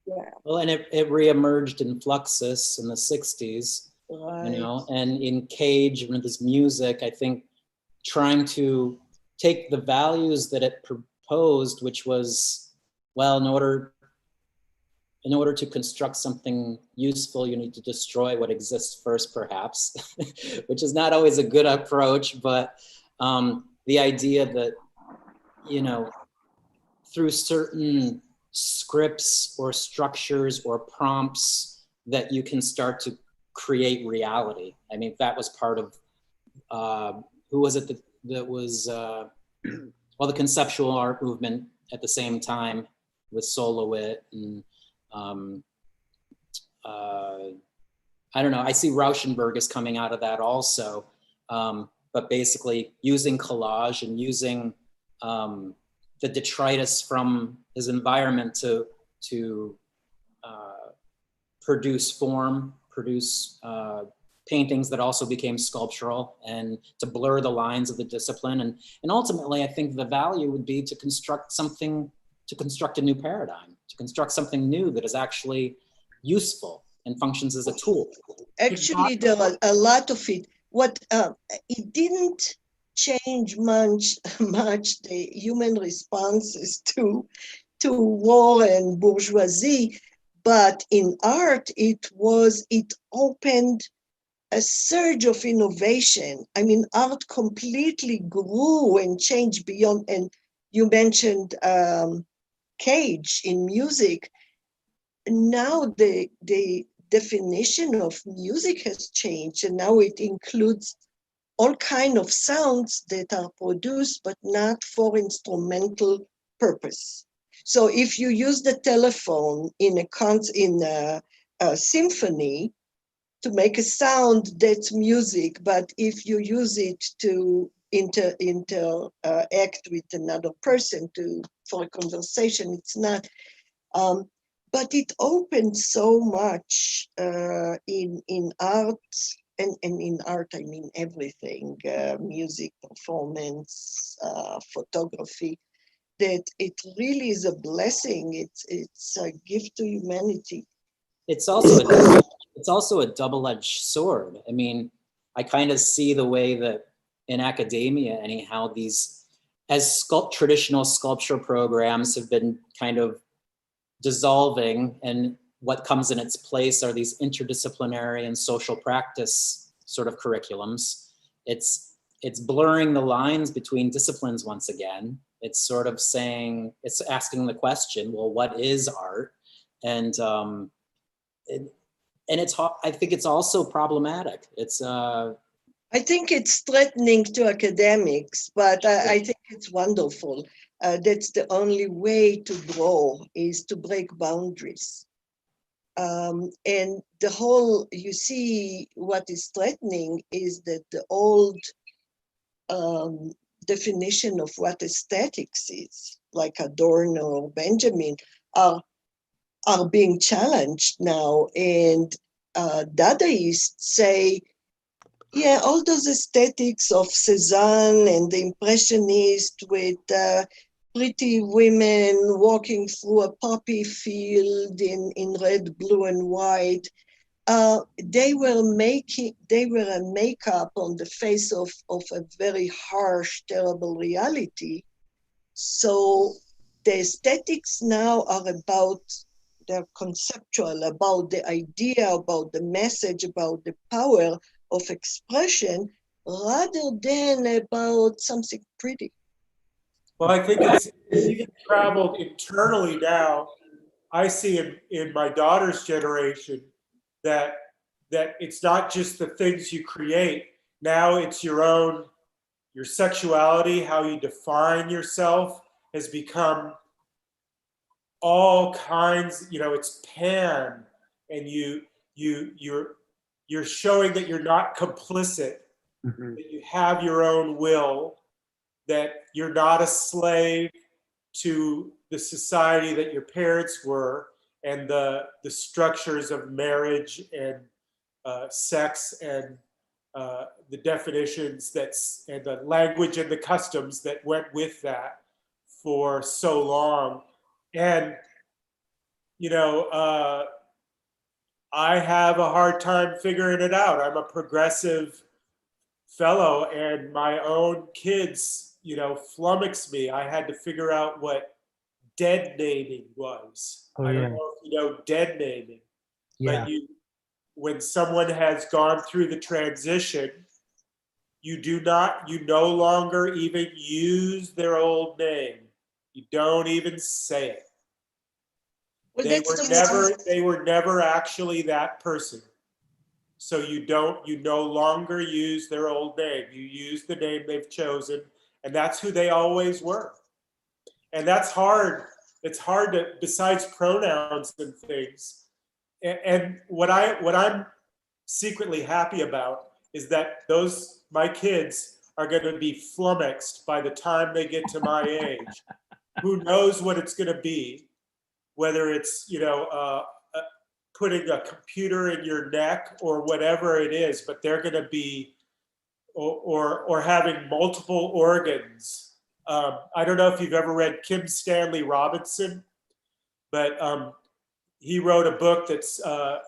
Yeah. Well, and it reemerged in Fluxus in the 60s, right. And in Cage, with his music, I think trying to take the values that it proposed, which was, well, in order to construct something useful, you need to destroy what exists first, perhaps, which is not always a good approach, but the idea that, you know, through certain scripts or structures or prompts that you can start to create reality. I mean, that was part of, who was it that was, well, the conceptual art movement at the same time with Solowit and, I don't know, I see Rauschenberg is coming out of that also, but basically using collage and using the detritus from his environment to produce form, produce paintings that also became sculptural, and to blur the lines of the discipline. And ultimately, I think the value would be to construct something, to construct a new paradigm, to construct something new that is actually useful and functions as a tool. Actually, there are a lot of it. What it didn't change much the human responses to war and bourgeoisie, but in art it opened a surge of innovation. I mean, art completely grew and changed beyond. And you mentioned Cage in music. Now the definition of music has changed, and now it includes all kinds of sounds that are produced but not for instrumental purpose. So if you use the telephone in a symphony to make a sound, that's music. But if you use it to interact with another person for a conversation, it's not. But it opened so much in art, and in art I mean everything, music, performance, photography, that it really is a blessing. It's a gift to humanity. It's also a double-edged sword. I mean, I kind of see the way that in academia, anyhow, these, as traditional sculpture programs have been kind of dissolving, and what comes in its place are these interdisciplinary and social practice sort of curriculums. It's blurring the lines between disciplines once again. It's sort of saying, it's asking the question, well, what is art? And it's, I think it's also problematic. It's I think it's threatening to academics, but I think it's wonderful. That's the only way to grow, is to break boundaries. And the whole, you see, what is threatening is that the old definition of what aesthetics is, like Adorno or Benjamin, are being challenged now. And Dadaists say, yeah, all those aesthetics of Cézanne and the Impressionist with pretty women walking through a poppy field in red, blue, and white, they were a makeup on the face of a very harsh, terrible reality. So the aesthetics now are they're conceptual, about the idea, about the message, about the power of expression, rather than about something pretty. Well, I think it's even traveled internally now. I see in my daughter's generation that it's not just the things you create. Now it's your sexuality, how you define yourself has become all kinds, it's pan, and you're showing that you're not complicit, that you have your own will, that you're not a slave to the society that your parents were, and the structures of marriage and sex, and the definitions and the language and the customs that went with that for so long. And I have a hard time figuring it out. I'm a progressive fellow, and my own kids flummoxed me. I had to figure out what dead naming was. Oh, I don't yeah. know if you know dead naming, Yeah. but when someone has gone through the transition, you no longer even use their old name. You don't even say it. Well, They were never actually that person. So you no longer use their old name. You use the name they've chosen, and that's who they always were. And that's hard. It's hard to, besides pronouns and things. And what I'm secretly happy about is that my kids are going to be flummoxed by the time they get to my age. Who knows what it's going to be, whether it's putting a computer in your neck or whatever it is, but they're going to be or having multiple organs. I don't know if you've ever read Kim Stanley Robinson, but he wrote a book that's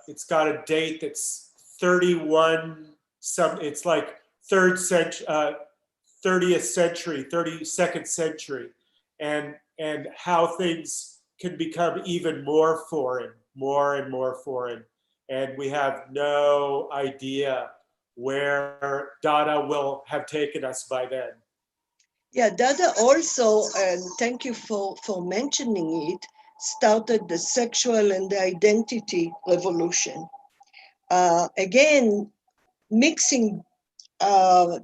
it's got a date that's 31 some. It's like 30th century, 32nd century, and how things can become even more foreign, more and more foreign, and we have no idea where Dada will have taken us by then. Yeah, Dada also, and thank you for mentioning it, started the sexual and the identity revolution. Again, mixing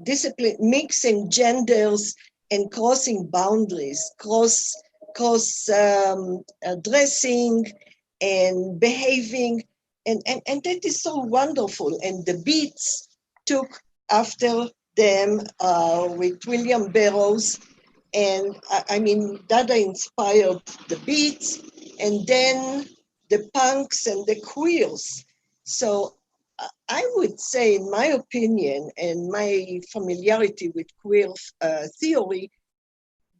discipline, mixing genders and crossing boundaries, cross dressing and behaving, and that is so wonderful. And the Beats took after them with William Burroughs, and I mean Dada inspired the Beats, and then the punks and the queers. So I would say, in my opinion and my familiarity with queer theory,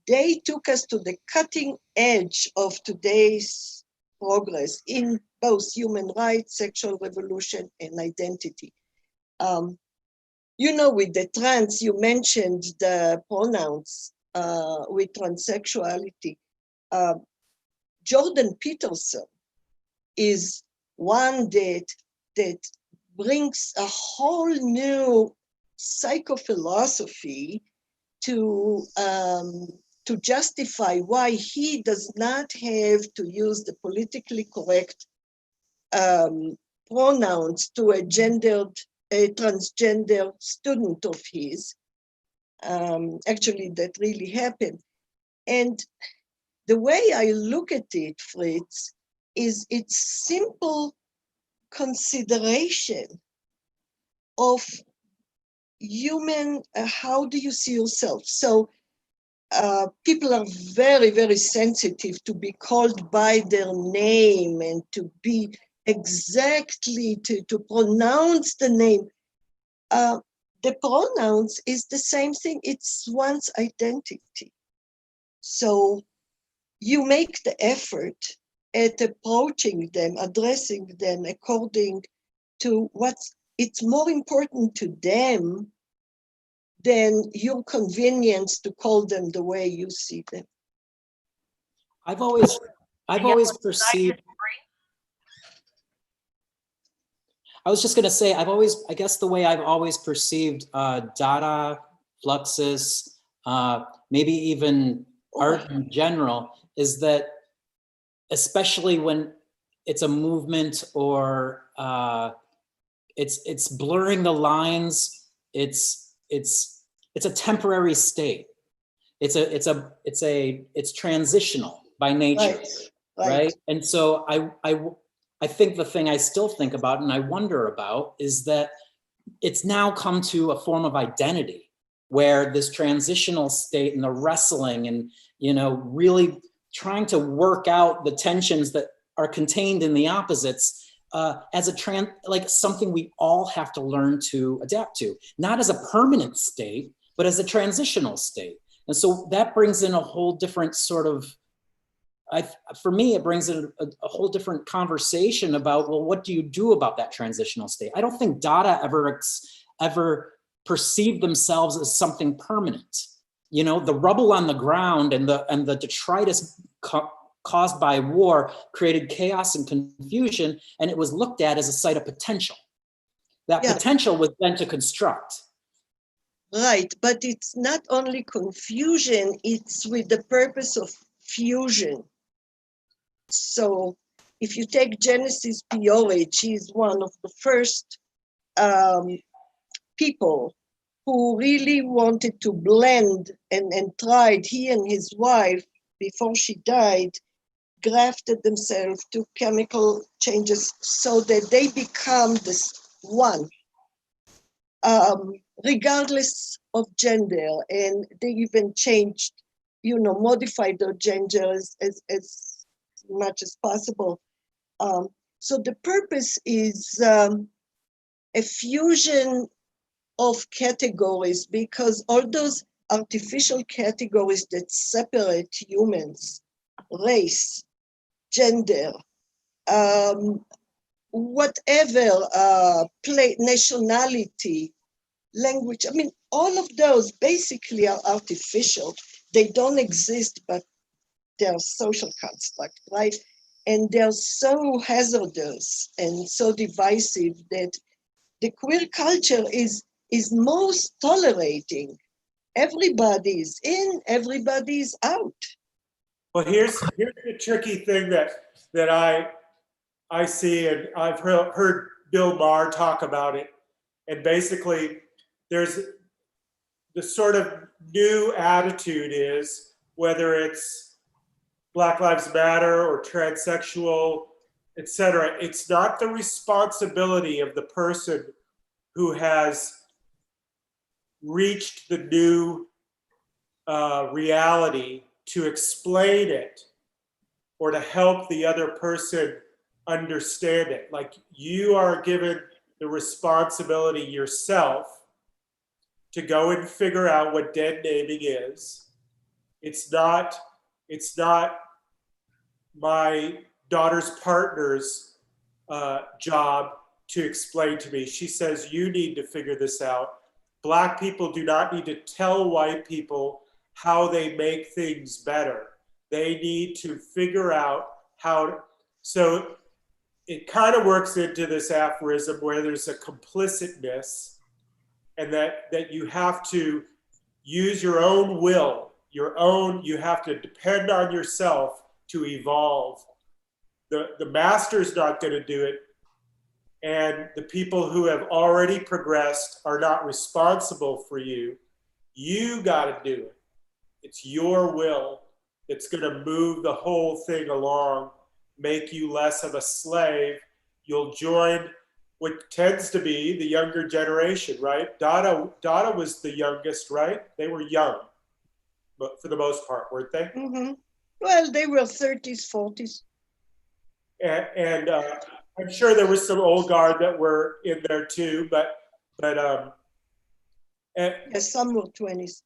they took us to the cutting edge of today's progress in both human rights, sexual revolution, and identity. With the trans, you mentioned the pronouns with transsexuality. Jordan Peterson is one that brings a whole new psychophilosophy to justify why he does not have to use the politically correct pronouns to a transgender student of his. Actually, that really happened. And the way I look at it, Fritz, is it's simple consideration of human, how do you see yourself? So people are very, very sensitive to be called by their name and to be exactly, to pronounce the name. The pronouns is the same thing. It's one's identity. So you make the effort at approaching them, addressing them according to it's more important to them than your convenience to call them the way you see them. I've always perceived. I was just going to say, I guess the way I've always perceived Dada, Fluxus, maybe even art in general, is that especially when it's a movement or it's blurring the lines, it's a temporary state. It's transitional by nature, right? And so I think the thing I still think about and I wonder about is that it's now come to a form of identity where this transitional state and the wrestling and, really trying to work out the tensions that are contained in the opposites as like something we all have to learn to adapt to, not as a permanent state, but as a transitional state. And so that brings in a whole different sort of, for me, it brings in a whole different conversation about, well, what do you do about that transitional state? I don't think Dada ever perceived themselves as something permanent. You know, the rubble on the ground and the detritus caused by war created chaos and confusion, and it was looked at as a site of potential. That potential was then to construct. Right, but it's not only confusion, it's with the purpose of fusion. So if you take Genesis P.O.H., he's one of the first people who really wanted to blend and tried, he and his wife, before she died, grafted themselves to chemical changes so that they become this one, regardless of gender. And they even changed, modified their gender as much as possible. So the purpose is a fusion of categories, because all those artificial categories that separate humans, race, gender, whatever, nationality, language, I mean, all of those basically are artificial. They don't exist, but they're social construct, right? And they're so hazardous and so divisive that the queer culture is most tolerating. Everybody's in, everybody's out. Well, here's the tricky thing that I see, and I've heard Bill Maher talk about it. And basically, there's the sort of new attitude is, whether it's Black Lives Matter or transsexual, etc., it's not the responsibility of the person who has reached the new reality to explain it or to help the other person understand it. Like, you are given the responsibility yourself to go and figure out what dead naming is. It's not my daughter's partner's job to explain to me. She says, you need to figure this out. Black people do not need to tell white people how they make things better. They need to figure out how to, so it kind of works into this aphorism where there's a complicitness, and that you have to use your own will, you have to depend on yourself to evolve. The master's not going to do it, and the people who have already progressed are not responsible for you. You got to do it. It's your will that's going to move the whole thing along, make you less of a slave. You'll join what tends to be the younger generation, right? Dada was the youngest, right? They were young, but for the most part, weren't they? Mm-hmm. Well, they were 30s, 40s. And I'm sure there was some old guard that were in there too, but yes, some were 20s.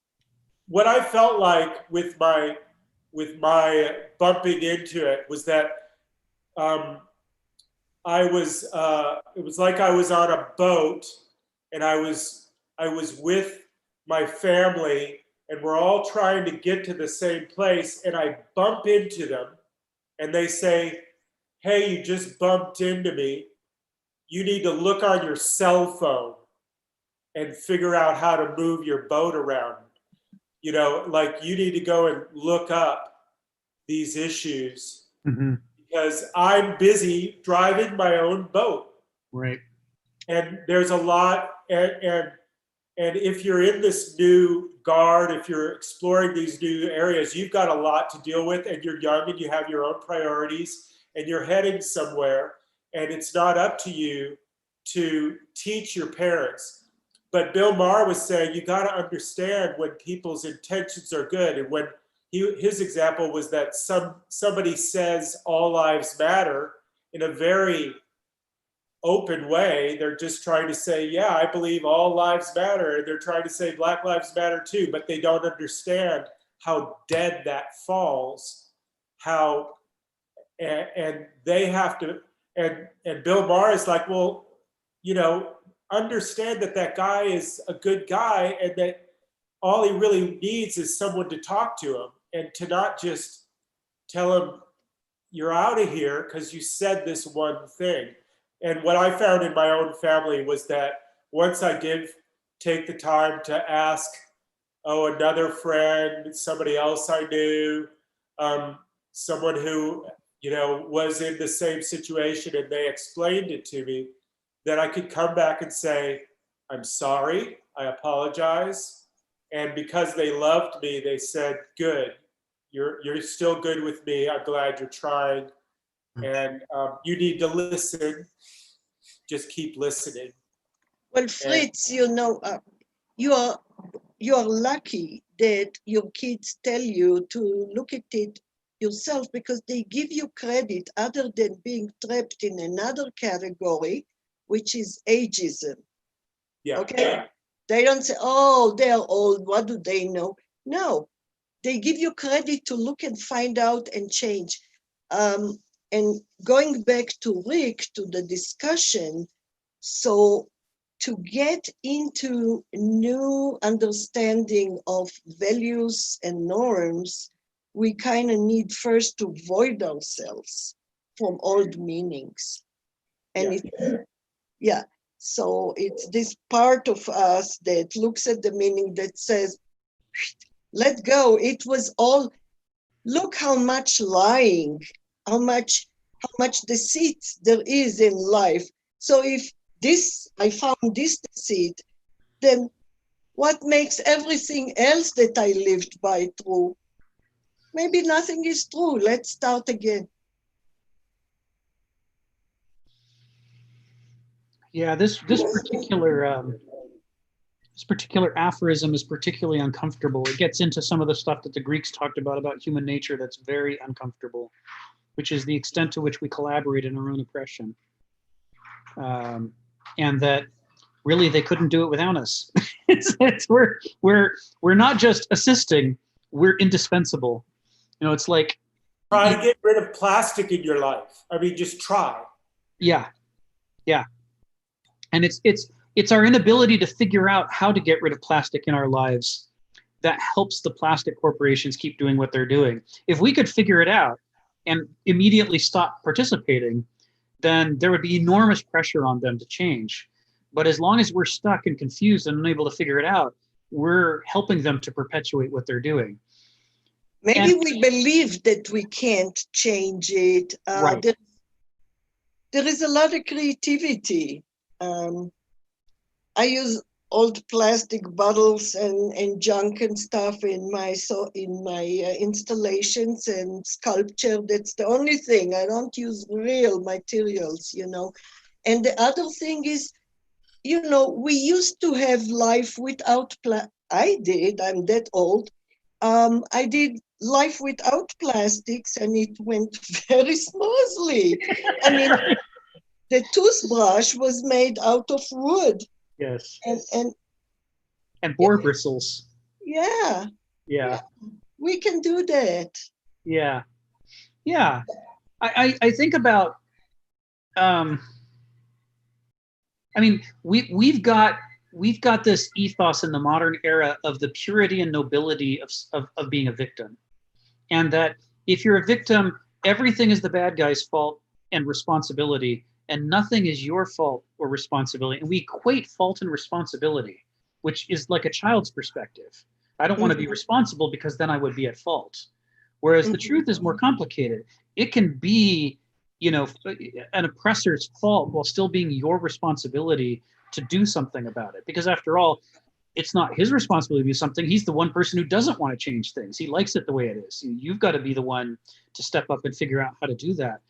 What I felt like with my bumping into it was that it was like I was on a boat, and I was with my family, and we're all trying to get to the same place, and I bump into them, and they say, hey, you just bumped into me. You need to look on your cell phone and figure out how to move your boat around. You know, like, you need to go and look up these issues, because I'm busy driving my own boat. Right. And there's a lot, and if you're in this new guard, if you're exploring these new areas, you've got a lot to deal with, and you're young and you have your own priorities, and you're heading somewhere, and it's not up to you to teach your parents. But Bill Maher was saying, you got to understand when people's intentions are good. And when his example was that somebody says all lives matter in a very open way. They're just trying to say, yeah, I believe all lives matter. And they're trying to say Black lives matter too, but they don't understand how dead that falls, and they have to, and Bill Maher is like, well, understand that guy is a good guy, and that all he really needs is someone to talk to him, and to not just tell him, you're out of here because you said this one thing. And what I found in my own family was that once I did take the time to ask, another friend, somebody else I knew, someone who, was in the same situation, and they explained it to me, that I could come back and say, I'm sorry, I apologize. And because they loved me, they said, good, you're still good with me. I'm glad you're trying. And you need to listen. Just keep listening. Well, Fritz, you are lucky that your kids tell you to look at it yourself, because they give you credit other than being trapped in another category, which is ageism. Yeah. Okay? They don't say, oh, they're old, what do they know? No, they give you credit to look and find out and change. And going back to Rick, to the discussion, so to get into new understanding of values and norms, we kind of need first to void ourselves from old meanings. And so it's this part of us that looks at the meaning that says, let go. It was all, look how much lying, how much deceit there is in life. So if I found this deceit, then what makes everything else that I lived by true? Maybe nothing is true. Let's start again. Yeah, this particular aphorism is particularly uncomfortable. It gets into some of the stuff that the Greeks talked about human nature that's very uncomfortable, which is the extent to which we collaborate in our own oppression. And that really they couldn't do it without us. We're not just assisting, we're indispensable. It's like, try to get rid of plastic in your life. I mean, just try. Yeah. And it's our inability to figure out how to get rid of plastic in our lives that helps the plastic corporations keep doing what they're doing. If we could figure it out and immediately stop participating, then there would be enormous pressure on them to change. But as long as we're stuck and confused and unable to figure it out, we're helping them to perpetuate what they're doing. Maybe we believe that we can't change it. Right. There is a lot of creativity. I use old plastic bottles and junk and stuff in my installations and sculpture. That's the only thing. I don't use real materials, And the other thing is, we used to have life without I did. I'm that old. I did life without plastics, and it went very smoothly. I mean, the toothbrush was made out of wood. Yes. And boar bristles. Yeah. We can do that. Yeah. I think about. We've got this ethos in the modern era of the purity and nobility of being a victim, and that if you're a victim, everything is the bad guy's fault and responsibility, and nothing is your fault or responsibility. And we equate fault and responsibility, which is like a child's perspective. I don't want to be responsible because then I would be at fault. Whereas the truth is more complicated. It can be, an oppressor's fault while still being your responsibility to do something about it. Because after all, it's not his responsibility to do something. He's the one person who doesn't want to change things. He likes it the way it is. You've got to be the one to step up and figure out how to do that.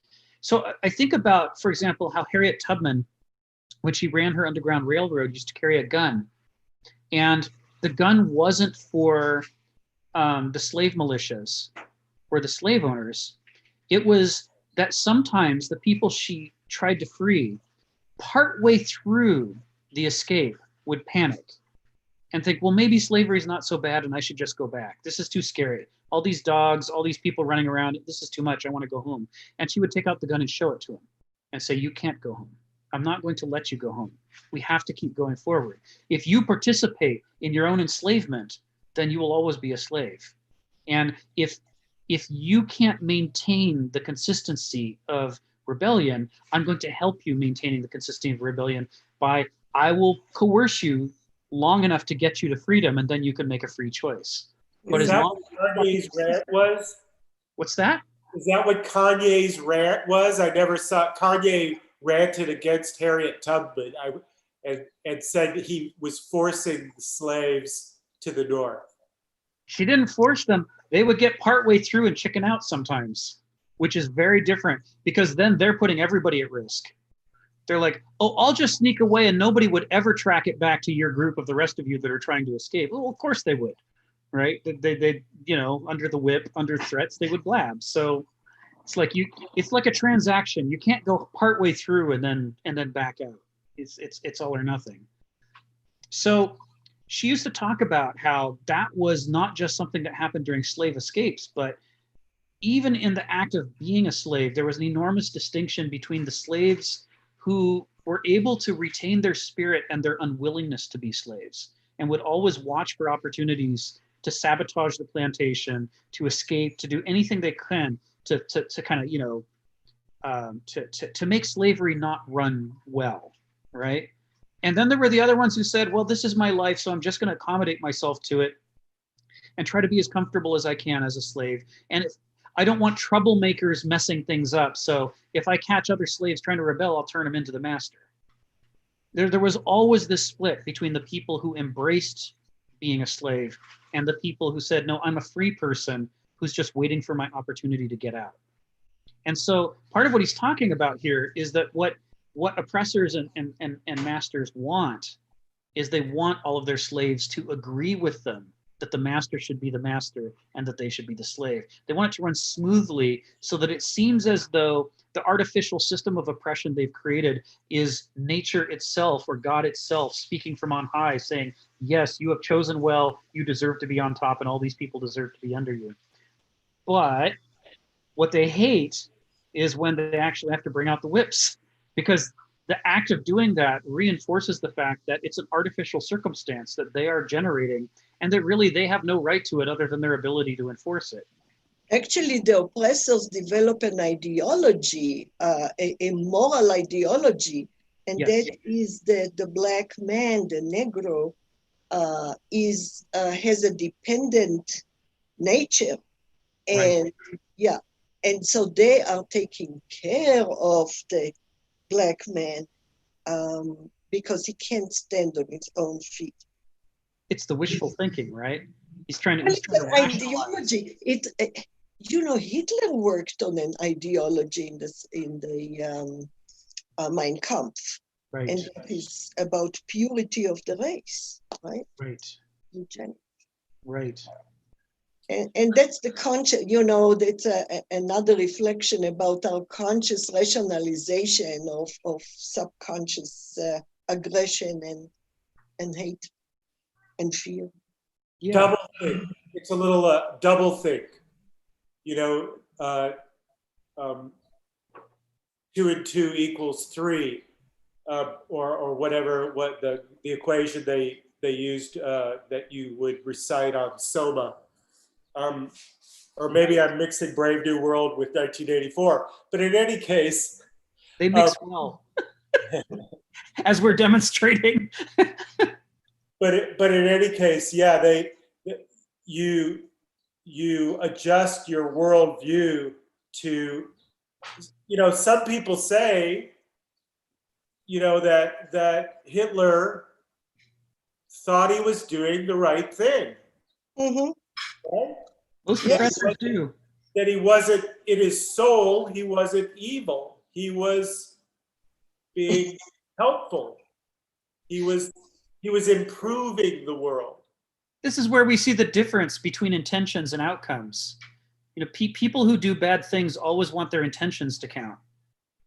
So I think about, for example, how Harriet Tubman, when she ran her Underground Railroad, used to carry a gun. And the gun wasn't for the slave militias or the slave owners. It was that sometimes the people she tried to free, partway through the escape, would panic and think, well, maybe slavery is not so bad and I should just go back. This is too scary. All these dogs, all these people running around, this is too much. I want to go home. And she would take out the gun and show it to him and say, you can't go home. I'm not going to let you go home. We have to keep going forward. If you participate in your own enslavement, then you will always be a slave. And if you can't maintain the consistency of rebellion, I'm going to help you maintaining the consistency of rebellion by I will coerce you long enough to get you to freedom, and then you can make a free choice. But Is as that long what Kanye's rant was? What's that? Is that what Kanye's rant was? I never saw Kanye ranted against Harriet Tubman and said he was forcing the slaves to the north. She didn't force them. They would get partway through and chicken out sometimes, which is very different because then they're putting everybody at risk. They're like, oh, I'll just sneak away and nobody would ever track it back to your group of the rest of you that are trying to escape. Well, of course they would, right? They you know, under the whip, under threats, they would blab. So it's like it's like a transaction. You can't go partway through and then back out. It's all or nothing. So she used to talk about how that was not just something that happened during slave escapes, but even in the act of being a slave, there was an enormous distinction between the slaves who were able to retain their spirit and their unwillingness to be slaves and would always watch for opportunities to sabotage the plantation, to escape, to do anything they can to kind of, you know, to make slavery not run well, right? And then there were the other ones who said, well, this is my life, so I'm just going to accommodate myself to it and try to be as comfortable as I can as a slave. And I don't want troublemakers messing things up. So if I catch other slaves trying to rebel, I'll turn them into the master. There was always this split between the people who embraced being a slave and the people who said, no, I'm a free person who's just waiting for my opportunity to get out. And so part of what he's talking about here is that what oppressors and masters want is they want all of their slaves to agree with them that the master should be the master and that they should be the slave. They want it to run smoothly so that it seems as though the artificial system of oppression they've created is nature itself or God itself speaking from on high saying, yes, you have chosen well, you deserve to be on top and all these people deserve to be under you. But what they hate is when they actually have to bring out the whips, because the act of doing that reinforces the fact that it's an artificial circumstance that they are generating and that really they have no right to it other than their ability to enforce it. Actually, the oppressors develop an ideology, a moral ideology, and Yes. that is that the black man, the Negro, has a dependent nature. And Right. yeah, and so they are taking care of the black man because he can't stand on his own feet. It's the wishful thinking, right? He's trying to It's an rationalize. ideology. You know, Hitler worked on an ideology in the Mein Kampf, Right. and that is about purity of the race, right? Right. Eugenics. Right. And that's the conscious, you know, that's another reflection about our conscious rationalization of subconscious aggression and hate and fear. Yeah. Double think. It's a little double think. You know, 2 and 2 equals 3, or whatever. What the equation they used that you would recite on Soma. Or maybe I'm mixing Brave New World with 1984. But in any case, they mix well, as we're demonstrating. But in any case, yeah, you adjust your worldview to, you know, some people say, you know, that Hitler thought he was doing the right thing. Mm-hmm. Right? Most professors do. That he wasn't, in his soul, he wasn't evil. He was being helpful. He was improving the world. This is where we see the difference between intentions and outcomes. You know, people who do bad things always want their intentions to count.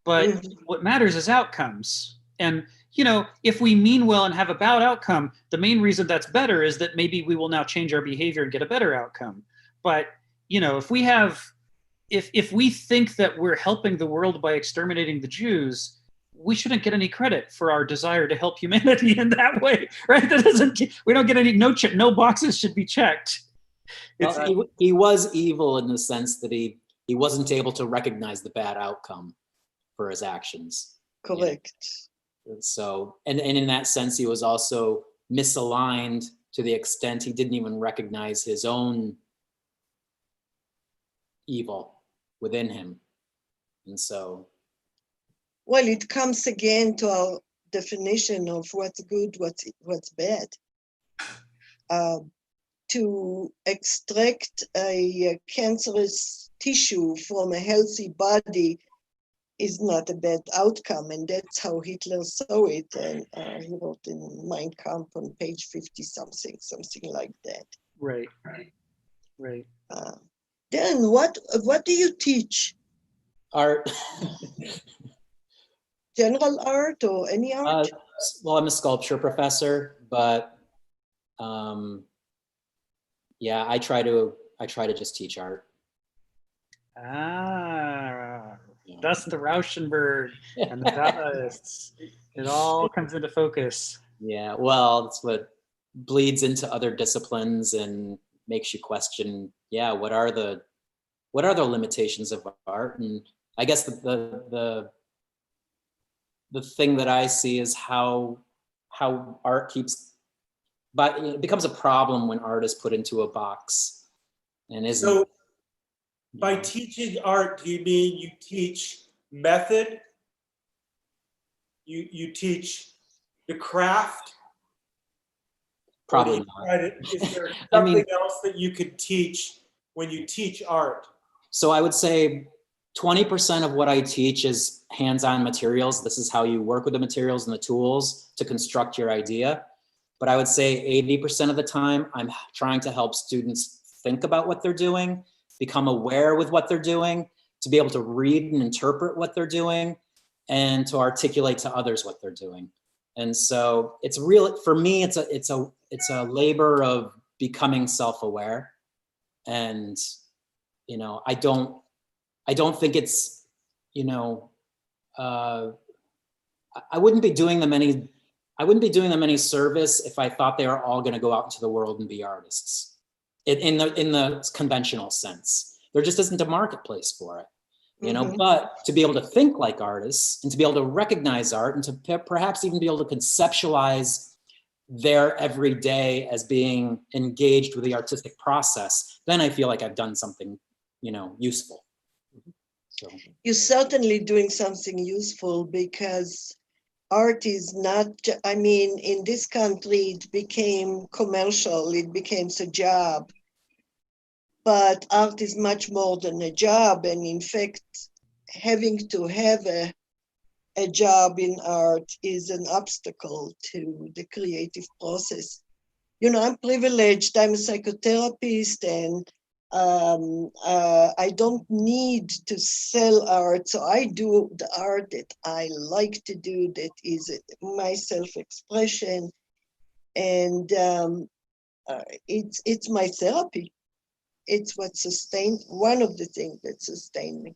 But what matters is outcomes. And, you know, if we mean well and have a bad outcome, the main reason that's better is that maybe we will now change our behavior and get a better outcome. But, you know, if we think that we're helping the world by exterminating the Jews, we shouldn't get any credit for our desire to help humanity in that way, right? That doesn't, we don't get any, no boxes should be checked. Well, he was evil in the sense that he wasn't able to recognize the bad outcome for his actions. Correct. You know? So, and in that sense, he was also misaligned to the extent he didn't even recognize his own evil within him. And so. Well, it comes again to our definition of what's good, what's bad. To extract a cancerous tissue from a healthy body is not a bad outcome, and that's how Hitler saw it. And he wrote in Mein Kampf on page 50 something like that. Right. Then what do you teach? Art. General art or any art? Well, I'm a sculpture professor, but yeah, I try to just teach art. That's the Rauschenberg and the Dadaists. It all comes into focus. Yeah, well, that's what bleeds into other disciplines and makes you question, yeah, what are the limitations of art? And I guess the thing that I see is how art but it becomes a problem when art is put into a box and isn't. So by teaching art, do you mean you teach method? You teach the craft? Probably not. Is there something else that you could teach when you teach art? So I would say 20% of what I teach is hands-on materials. This is how you work with the materials and the tools to construct your idea. But I would say 80% of the time, I'm trying to help students think about what they're doing, become aware with what they're doing, to be able to read and interpret what they're doing, and to articulate to others what they're doing. And so it's real, for me, it's a labor of becoming self-aware. And, you know, I don't think it's, you know, I wouldn't be doing them any service if I thought they were all going to go out into the world and be artists in the conventional sense. There just isn't a marketplace for it, you know, but to be able to think like artists and to be able to recognize art and to perhaps even be able to conceptualize their everyday as being engaged with the artistic process, then I feel like I've done something, you know, useful. So. You're certainly doing something useful, because art is not, I mean, in this country, it became commercial, it became a job. But art is much more than a job. And in fact, having to have a job in art is an obstacle to the creative process. You know, I'm privileged, I'm a psychotherapist, and I don't need to sell art. So I do the art that I like to do, that is my self-expression. And it's my therapy. It's what sustained, one of the things that sustained me.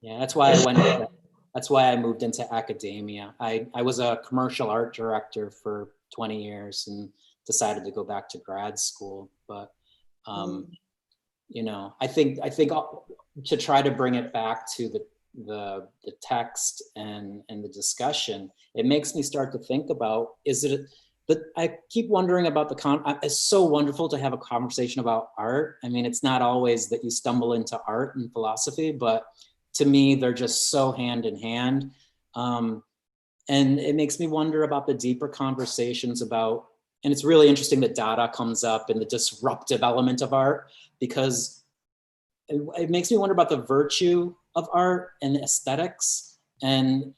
Yeah, that's why I moved into academia. I was a commercial art director for 20 years and decided to go back to grad school. But you know, I think to try to bring it back to the text and the discussion, it makes me start to think about, but I keep wondering about it's so wonderful to have a conversation about art. I mean, it's not always that you stumble into art and philosophy, but to me, they're just so hand in hand. And it makes me wonder about the deeper conversations about, and it's really interesting that Dada comes up in the disruptive element of art, because it makes me wonder about the virtue of art and aesthetics and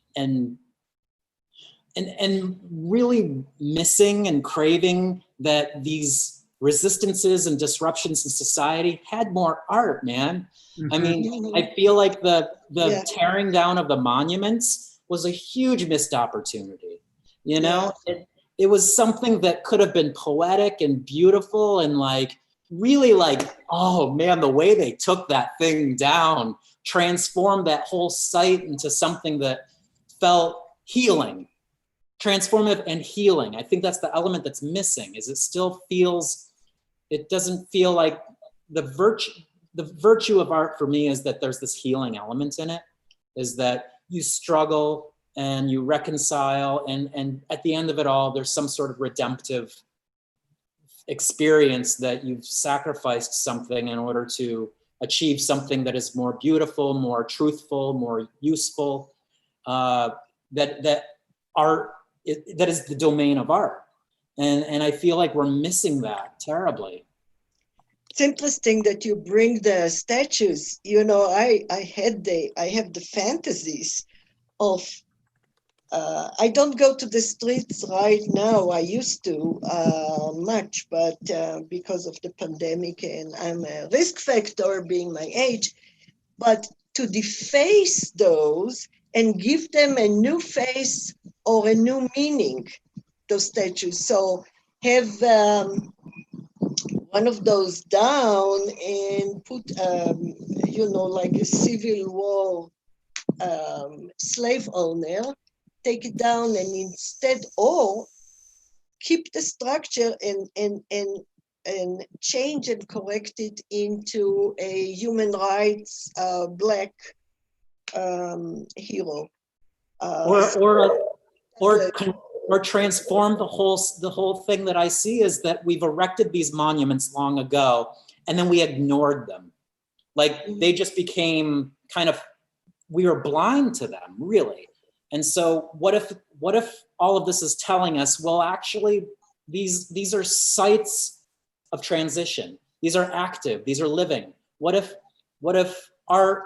really missing and craving that these resistances and disruptions in society had more art, man. I mean, I feel like the tearing down of the monuments was a huge missed opportunity. You know, it was something that could have been poetic and beautiful and like really like, oh man, the way they took that thing down transform that whole site into something that felt healing, transformative and healing. I think that's the element that's missing, is it doesn't feel like the virtue of art for me is that there's this healing element in it, is that you struggle and you reconcile, and at the end of it all, there's some sort of redemptive experience that you've sacrificed something in order to achieve something that is more beautiful, more truthful, more useful, that is the domain of art. And I feel like we're missing that terribly. It's interesting that you bring the statues. You know, I have the fantasies of, I don't go to the streets right now. I used to much, but because of the pandemic, and I'm a risk factor being my age, but to deface those and give them a new face or a new meaning, those statues. So have one of those down and put, like a Civil War slave owner, take it down and instead, or keep the structure and change and correct it into a human rights Black hero. Or transform the whole thing that I see is that we've erected these monuments long ago and then we ignored them. Like they just became we were blind to them, really. And so what if all of this is telling us, well, actually, these are sites of transition. These are active, these are living. What if art,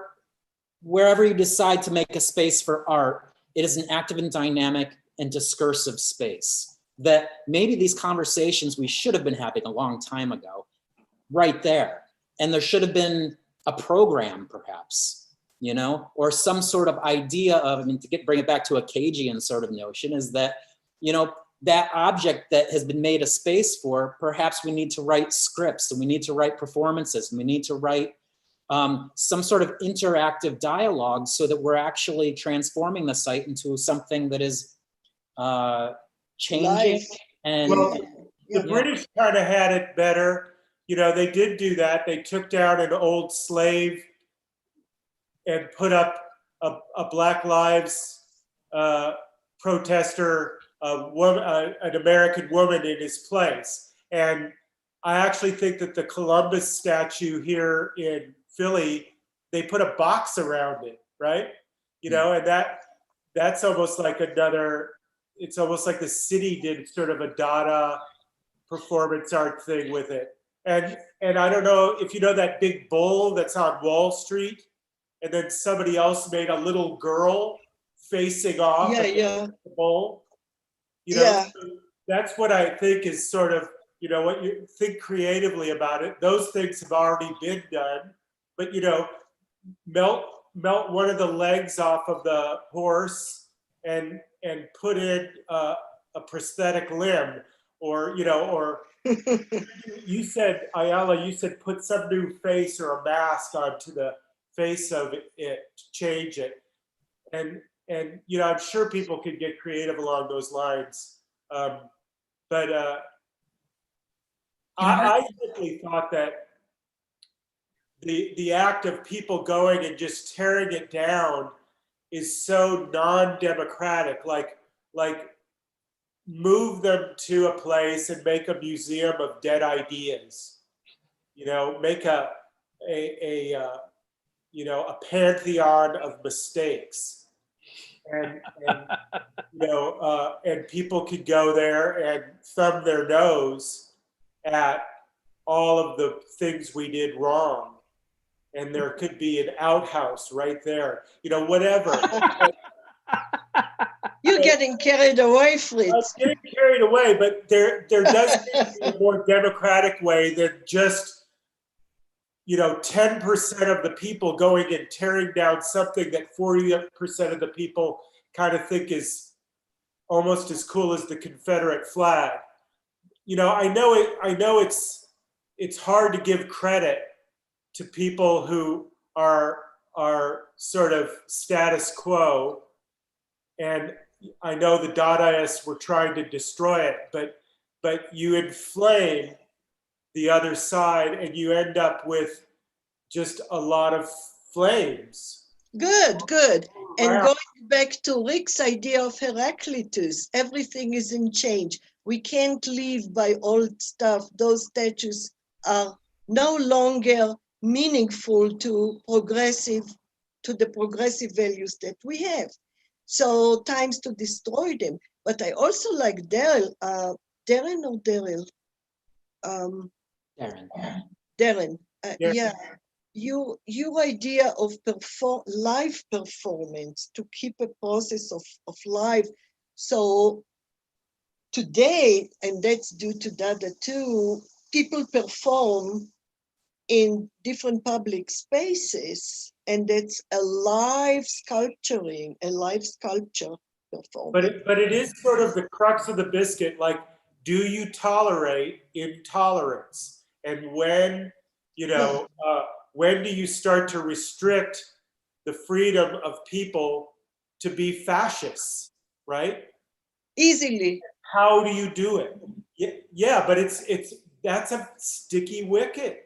wherever you decide to make a space for art, it is an active and dynamic and discursive space, that maybe these conversations we should have been having a long time ago, right there. And there should have been a program, perhaps, or some sort of idea of, bring it back to a Cagean sort of notion, is that, that object that has been made a space for, perhaps we need to write scripts and we need to write performances and we need to write some sort of interactive dialogue so that we're actually transforming the site into something that is changing. And the British kind of had it better. They did do that. They took down an old slave and put up a Black Lives protester, an American woman in his place. And I actually think that the Columbus statue here in Philly, they put a box around it, right? And that's almost like it's almost like the city did sort of a Dada performance art thing with it. And I don't know if you know that big bull that's on Wall Street, and then somebody else made a little girl facing off the bull. That's what I think is sort of, what you think creatively about it. Those things have already been done, but melt one of the legs off of the horse and put in a prosthetic limb, or you said, Ayala, put some new face or a mask onto the face of it to change it. And I'm sure people could get creative along those lines. But I simply thought that the act of people going and just tearing it down is so non-democratic. Like move them to a place and make a museum of dead ideas. Make a pantheon of mistakes, and and people could go there and thumb their nose at all of the things we did wrong, and there could be an outhouse right there, whatever. You're getting carried away, Fritz. I'm getting carried away, but there does need to be a more democratic way than just 10% of the people going and tearing down something that 40% of the people kind of think is almost as cool as the Confederate flag. I know it's hard to give credit to people who are are sort of status quo. And I know the Dadaists were trying to destroy it, but you inflame the other side and you end up with just a lot of flames. Good, good. And Wow. going back to Rick's idea of Heraclitus, everything is in change. We can't live by old stuff. Those statues are no longer meaningful to the progressive values that we have. So times to destroy them. But I also like Daryl, Darren or Daryl? Darren. Darren, Yeah. yeah. Your idea of live performance to keep a process of life. So today, and that's due to Dada too, people perform in different public spaces, and that's a live sculpturing, a live sculpture performance. But it is sort of the crux of the biscuit, like, do you tolerate intolerance? And when, when do you start to restrict the freedom of people to be fascists, right? Easily. How do you do it? Yeah, but that's a sticky wicket.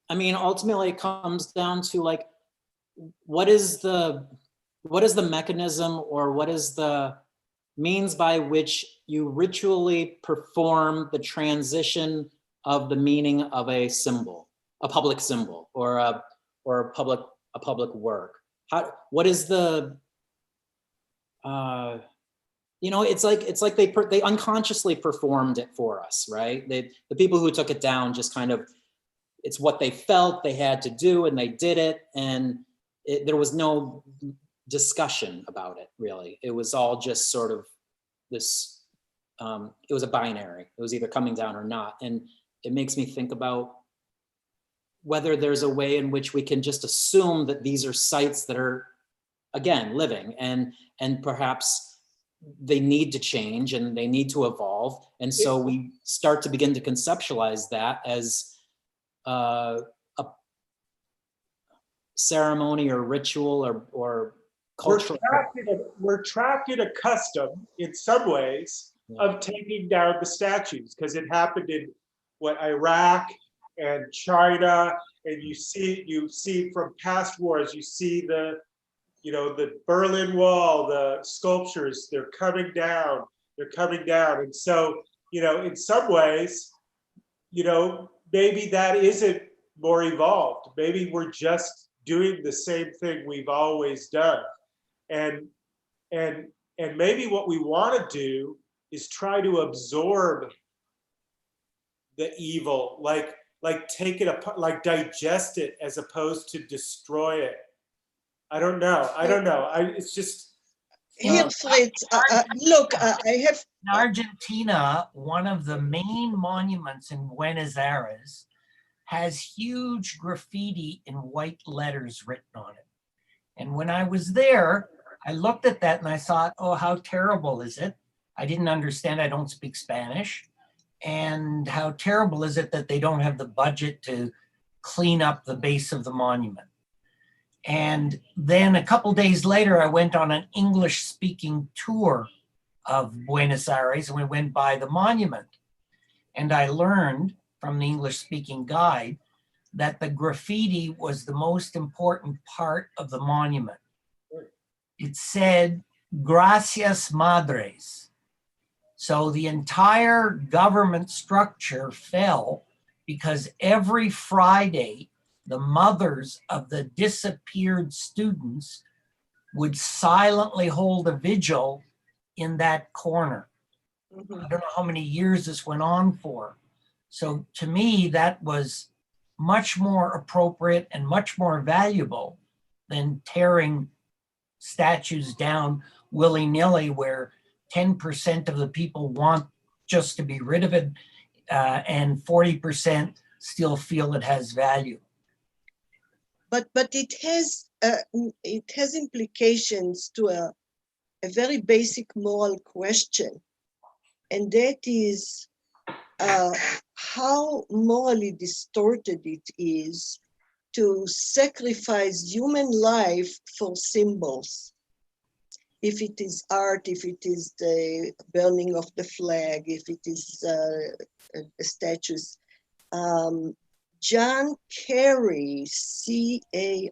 I mean, ultimately it comes down to like, what is the mechanism, or what is the means by which you ritually perform the transition of the meaning of a symbol, a public symbol, or a public work? What is the it's like they unconsciously performed it for us, right? The people who took it down just kind of, it's what they felt they had to do, and they did it, and there was no discussion about it, really. It was all just sort of this, it was a binary. It was either coming down or not. And it makes me think about whether there's a way in which we can just assume that these are sites that are, again, living, and perhaps they need to change and they need to evolve. And so we start to begin to conceptualize that as a ceremony or ritual or cultural. We're trapped in a custom in some ways of taking down the statues, because it happened in Iraq and China, and you see from past wars, you see the Berlin Wall, the sculptures, they're coming down. And so, in some ways, maybe that isn't more evolved. Maybe we're just doing the same thing we've always done. And maybe what we want to do is try to absorb the evil, like take it apart, like digest it, as opposed to destroy it. I don't know. It's just. Here, Fritz, look, I have. In Argentina, one of the main monuments in Buenos Aires has huge graffiti in white letters written on it. And when I was there, I looked at that and I thought, oh, how terrible is it? I didn't understand. I don't speak Spanish. And how terrible is it that they don't have the budget to clean up the base of the monument? And then a couple days later, I went on an English-speaking tour of Buenos Aires, and we went by the monument. And I learned from the English-speaking guide that the graffiti was the most important part of the monument. It said, "Gracias, Madres." So the entire government structure fell because every Friday, the mothers of the disappeared students would silently hold a vigil in that corner. I don't know how many years this went on for. So to me, that was much more appropriate and much more valuable than tearing statues down willy-nilly, where 10% of the people want just to be rid of it, and 40% still feel it has value. But it has implications to a very basic moral question, and that is how morally distorted it is to sacrifice human life for symbols. If it is art, if it is the burning of the flag, if it is statues. John Carey, C-A-R-E-Y,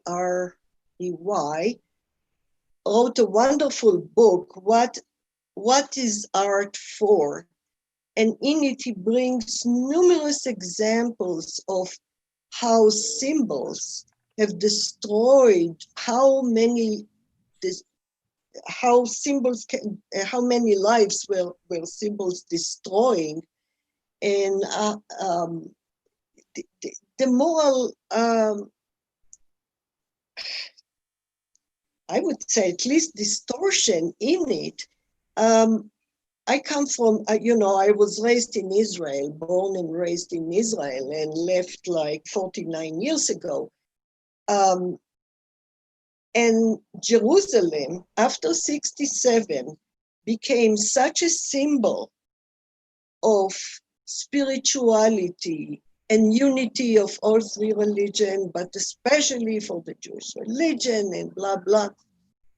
wrote a wonderful book, What is Art For? And in it, he brings numerous examples of how symbols have destroyed how many lives were symbols destroying. And the moral, I would say at least distortion in it. I come from, I was raised in Israel, born and raised in Israel, and left like 49 years ago. And Jerusalem, after 67, became such a symbol of spirituality and unity of all three religions, but especially for the Jewish religion and blah, blah.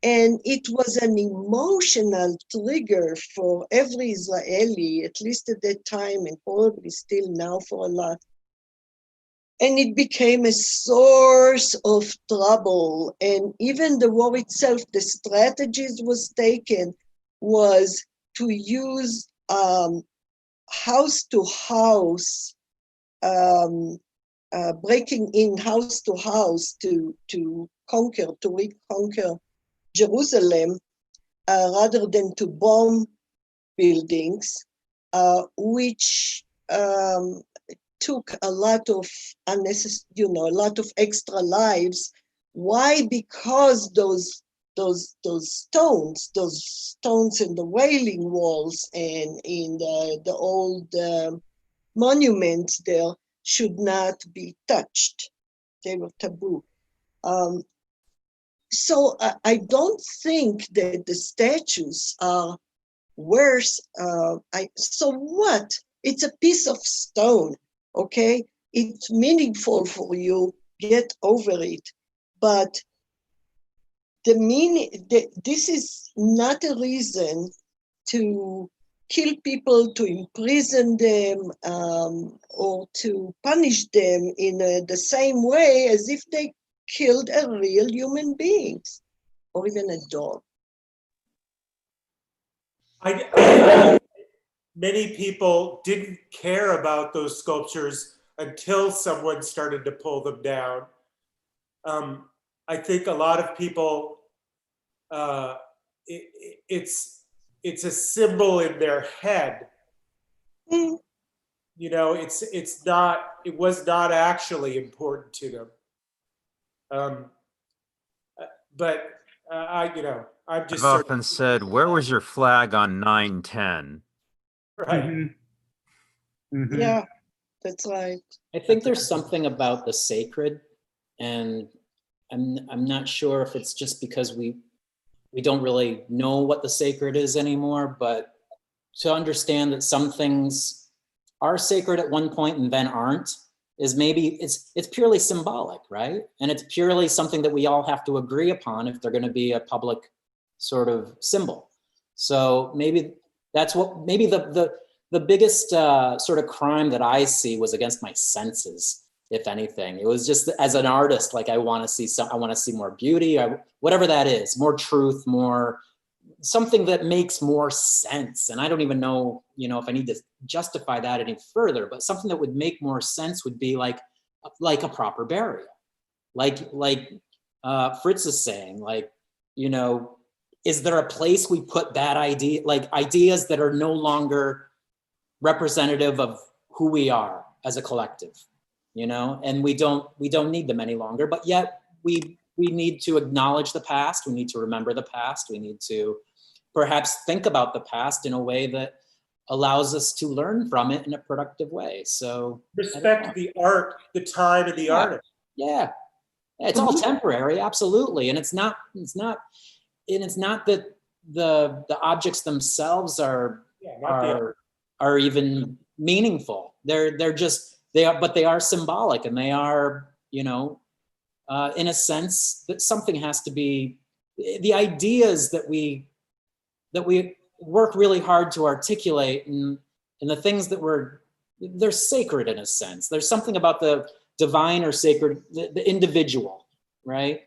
And it was an emotional trigger for every Israeli, at least at that time, and probably still now for a lot. And it became a source of trouble. And even the war itself, the strategies was taken was to use house to house, breaking in house to house to reconquer Jerusalem, rather than to bomb buildings, which took a lot of unnecessary, a lot of extra lives. Why? Because those stones in the Wailing Walls and in the old monuments there should not be touched. They were taboo. So I don't think that the statues are worse. So what? It's a piece of stone, okay? It's meaningful for you, get over it. But this is not a reason to kill people, to imprison them, or to punish them in the same way as if they killed a real human beings, or even a dog. Many people didn't care about those sculptures until someone started to pull them down. I think a lot of people, it's a symbol in their head. Mm. It was not actually important to them. But I'm just I've often said, where was your flag on 9/10? Right. Mm-hmm. Mm-hmm. Yeah, that's right. I think there's something about the sacred, and I'm not sure if it's just because we don't really know what the sacred is anymore, but to understand that some things are sacred at one point and then aren't is maybe it's purely symbolic, right? And it's purely something that we all have to agree upon if they're going to be a public sort of symbol. So maybe that's what, maybe the biggest sort of crime that I see was against my senses, if anything. It was just as an artist, like I want to see more beauty, whatever that is, more truth, more something that makes more sense. And I don't even know, if I need to justify that any further, but something that would make more sense would be like a proper burial. Like Fritz is saying, is there a place we put bad ideas that are no longer representative of who we are as a collective, and we don't need them any longer, but yet we need to acknowledge the past. We need to remember the past. We need to perhaps think about the past in a way that allows us to learn from it in a productive way. So respect the art, the time, and the artist. Yeah, it's all temporary, absolutely, and it's not that the objects themselves are even meaningful. They are symbolic, and they are in a sense that something has to be, the ideas that we work really hard to articulate, and the things that they're sacred in a sense. There's something about the divine or sacred, the individual, right?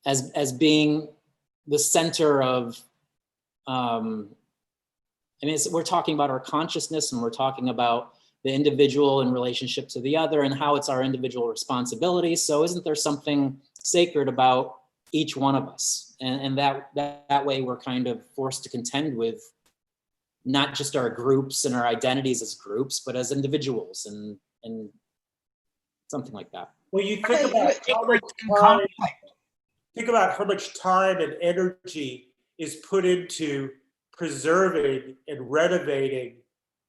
As being the center of, I mean, we're talking about our consciousness, and we're talking about the individual in relationship to the other and how it's our individual responsibility. So isn't there something sacred about each one of us? And that way we're kind of forced to contend with not just our groups and our identities as groups, but as individuals and something like that. Well, you think about how much time and energy is put into preserving and renovating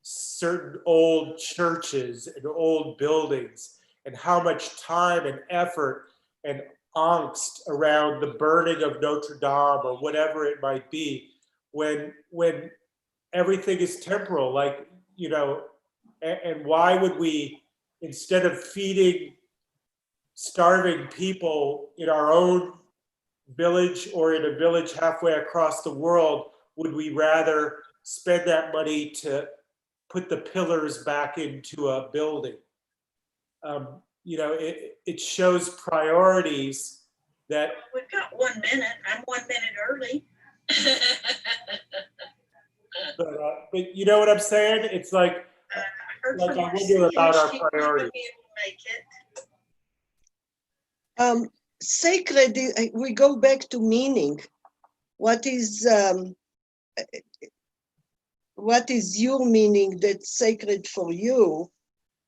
certain old churches and old buildings, and how much time and effort and angst around the burning of Notre Dame or whatever it might be, when everything is temporal, like, you know, and why would we, instead of feeding starving people in our own village or in a village halfway across the world, would we rather spend that money to put the pillars back into a building? You know, it shows priorities that. We've got 1 minute. I'm 1 minute early. But you know what I'm saying? It's like I wonder about our priorities. Sacred, we go back to meaning. What is your meaning that's sacred for you?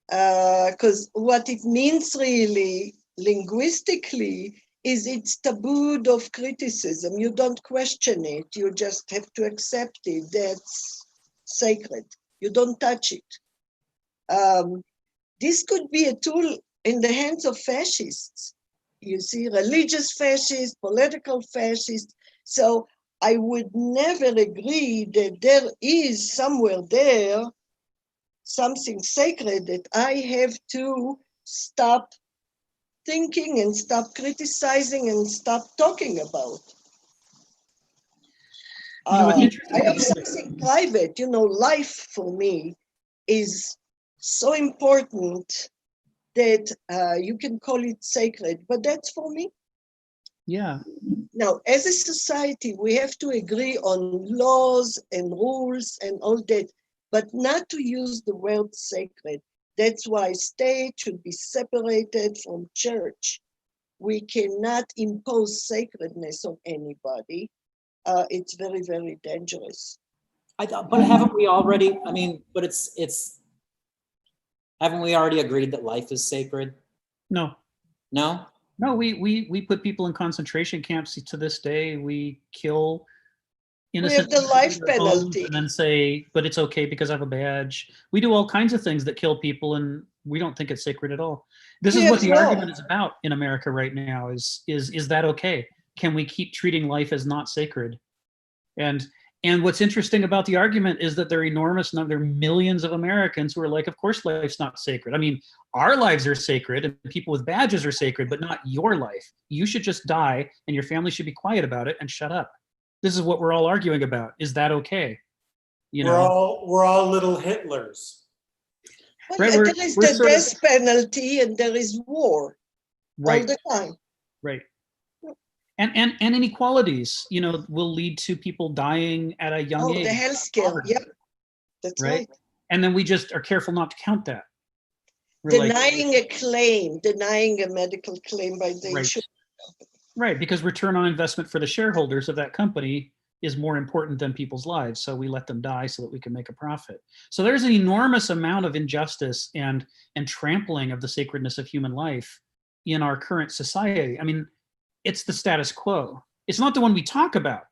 Because what it means really linguistically is it's tabooed of criticism. You don't question it. You just have to accept it. That's sacred. You don't touch it. This could be a tool in the hands of fascists. You see, religious fascists, political fascists. So I would never agree that there is somewhere there something sacred that I have to stop thinking and stop criticizing and stop talking about. I have something private, you know, life for me is so important that you can call it sacred, but that's for me. Yeah. Now, as a society, we have to agree on laws and rules and all that, but not to use the word sacred. That's why state should be separated from church. We cannot impose sacredness on anybody. It's very, very dangerous. But haven't we already, I mean, but haven't we already agreed that life is sacred? No. No? No, we put people in concentration camps to this day. We kill innocent. We have the life penalty. And then say, but it's okay because I have a badge. We do all kinds of things that kill people, and we don't think it's sacred at all. This is what the argument is about in America right now, is that okay? Can we keep treating life as not sacred? And what's interesting about the argument is that there are enormous number, there are millions of Americans who are like, of course life's not sacred. I mean, our lives are sacred and people with badges are sacred, but not your life. You should just die and your family should be quiet about it and shut up. This is what we're all arguing about. Is that okay? You know, we're all little Hitlers. Well, right, there is the death penalty and there is war all the time. Right. And inequalities, you know, will lead to people dying at a young age. Oh, the health scale, yep. That's right. And then we just are careful not to count that. Denying a claim, denying a medical claim by the insurance company. Right, because return on investment for the shareholders of that company is more important than people's lives. So we let them die so that we can make a profit. So there's an enormous amount of injustice and trampling of the sacredness of human life in our current society. I mean, it's the status quo. It's not the one we talk about,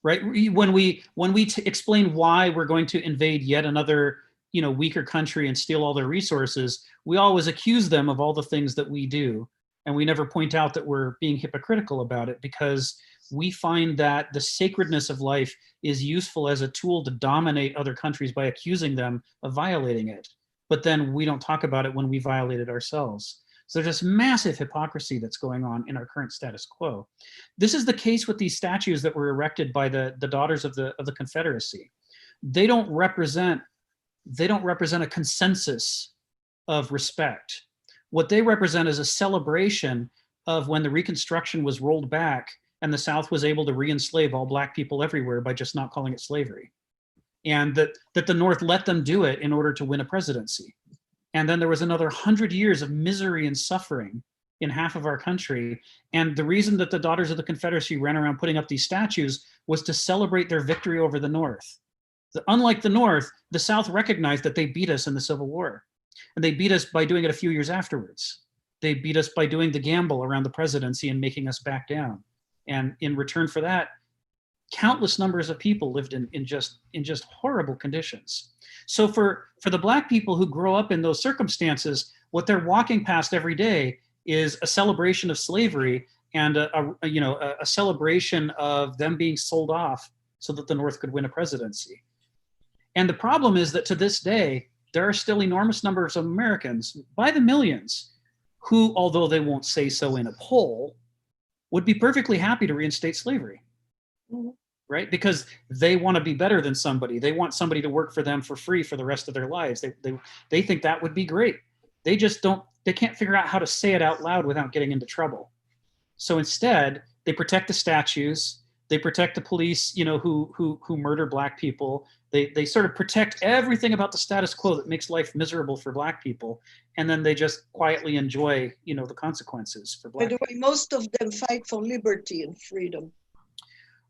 right? When we explain why we're going to invade yet another, you know, weaker country and steal all their resources, we always accuse them of all the things that we do. And we never point out that we're being hypocritical about it, because we find that the sacredness of life is useful as a tool to dominate other countries by accusing them of violating it. But then we don't talk about it when we violate it ourselves. So there's this massive hypocrisy that's going on in our current status quo. This is the case with these statues that were erected by the daughters of the Confederacy. They don't represent a consensus of respect. What they represent is a celebration of when the Reconstruction was rolled back and the South was able to re-enslave all Black people everywhere by just not calling it slavery. And that the North let them do it in order to win a presidency. And then there was another 100 years of misery and suffering in half of our country. And the reason that the Daughters of the Confederacy ran around putting up these statues was to celebrate their victory over the North. Unlike the North, the South recognized that they beat us in the Civil War. And they beat us by doing it a few years afterwards. They beat us by doing the gamble around the presidency and making us back down. And in return for that, countless numbers of people lived in just horrible conditions. So for the Black people who grow up in those circumstances, what they're walking past every day is a celebration of slavery and a celebration of them being sold off so that the North could win a presidency. And the problem is that to this day, there are still enormous numbers of Americans, by the millions, who, although they won't say so in a poll, would be perfectly happy to reinstate slavery. Right? Because they want to be better than somebody. They want somebody to work for them for free for the rest of their lives. They think that would be great. They just they can't figure out how to say it out loud without getting into trouble. So instead, they protect the statues, they protect the police, who murder Black people. They sort of protect everything about the status quo that makes life miserable for Black people. And then they just quietly enjoy, the consequences for Black people. By the way, most of them fight for liberty and freedom.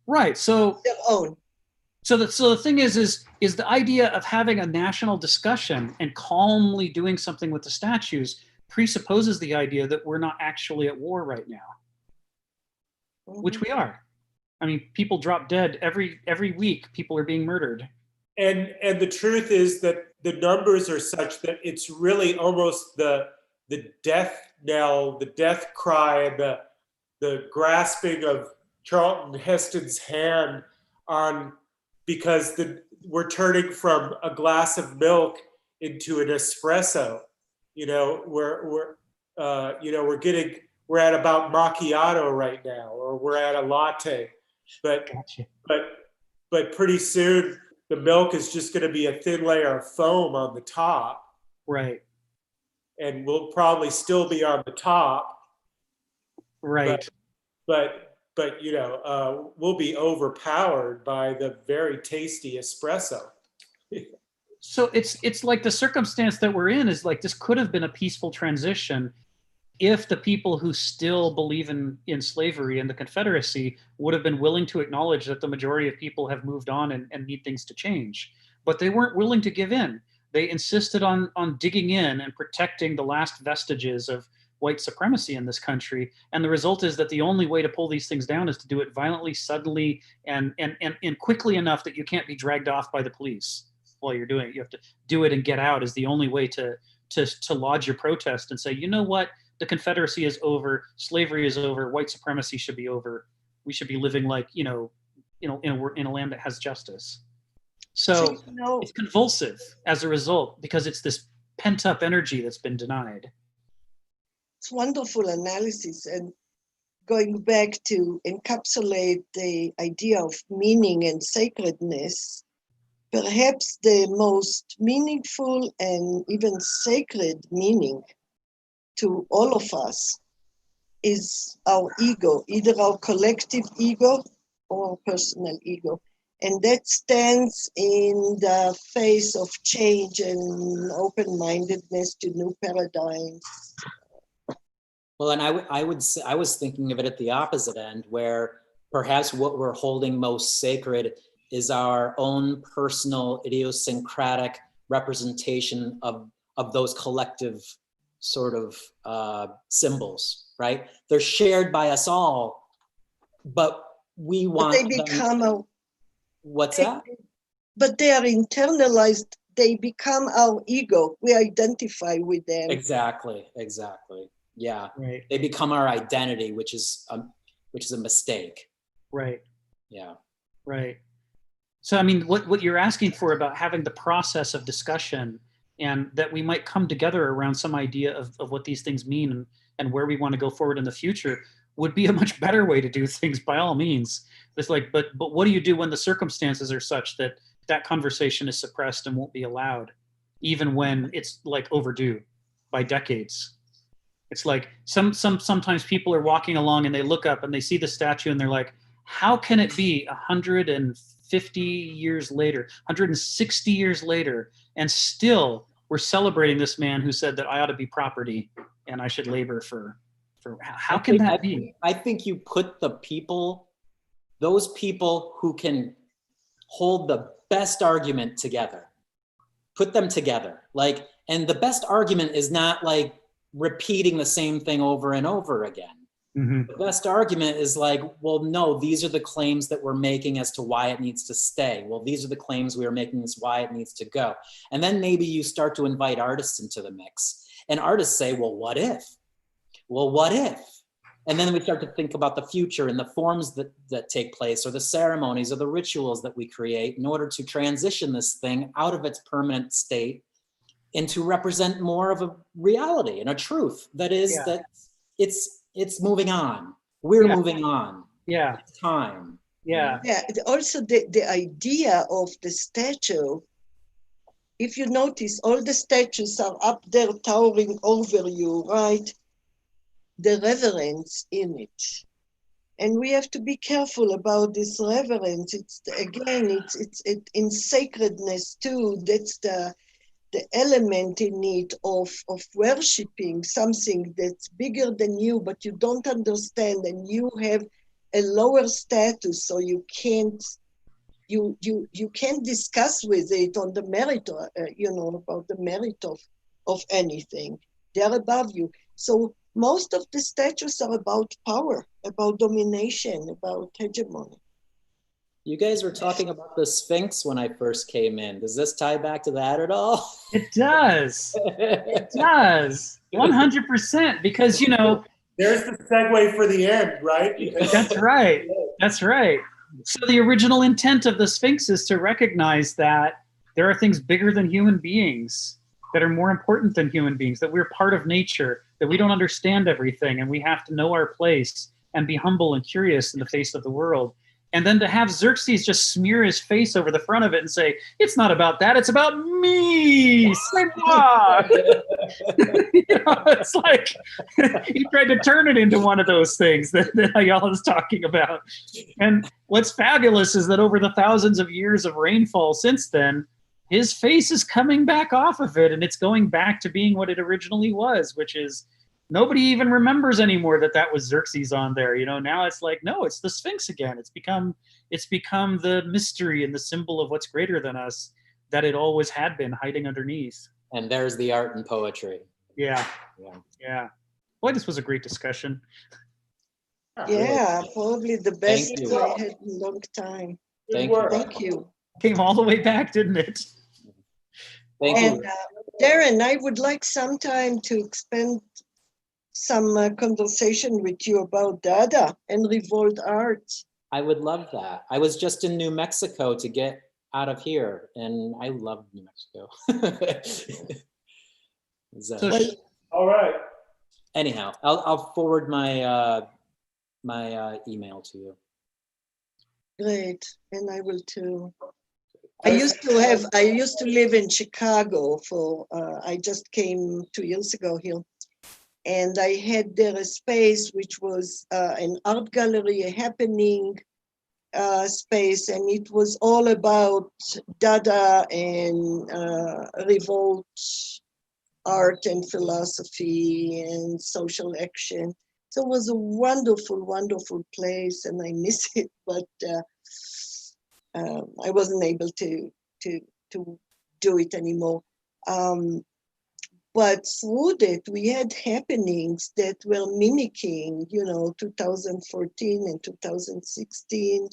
Right. So their own. So the thing is the idea of having a national discussion and calmly doing something with the statues presupposes the idea that we're not actually at war right now, which we are. I mean, people drop dead every week. People are being murdered. And the truth is that the numbers are such that it's really almost the death knell, the death cry, and the grasping of Charlton Heston's hand on, because we're turning from a glass of milk into an espresso. We're at about macchiato right now, or we're at a latte, but pretty soon the milk is just going to be a thin layer of foam on the top. Right. And we'll probably still be on the top. Right. But we'll be overpowered by the very tasty espresso. So it's like the circumstance that we're in is like, this could have been a peaceful transition if the people who still believe in slavery and the Confederacy would have been willing to acknowledge that the majority of people have moved on and need things to change. But they weren't willing to give in. They insisted on digging in and protecting the last vestiges of white supremacy in this country. And the result is that the only way to pull these things down is to do it violently, suddenly, and quickly enough that you can't be dragged off by the police while you're doing it. You have to do it and get out is the only way to lodge your protest and say, you know what? The Confederacy is over, slavery is over, white supremacy should be over. We should be living like, in a land that has justice. So it's convulsive as a result, because it's this pent up energy that's been denied. It's wonderful analysis, and going back to encapsulate the idea of meaning and sacredness, perhaps the most meaningful and even sacred meaning to all of us is our ego, either our collective ego or our personal ego. And that stands in the face of change and open-mindedness to new paradigms. Well, and I was thinking of it at the opposite end, where perhaps what we're holding most sacred is our own personal idiosyncratic representation of those collective sort of symbols, right? They're shared by us all, but we want they become what's that? But they are internalized. They become our ego. We identify with them. Exactly. Yeah, right. They become our identity, which is a mistake. Right. Yeah. Right. So I mean, what you're asking for about having the process of discussion and that we might come together around some idea of what these things mean and where we want to go forward in the future would be a much better way to do things by all means. It's like, but what do you do when the circumstances are such that that conversation is suppressed and won't be allowed, even when it's like overdue by decades? It's like sometimes people are walking along and they look up and they see the statue and they're like, how can it be 150 years later, 160 years later, and still we're celebrating this man who said that I ought to be property and I should labor for how can that be? I think you put the people, those people who can hold the best argument together, put them together. Like, and the best argument is not like repeating the same thing over and over again. Mm-hmm. The best argument is like, well, no, these are the claims that we're making as to why it needs to stay. Well, these are the claims we are making as why it needs to go. And then maybe you start to invite artists into the mix. And artists say, well, what if? Well, what if? And then we start to think about the future and the forms that take place, or the ceremonies or the rituals that we create in order to transition this thing out of its permanent state and to represent more of a reality and a truth that is that it's moving on. We're moving on. Yeah. It's time. Yeah. Yeah. Also, the idea of the statue, if you notice, all the statues are up there towering over you, right? The reverence in it. And we have to be careful about this reverence. It's again, it's in sacredness too. That's the element in it of worshiping something that's bigger than you, but you don't understand, and you have a lower status, so you can't discuss with it on the merit, about the merit of anything. They're above you. So most of the statues are about power, about domination, about hegemony. You guys were talking about the Sphinx when I first came in. Does this tie back to that at all? It does. It does. 100%. Because, there's the segue for the end, right? That's right. That's right. So the original intent of the Sphinx is to recognize that there are things bigger than human beings, that are more important than human beings, that we're part of nature, that we don't understand everything, and we have to know our place and be humble and curious in the face of the world. And then to have Xerxes just smear his face over the front of it and say, it's not about that, it's about me, c'est moi. It's like he tried to turn it into one of those things that Ayala is talking about. And what's fabulous is that over the thousands of years of rainfall since then, his face is coming back off of it, and it's going back to being what it originally was, which is nobody even remembers anymore that was Xerxes on there. Now it's like, no, it's the Sphinx again. It's become the mystery and the symbol of what's greater than us that it always had been hiding underneath. And there's the art and poetry. Yeah. Boy, this was a great discussion. Yeah, probably the best I had in a long time. Thank you. Came all the way back, didn't it? Thank you. Darren, I would like sometime to spend some conversation with you about Dada and revolt art. I would love that. I was just in New Mexico to get out of here, and I love New Mexico. All right. Anyhow, I'll forward my email to you. Great, and I will too. I used to live in Chicago I just came 2 years ago here. And I had there a space which was an art gallery, a happening space, and it was all about Dada and revolt art and philosophy and social action. So it was a wonderful, wonderful place, and I miss it, but I wasn't able to do it anymore. But through that, we had happenings that were mimicking, 2014 and 2016,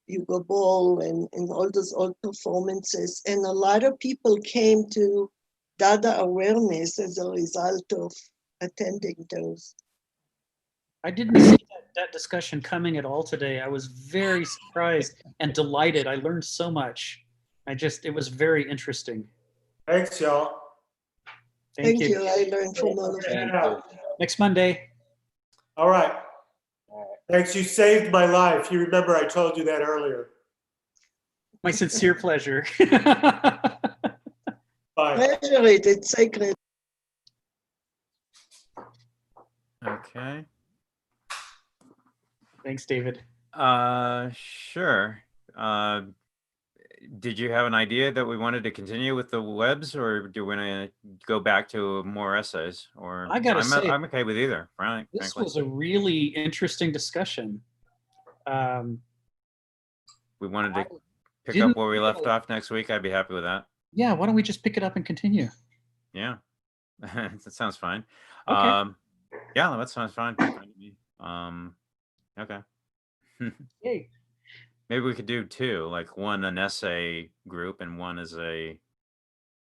Hugo Ball and all those old performances. And a lot of people came to Dada awareness as a result of attending those. I didn't see that discussion coming at all today. I was very surprised and delighted. I learned so much. It was very interesting. Thanks, y'all. Thank you. I learned from all of you. Next Monday. All right. Thanks. You saved my life. You remember I told you that earlier. My sincere pleasure. Bye. Treasure it. It's sacred. Okay. Thanks, David. Sure. Did you have an idea that we wanted to continue with the webs, or do we want to go back to more essays? Or I gotta say, I'm okay with either. Frankly, this was a really interesting discussion. We wanted to pick up where we left off next week. I'd be happy with that. Yeah, why don't we just pick it up and continue? Yeah, that sounds fine. Okay. Yeah, that sounds fine. Okay. Yay. Maybe we could do two, like one an essay group and one is a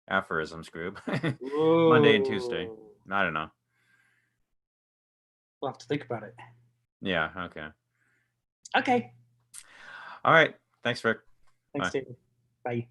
aphorisms group. Monday and Tuesday. I don't know. We'll have to think about it. Yeah, okay. Okay. All right. Thanks, Rick. Thanks, Bye. David. Bye.